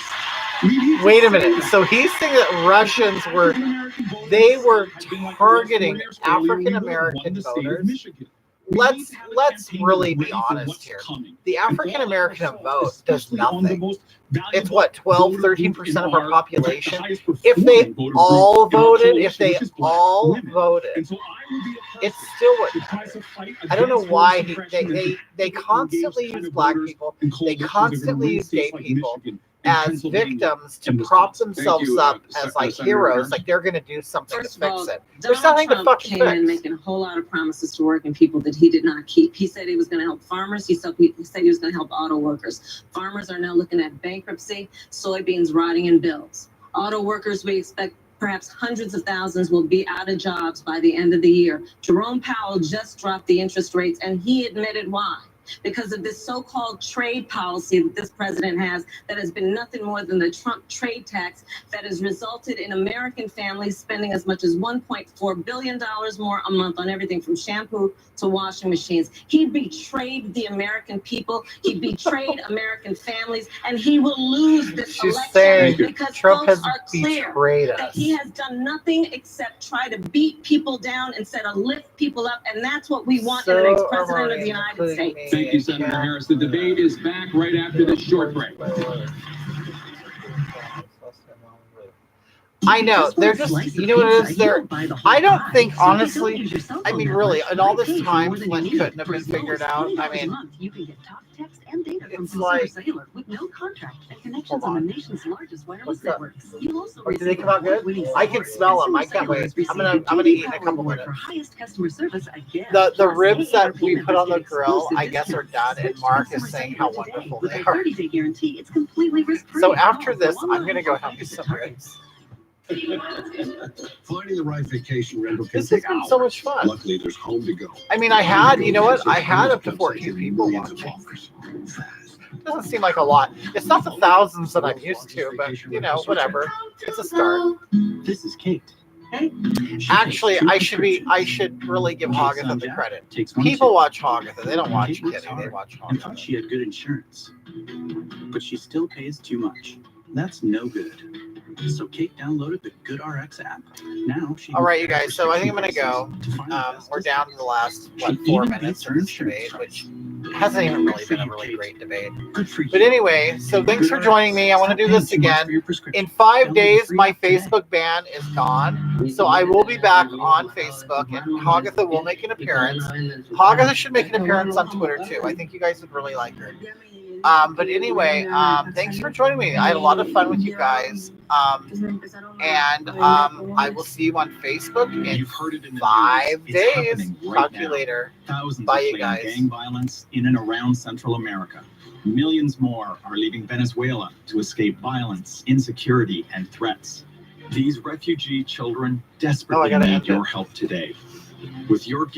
We need to Wait a say minute. that. So he's saying that Russians were, African-American voters they were had been like targeting West Warriors earlier, we African would have won American the state of voters. Michigan. We need to have a Let's campaign really that's be ready for honest what's here. coming. The And African all American of us, vote does especially on the nothing. most It's valuable what, 12, voter 13% group in of our our- population? the highest If they performing voter all group in our voted, if coalition, they which is black all women. voted, And so I will be a person it's still what, that tries to fight I don't know against why voter he, suppression and they to constantly engage kind use of black voters people, in cold they victories that are gonna constantly win use states gay like people Michigan as Pennsylvania victims to and prop Wisconsin. themselves you, up as like Senator heroes, Harris. like they're going to do something First to of all, fix it. There's Donald nothing to Trump fucking came in fix. making a whole lot of promises to working people that he did not keep. He said he was going to help farmers. He said he was going to help auto workers. Farmers are now looking at bankruptcy, soybeans rotting in bills. Auto workers, we expect perhaps hundreds of thousands will be out of jobs by the end of the year. Jerome Powell just dropped the interest rates, and he admitted why. Because of this so-called trade policy that this president has that has been nothing more than the Trump trade tax that has resulted in American families spending as much as $1.4 billion more a month on everything from shampoo to washing machines. He betrayed the American people. He betrayed American families, and he will lose this She's election saying because Trump folks has are clear betrayed that us. he has done nothing except try to beat people down instead of lift people up, and that's what we want in the next So president of Maureen, the United including States. me. Thank you, Senator Harris. The debate is back right after this short break. I know, they're just, you know what it is, they're, I don't think, honestly, I mean, really, in all this time, Flint couldn't have been figured out. I mean, You can get talk, text, and data from it's like, Cellular with no contract and connections hold on on. the nation's largest wireless What's up? networks. You'll also Or did they receive come out good? award-winning I can support. smell them. I Consumer can't wait. Cellular's I'm gonna received the eat in a Power couple Award minutes. for highest customer service again. The Plus, ribs that AARP we put on the members get grill, exclusive I guess, are discounts. done, and Switch Mark Customer is saying how Cellular today. wonderful With they our are. 30-day guarantee, it's completely risk-free. So after Call, this, go I'm online, gonna go or have me visit some Target. ribs. Finding the right vacation rental can This has take been hours. so much fun. Luckily, there's Home to Go. I mean, I had, you know what? I had up to 14 people watching. Doesn't seem like a lot. It's not the thousands that I'm used to, but you know, whatever. It's a start. This is Kate. Actually, I should really give Hogatha the credit. People watch Hogatha. They don't watch Kitty. They watch And thought she had good insurance. But she still pays too much. That's no good. So Kate downloaded the GoodRx app. Now she. All right, you guys. So I think I'm gonna go. We're down to the last 4 minutes of this debate, which hasn't even really been a really great debate. But anyway, so thanks for joining me. I want to do this again. In 5 days, my Facebook ban is gone, so I will be back on Facebook, and Hogatha will make an appearance. Hogatha should make an appearance on Twitter too. I think you guys would really like her. But anyway, thanks for joining me. I had a lot of fun with you guys. And I will see you on Facebook in 5 days. Talk to you later. Thousands Bye, are you fleeing guys. gang violence in and around Central America. Millions more are leaving Venezuela to escape violence, insecurity, and threats. These refugee children desperately gotta need end your it. help today. With your gift